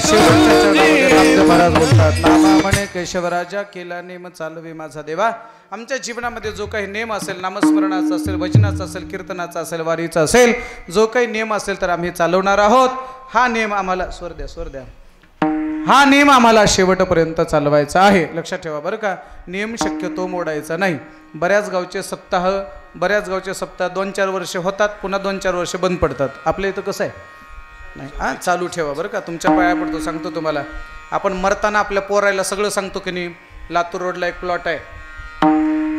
शेवटच्या चरणामध्ये नामदेव महाराज बोलतात, नामा म्हणे केशवराजा केला नेम चालवे माझा देवा. आमच्या जीवनामध्ये जो काही नेम असेल, नामस्मरणाचा असेल, भजनाचा असेल, कीर्तनाचा असेल, वारीचा असेल, जो काही नेम असेल तर आम्ही चालवणार आहोत. हा नेम आम्हाला स्वर द्या हा नेम आम्हाला शेवटपर्यंत चालवायचा आहे. लक्षात ठेवा बरं का. नियम शक्यतो मोडायचा नाही. बऱ्याच गावचे सप्ताह 2-4 वर्ष होतात, पुन्हा 2-4 वर्ष बंद पडतात. आपल्या इथं कसं आहे नाही. हां, चालू ठेवा बरं का. तुमच्या पाया पडतो. सांगतो तुम्हाला, आपण मरताना आपल्या पोरायला सगळं सांगतो की नाही. लातूर रोडला एक प्लॉट आहे,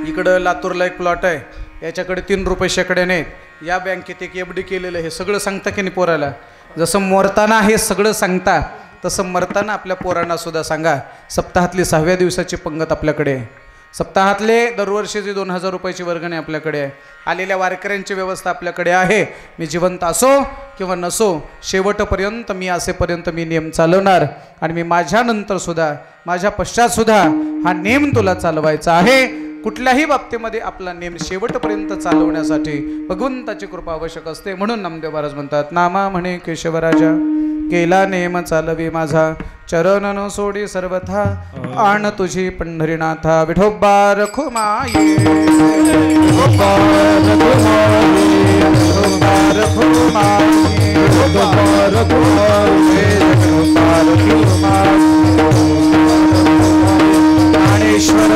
इकडं लातूरला एक प्लॉट आहे, याच्याकडे 3 रुपये शेकड्याने आहेत, या बँकेत एक FD केलेलं आहे, हे सगळं सांगता की नाही पोराला. जसं मरताना हे सगळं सांगता, तसं मरताना आपल्या पोरांना सुद्धा सांगा. सप्ताहातली 6व्या दिवसाची पंगत आपल्याकडे आहे. सप्ताहातले दरवर्षीची 2000 रुपयाची वर्गणी आपल्याकडे आहे. आलेल्या वारकऱ्यांची व्यवस्था आपल्याकडे आहे. मी जिवंत असो किंवा नसो, शेवटपर्यंत मी असेपर्यंत मी नियम चालवणार. आणि मी माझ्यानंतर सुद्धा, माझ्या पश्चात सुद्धा हा नेम तुला चालवायचा आहे. कुठल्याही बाबतीमध्ये आपला नेम शेवटपर्यंत चालवण्यासाठी भगवंताची कृपा आवश्यक असते. म्हणून नामदेव महाराज म्हणतात, नामा म्हणे केशवराजा केला नेम चालवी माझा, चरण न सोडी सर्वथा आण तुझी पंढरीनाथा. विठोबा रखुमाई विठोबा रखुमाई विठोबा रखुमाई विठोबा रखुमाई ज्ञानेश्वर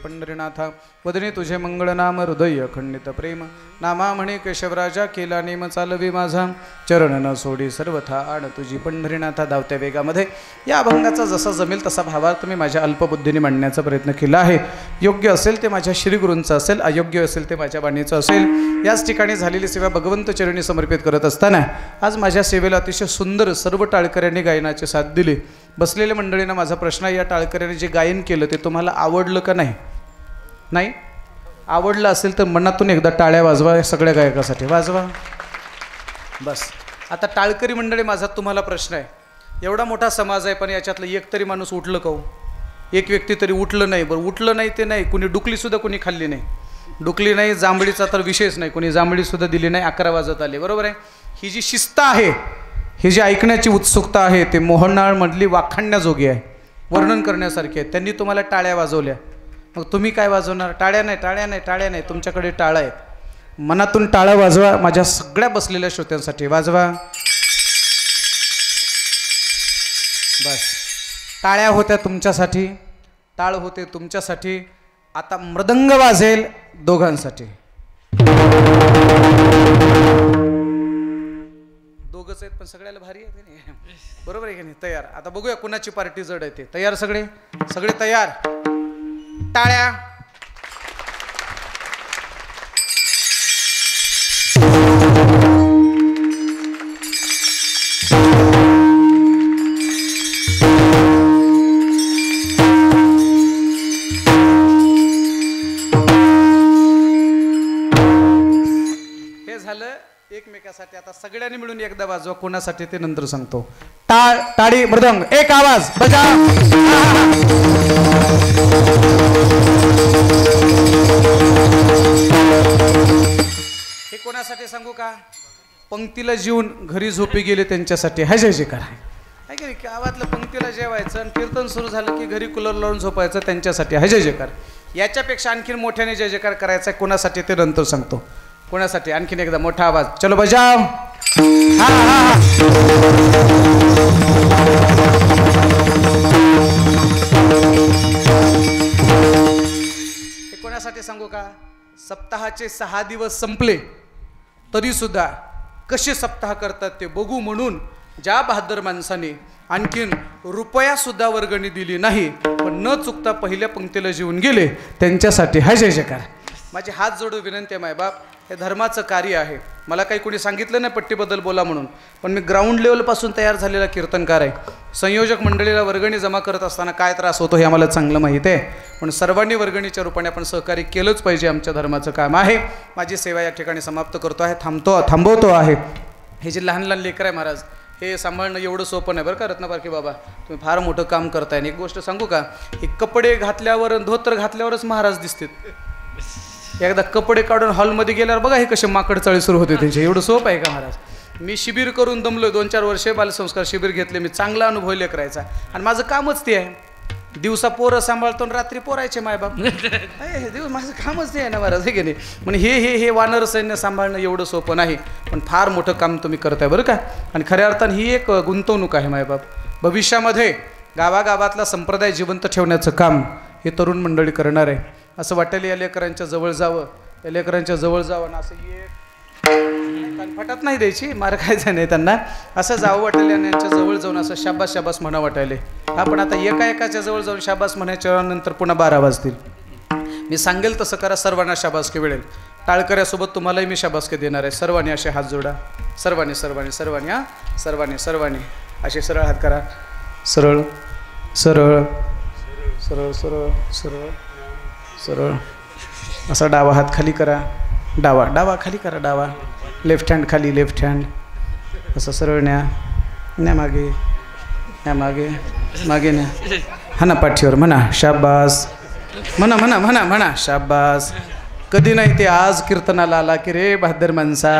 पंढरीनाथा. वदने तुझे मंगळ नाम, हृदय खंडित प्रेम. नामा म्हणे केशवराजा केला नेम चालवी माझा, चरण न सोडी सर्वथा आण तुझी पंढरीनाथा. धावत्या वेगामध्ये या अभंगाचा जसा जमेल तसा भावार्थ मी माझ्या अल्पबुद्धीने मांडण्याचा प्रयत्न केला आहे. योग्य असेल ते माझ्या श्रीगुरूंचं असेल, अयोग्य असेल ते माझ्या वाणीचं असेल. याच ठिकाणी झालेली सेवा भगवंत चरणी समर्पित करत असताना आज माझ्या सेवेला अतिशय सुंदर सर्व टाळकऱ्यांनी गायनाची साथ दिली. बसलेल्या मंडळींना माझा प्रश्न आहे, या टाळकऱ्याने जे गायन केलं ते तुम्हाला आवडलं का नाही? नाही आवडलं असेल तर मनातून एकदा टाळ्या वाजवा. सगळ्या गायकासाठी वाजवा. बस. आता टाळकरी मंडळी, माझा तुम्हाला प्रश्न आहे, एवढा मोठा समाज आहे पण याच्यातलं एक तरी माणूस उठलं का हो? एक व्यक्ती तरी उठलं नाही. बरं, उठलं नाही ते नाही, कुणी डुकलीसुद्धा कुणी खाल्ली नाही. डुकली नाही, जांभळीचा तर विषयच नाही, कुणी जांभळीसुद्धा दिली नाही. 11 वाजत आले. बरोबर आहे. ही जी शिस्त आहे, ही जी ऐकण्याची उत्सुकता आहे, ते मोहनाळमधली वाखाणण्याजोगी आहे, वर्णन करण्यासारखी आहे. त्यांनी तुम्हाला टाळ्या वाजवल्या, मग तुम्ही काय वाजवणार? टाळ्या नाही, टाळ्या नाही, टाळ्या नाही. तुमच्याकडे टाळ्या आहेत. मनातून टाळ्या वाजवा. माझ्या सगळ्या बसलेल्या श्रोत्यांसाठी वाजवा. बस. टाळ्या होत्या तुमच्यासाठी, टाळ होते तुमच्यासाठी. आता मृदंग वाजेल दोघांसाठी. दोघंच आहेत पण सगळ्याला भारी आहे की नाही? बरोबर आहे की नाही? तयार. आता बघूया कुणाची पार्टी जड आहे ते. तयार सगळे? सगळे तयार? टाळ्या. हे झालं एकमेकासाठी. आता सगळ्यांनी मिळून एकदा वाजवा. कोणासाठी ते नंतर सांगतो. टाळ, टाळी, मृदंग, एक आवाज बजा. हे कोणासाठी सांगू का? पंक्तीला जीवन घरी झोपी गेले त्यांच्यासाठी. हाय जय जयकार आहे की नाही? गावातलं पंक्तीला जेवायचं आणि कीर्तन सुरू झालं की घरी कूलर लावून झोपायचं, त्यांच्यासाठी हाय जय जयकार. याच्यापेक्षा आणखीन मोठ्याने जय जयकार करायचा आहे. कोणासाठी ते नंतर सांगतो. कोणासाठी? आणखीन एकदा मोठा आवाज. चलो बजाव. हा हा हा. हे कोणासाठी सांगू का? सप्ताहाचे 6 दिवस संपले तरी सुद्धा कसे सप्ताह करतात ते बघू म्हणून ज्या बहादर माणसाने आणखीन रुपया सुद्धा वर्गणी दिली नाही पण न चुकता पहिल्या पंक्तीला जीवन गेले, त्यांच्यासाठी हाय जय जयकार. माझे हात जोडून विनंती आहे मायबाप, हे धर्माचं कार्य आहे. मला काही कोणी सांगितलं नाही पट्टीबद्दल बोला म्हणून, पण मी ग्राउंड लेवलपासून तयार झालेला कीर्तनकार आहे. संयोजक मंडळीला वर्गणी जमा करत असताना काय त्रास होतो हे आम्हाला चांगलं माहीत आहे, पण सर्वांनी वर्गणीच्या रूपाने आपण सहकार्य केलंच पाहिजे. आमच्या धर्माचं काम आहे. माझी सेवा या ठिकाणी समाप्त करतो आहे, थांबवतो आहे. हे जे लहान लहान लेकरं आहे महाराज, हे सांभाळणं एवढं सोपं नाही बरं का रत्नापारखी बाबा, तुम्ही फार मोठं काम करताय. आणि एक गोष्ट सांगू का, हे कपडे घातल्यावर धोतर घातल्यावरच महाराज दिसतात. एकदा कपडे काढून हॉलमध्ये गेल्यावर बघा हे कसे माकड चाळी सुरू होते त्यांचे. एवढं सोपं आहे का महाराज? मी शिबिर करून दमलो, 2-4 वर्षे बालसंस्कार शिबिर घेतले मी, चांगला अनुभव लेकरायचा. आणि माझं कामच ते आहे, दिवसा पोरं सांभाळतो आणि रात्री पोरायचे मायबाप. दिवस माझं कामच ते आहे ना महाराज, हे की नाही? म्हणजे हे वानर सैन्य सांभाळणं एवढं सोपं नाही, पण फार मोठं काम तुम्ही करताय बरं का. आणि खऱ्या अर्थानं ही एक गुंतवणूक आहे मायबाप. भविष्यामध्ये गावागावातला संप्रदाय जिवंत ठेवण्याचं काम हे तरुण मंडळी करणार आहे. असं वाटेल या लेकरांच्या जवळ जावं, या लेकरांच्या जवळ जावं आणि असं फटात नाही द्यायची, मार खायचा नाही त्यांना. असं जावं वाटेल आणि यांच्या जवळ जाऊन असं शाबास शाबास म्हणा वाटायले. आपण आता एकाच्या जवळ जाऊन शाबास म्हणायच्या नंतर पुन्हा 12 वाजतील. मी सांगेल तसं करा, सर्वांना शाबासकी मिळेल. टाळकऱ्यासोबत तुम्हालाही मी शाबासकी देणार आहे. सर्वांनी असे हात जोडा, सर्वांनी सर्वांनी सर्वांनी हां सर्वांनी सर्वांनी असे सरळ हात करा. सरळ सरळ सरळ सरळ सरळ सरळ. असा डावा हात खाली करा, डावा खाली करा, डावा. लेफ्ट हँड खाली, लेफ्ट हँड असं सरळ न्या मागे, न्या मागे, मागे न्या. हा ना पाठीवर म्हणा शाबास, म्हणा म्हणा म्हणा म्हणा शाबास. कधी नाही ते आज कीर्तनाला आला की रे बहादर माणसा,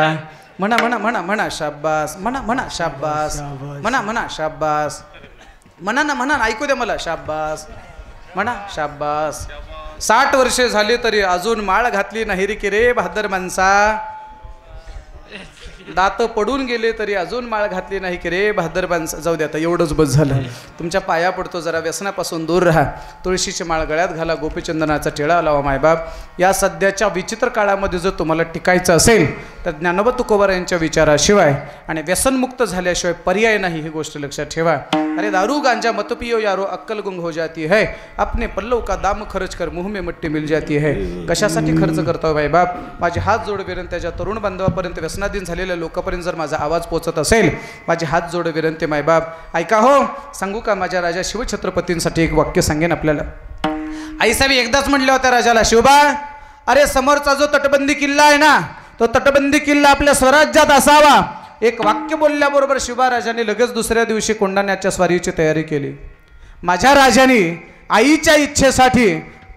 म्हणा म्हणा म्हणा म्हणा शाबास, म्हणा म्हणा शाबास, म्हणा म्हणा शाबास, म्हणा ना म्हणा, ऐकू द्या मला, शाबास म्हणा शाबास. 60 वर्षे झाली तरी अजून माळ घातली नाही रे की रे बहादर माणसा. दात पडून गेले तरी अजून माळ घातली नाही की रे बहादर माणसा. जाऊ द्या आता, एवढंच बस झालं. तुमच्या पाया पडतो, जरा व्यसनापासून दूर राहा. तुळशीची माळ गळ्यात घाला, गोपीचंदनाचा टिळा लावा मायबाप. या सध्याच्या विचित्र काळामध्ये जर तुम्हाला टिकायचं असेल तर ज्ञानोबा तुकोबार यांच्या विचाराशिवाय आणि व्यसनमुक्त झाल्याशिवाय पर्याय नाही, ही गोष्ट लक्षात ठेवा. अरे दारू गांजा मत पियो यारो अक्कल गुंग हो जाती है, अपने पल्लव का दाम खर्च कर मुंह में मट्टी मिल जाती है. कशासाठी खर्च करतो भाई बाप? माझे हात जोडविरंती त्याच्या तरुण बांधवापर्यंत, व्यसनाधीन झालेल्या लोकांपर्यंत जर माझा आवाज पोचत असेल, माझे हात जोडविरंती मायबाप ऐका हो. सांगू का, माझ्या राजा शिवछत्रपतींसाठी एक वाक्य सांगेन आपल्याला. आईसाहेब एकदाच म्हणल्या होत्या राजाला, शिवबा अरे समोरचा जो तटबंदी किल्ला आहे ना, तो तटबंदी किल्ला आपल्या स्वराज्यात असावा. एक वाक्य बोलल्याबरोबर शिवबा राजाने लगेच दुसऱ्या दिवशी कोंढाण्याच्या स्वारीची तयारी केली. माझ्या राजाने आईच्या इच्छेसाठी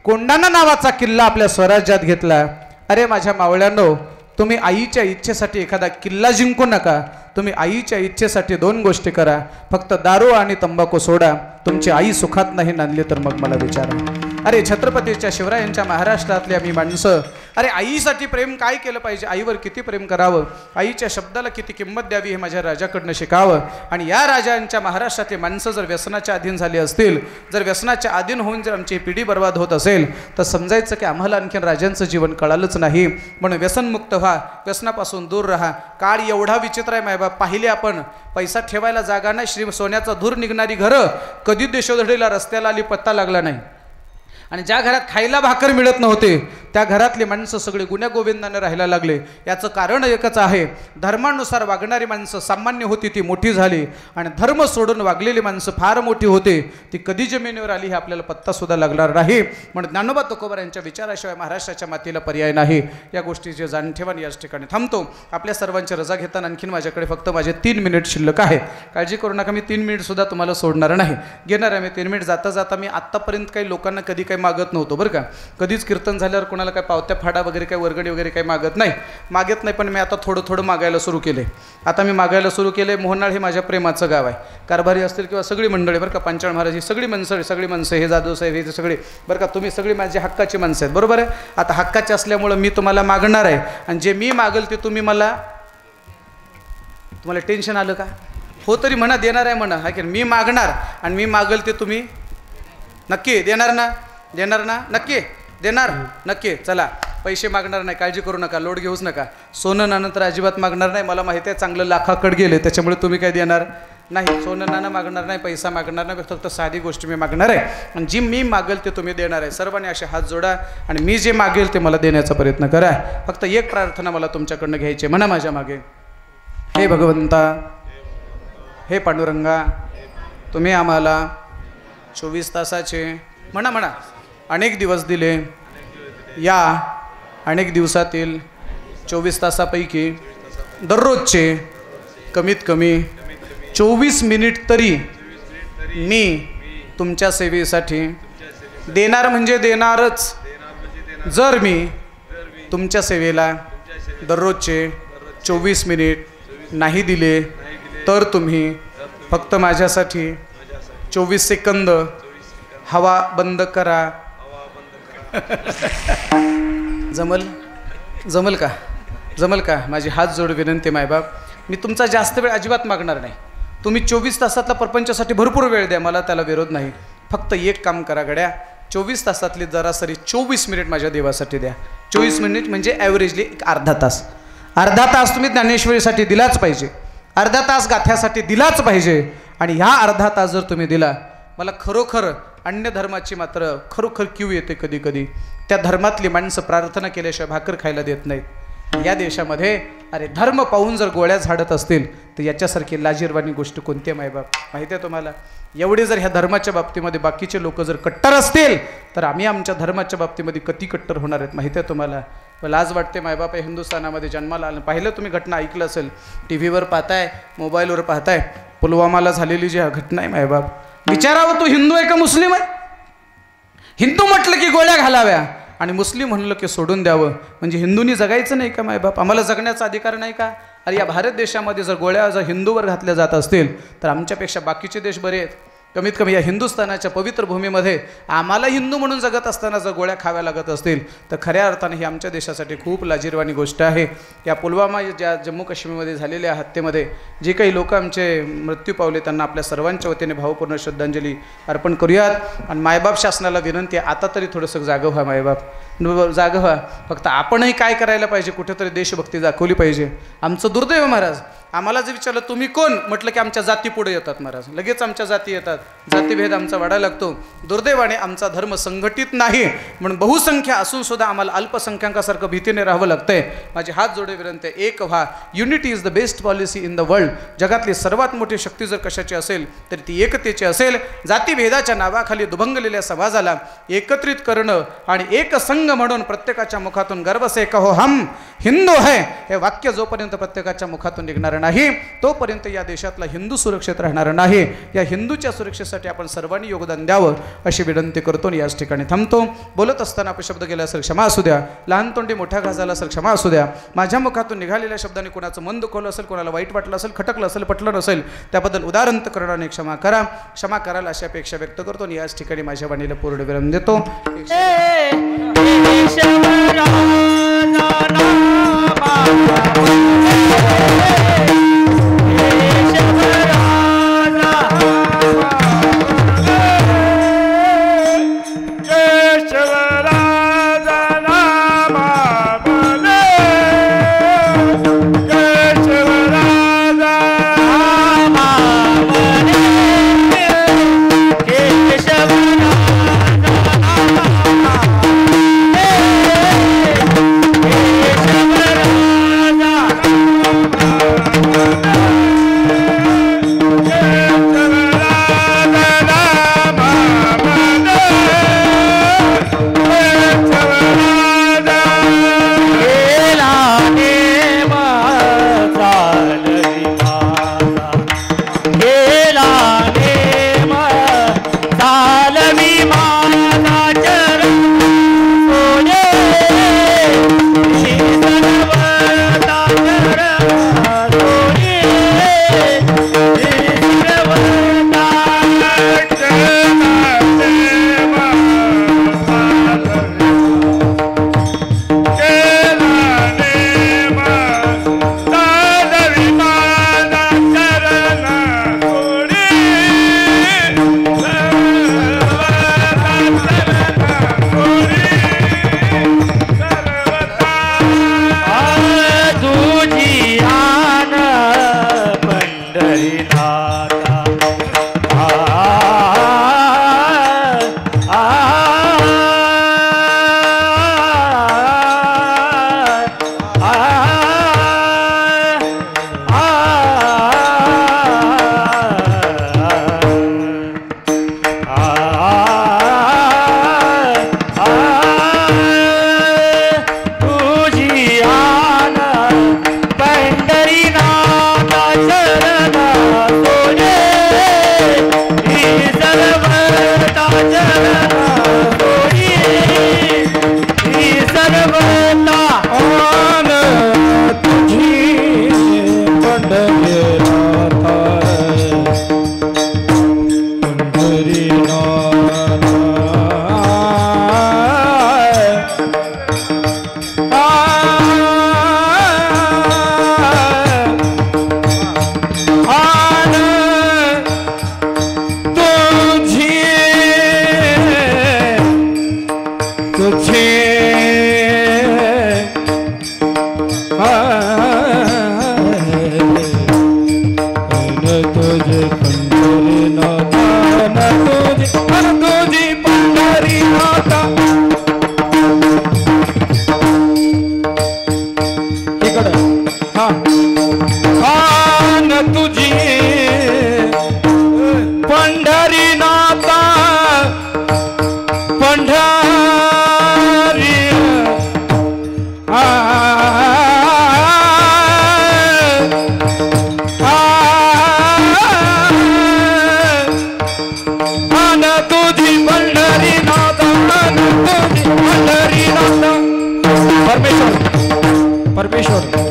कोंढाणा नावाचा किल्ला आपल्या स्वराज्यात घेतला. अरे माझ्या मावळ्यांनो, तुम्ही आईच्या इच्छेसाठी एखादा किल्ला जिंकू नका. तुम्ही आईच्या इच्छेसाठी 2 गोष्टी करा. फक्त दारू आणि तंबाखू सोडा. तुमची आई सुखात नाही नांदली तर मग मला विचारा. अरे छत्रपतीच्या शिवरायांच्या महाराष्ट्रातली आम्ही माणसं, अरे आईसाठी प्रेम काय केलं पाहिजे, आईवर किती प्रेम करावं, आईच्या शब्दाला किती किंमत द्यावी हे माझ्या राजाकडनं शिकावं. आणि या राजांच्या महाराष्ट्रातली माणसं जर व्यसनाच्या अधीन झाली असतील, जर व्यसनाच्या अधीन होऊन जर आमची पिढी बर्बाद होत असेल, तर समजायचं की आम्हाला आणखीन राजांचं जीवन कळालंच नाही. म्हणून व्यसनमुक्त व्हा, व्यसनापासून दूर राहा. काळ एवढा विचित्र आहे मायबाप. पाहिले आपण, पैसा ठेवायला जागा नाही, श्री सोन्याचा धूर निघणारी घरं, कधी देशोधडीला रस्त्याला आली पत्ता लागला नाही. आणि ज्या घरात खायला भाकर मिळत नव्हते, त्या घरातली माणसं सगळे गुण्यागोविंदाने राहायला लागले. याचं कारण एकच आहे, धर्मानुसार वागणारी माणसं सामान्य होती, ती मोठी झाली. आणि धर्म सोडून वागलेली माणसं फार मोठी होते, ती कधी जमिनीवर आली हे आपल्याला पत्तासुद्धा लागणार नाही. म्हणून ज्ञानोबा तुकोबार यांच्या विचाराशिवाय महाराष्ट्राच्या मातीला पर्याय नाही. या गोष्टीचे जाण ठेवा. याच ठिकाणी थांबतो. आपल्या सर्वांची रजा घेताना आणखीन माझ्याकडे फक्त माझे 3 मिनिट शिल्लक आहे. काळजी करू नका, मी 3 मिनिटसुद्धा तुम्हाला सोडणार नाही. घेणार आहे मी 3 मिनिट. जाता जाता मी आत्तापर्यंत काही लोकांना कधी काही मागत नव्हतो बरं का. कधीच कीर्तन झाल्यावर कोणाला काय पावत्या फाडा वगैरे काही वर्गणी वगैरे काही मागत नाही. पण मी आता थोडं थोडं मागायला सुरू केले. आता मी मागायला सुरू केले. मोहनाळ हे माझ्या प्रेमाचं गाव आहे. कारभारी असतील किंवा सगळी मंडळी बरं का, पांचाळ महाराज ही सगळी माणसं, हे जाधव साहेब हे सगळे बरं का, तुम्ही सगळी माझी हक्काची माणसं आहेत. बरोबर आहे. आता हक्काचे असल्यामुळं मी तुम्हाला मागणार आहे. आणि जे मी मागेल ते तुम्हाला टेन्शन आलं का? हो तरी म्हणा, देणार आहे म्हणा. हा की मी मागणार आणि मी मागेल ते तुम्ही नक्की देणार ना? देणार ना? नक्की देणार? नक्की. चला, पैसे मागणार नाही, काळजी करू नका, लोड घेऊच नका. सोनं नाणं तर अजिबात मागणार नाही. मला माहिती आहे चांगलं लाखाकडे गेले, त्याच्यामुळे तुम्ही काय देणार नाही, सोनं नाणं मागणार नाही, पैसा मागणार नाही, फक्त साधी गोष्ट मी मागणार आहे आणि जी मी मागेल ते तुम्ही देणार आहे. सर्वांनी असे हात जोडा आणि मी जे मागेल ते मला देण्याचा प्रयत्न करा. फक्त एक प्रार्थना मला तुमच्याकडनं घ्यायची. म्हणा माझ्या मागे, हे भगवंता, हे पांडुरंगा, तुम्ही आम्हाला 24 तासाचे म्हणा अनेक दिवस दिले. या अनेक दिवसातील 24 तासापैकी दररोजचे कमीत कमी 24 मिनिट तरी मी तुमच्या सेवेसाठी देणार म्हणजे देणारच. जर मी तुमच्या सेवेला दररोजचे 24 मिनिट नाही दिले तर तुम्ही फक्त माझ्यासाठी 24 सेकंद हवा बंद करा. जमल का? माझी हात जोड विनंती मायबाप, मी तुमचा जास्त वेळ अजिबात मागणार नाही. तुम्ही 24 तासातला प्रपंचासाठी भरपूर वेळ द्या, मला त्याला विरोध नाही. फक्त एक काम करा गड्या, 24 तासातली जरासरी 24 मिनिट माझ्या देवासाठी द्या. 24 मिनिट म्हणजे ॲव्हरेजली एक अर्धा तास तुम्ही ज्ञानेश्वरीसाठी दिलाच पाहिजे, अर्धा तास गाथ्यासाठी दिलाच पाहिजे. आणि ह्या अर्धा तास जर तुम्ही दिला, मला खरोखर अन्य धर्माची मात्र खरोखर क्यू येते कधी कधी. त्या धर्मातली माणसं प्रार्थना केल्याशिवाय भाकर खायला देत नाहीत. या देशामध्ये अरे धर्म पाहून जर गोळ्या झाडत असतील तर याच्यासारखी लाजिरवाणी गोष्ट कोणती आहे मायबाप? माहिती आहे तुम्हाला? एवढे जर ह्या धर्माच्या बाबतीमध्ये बाकीचे लोक जर कट्टर असतील तर आम्ही आमच्या धर्माच्या बाबतीमध्ये किती कट्टर होणार आहेत माहिती आहे तुम्हाला? लाज वाटते मायबाप. हिंदुस्थानामध्ये जन्माला आलं, पाहिलं तुम्ही घटना ऐकलं असेल, टी व्हीवर पाहताय, मोबाईलवर पाहताय, पुलवामाला झालेली जी घटना आहे मायबाप. विचारावं, तू हिंदू आहे का मुस्लिम आहे? हिंदू म्हटलं की गोळ्या घालाव्या आणि मुस्लिम म्हणलं की सोडून द्यावं. म्हणजे हिंदूंनी जगायचं नाही का मायबाप? आम्हाला जगण्याचा अधिकार नाही का? अरे या भारत देशामध्ये जर गोळ्या जर हिंदूवर घातल्या जात असतील तर आमच्यापेक्षा बाकीचे देश बरे आहेत. कमीत कमी या हिंदुस्थानाच्या पवित्र भूमीमध्ये आम्हाला हिंदू म्हणून जगत असताना जर गोळ्या खाव्या लागत असतील तर खऱ्या अर्थाने ही आमच्या देशासाठी खूप लाजिरवाणी गोष्ट आहे. या पुलवामा ज्या जम्मू काश्मीरमध्ये झालेल्या हत्येमध्ये जे काही लोक आमचे मृत्यू पावले त्यांना आपल्या सर्वांच्या वतीने भावपूर्ण श्रद्धांजली अर्पण करूयात. आणि मायबाप शासनाला विनंती आहे, आता तरी थोडंसं जागं व्हा मायबाप, जागं व्हा. फक्त आपणही काय करायला पाहिजे, कुठेतरी देशभक्ती दाखवली पाहिजे. आमचं दुर्दैव महाराज, आम्हाला जर विचारलं तुम्ही कोण म्हटलं की आमच्या जाती पुढे येतात महाराज, लगेच आमच्या जाती येतात, जातीभेद आमचा वाढायला लागतो. दुर्दैवाने आमचा धर्म संघटित नाही म्हणून बहुसंख्या असून सुद्धा आम्हाला अल्पसंख्याकासारखं भीतीने राहावं लागतंय. माझे हात जोडे विनंती, एक व्हा. Unity is the best policy in the world. जगातली सर्वात मोठी शक्ती जर कशाची असेल तर ती एकतेची असेल. जातीभेदाच्या नावाखाली दुभंगलेल्या समाजाला एकत्रित करणं आणि एक संघ म्हणून प्रत्येकाच्या मुखातून गर्व से कहो हम हिंदू है हे वाक्य जोपर्यंत प्रत्येकाच्या मुखातून निघणार नाही तोपर्यंत या देशातला हिंदू सुरक्षित राहणार नाही. या हिंदूच्या सुरक्षेसाठी आपण सर्वांनी योगदान द्यावं अशी विनंती करतो आणि याच ठिकाणी थांबतो. बोलत असताना अपशब्द गेला असेल क्षमा असू द्या, लहान तोंडी मोठ्या घासाला असेल क्षमा असू द्या. माझ्या मुखातून निघालेल्या शब्दांनी कोणाचं मन दुखवलं असेल, कोणाला वाईट वाटलं असेल, खटकलं असेल, पटलं नसेल त्याबद्दल उदाहरण करणाने क्षमा करा. क्षमा करायला अशी अपेक्षा व्यक्त करतो आणि याच ठिकाणी माझ्या वाणीला पूर्ण विराम देतो. केशव ज्ञानेश्वर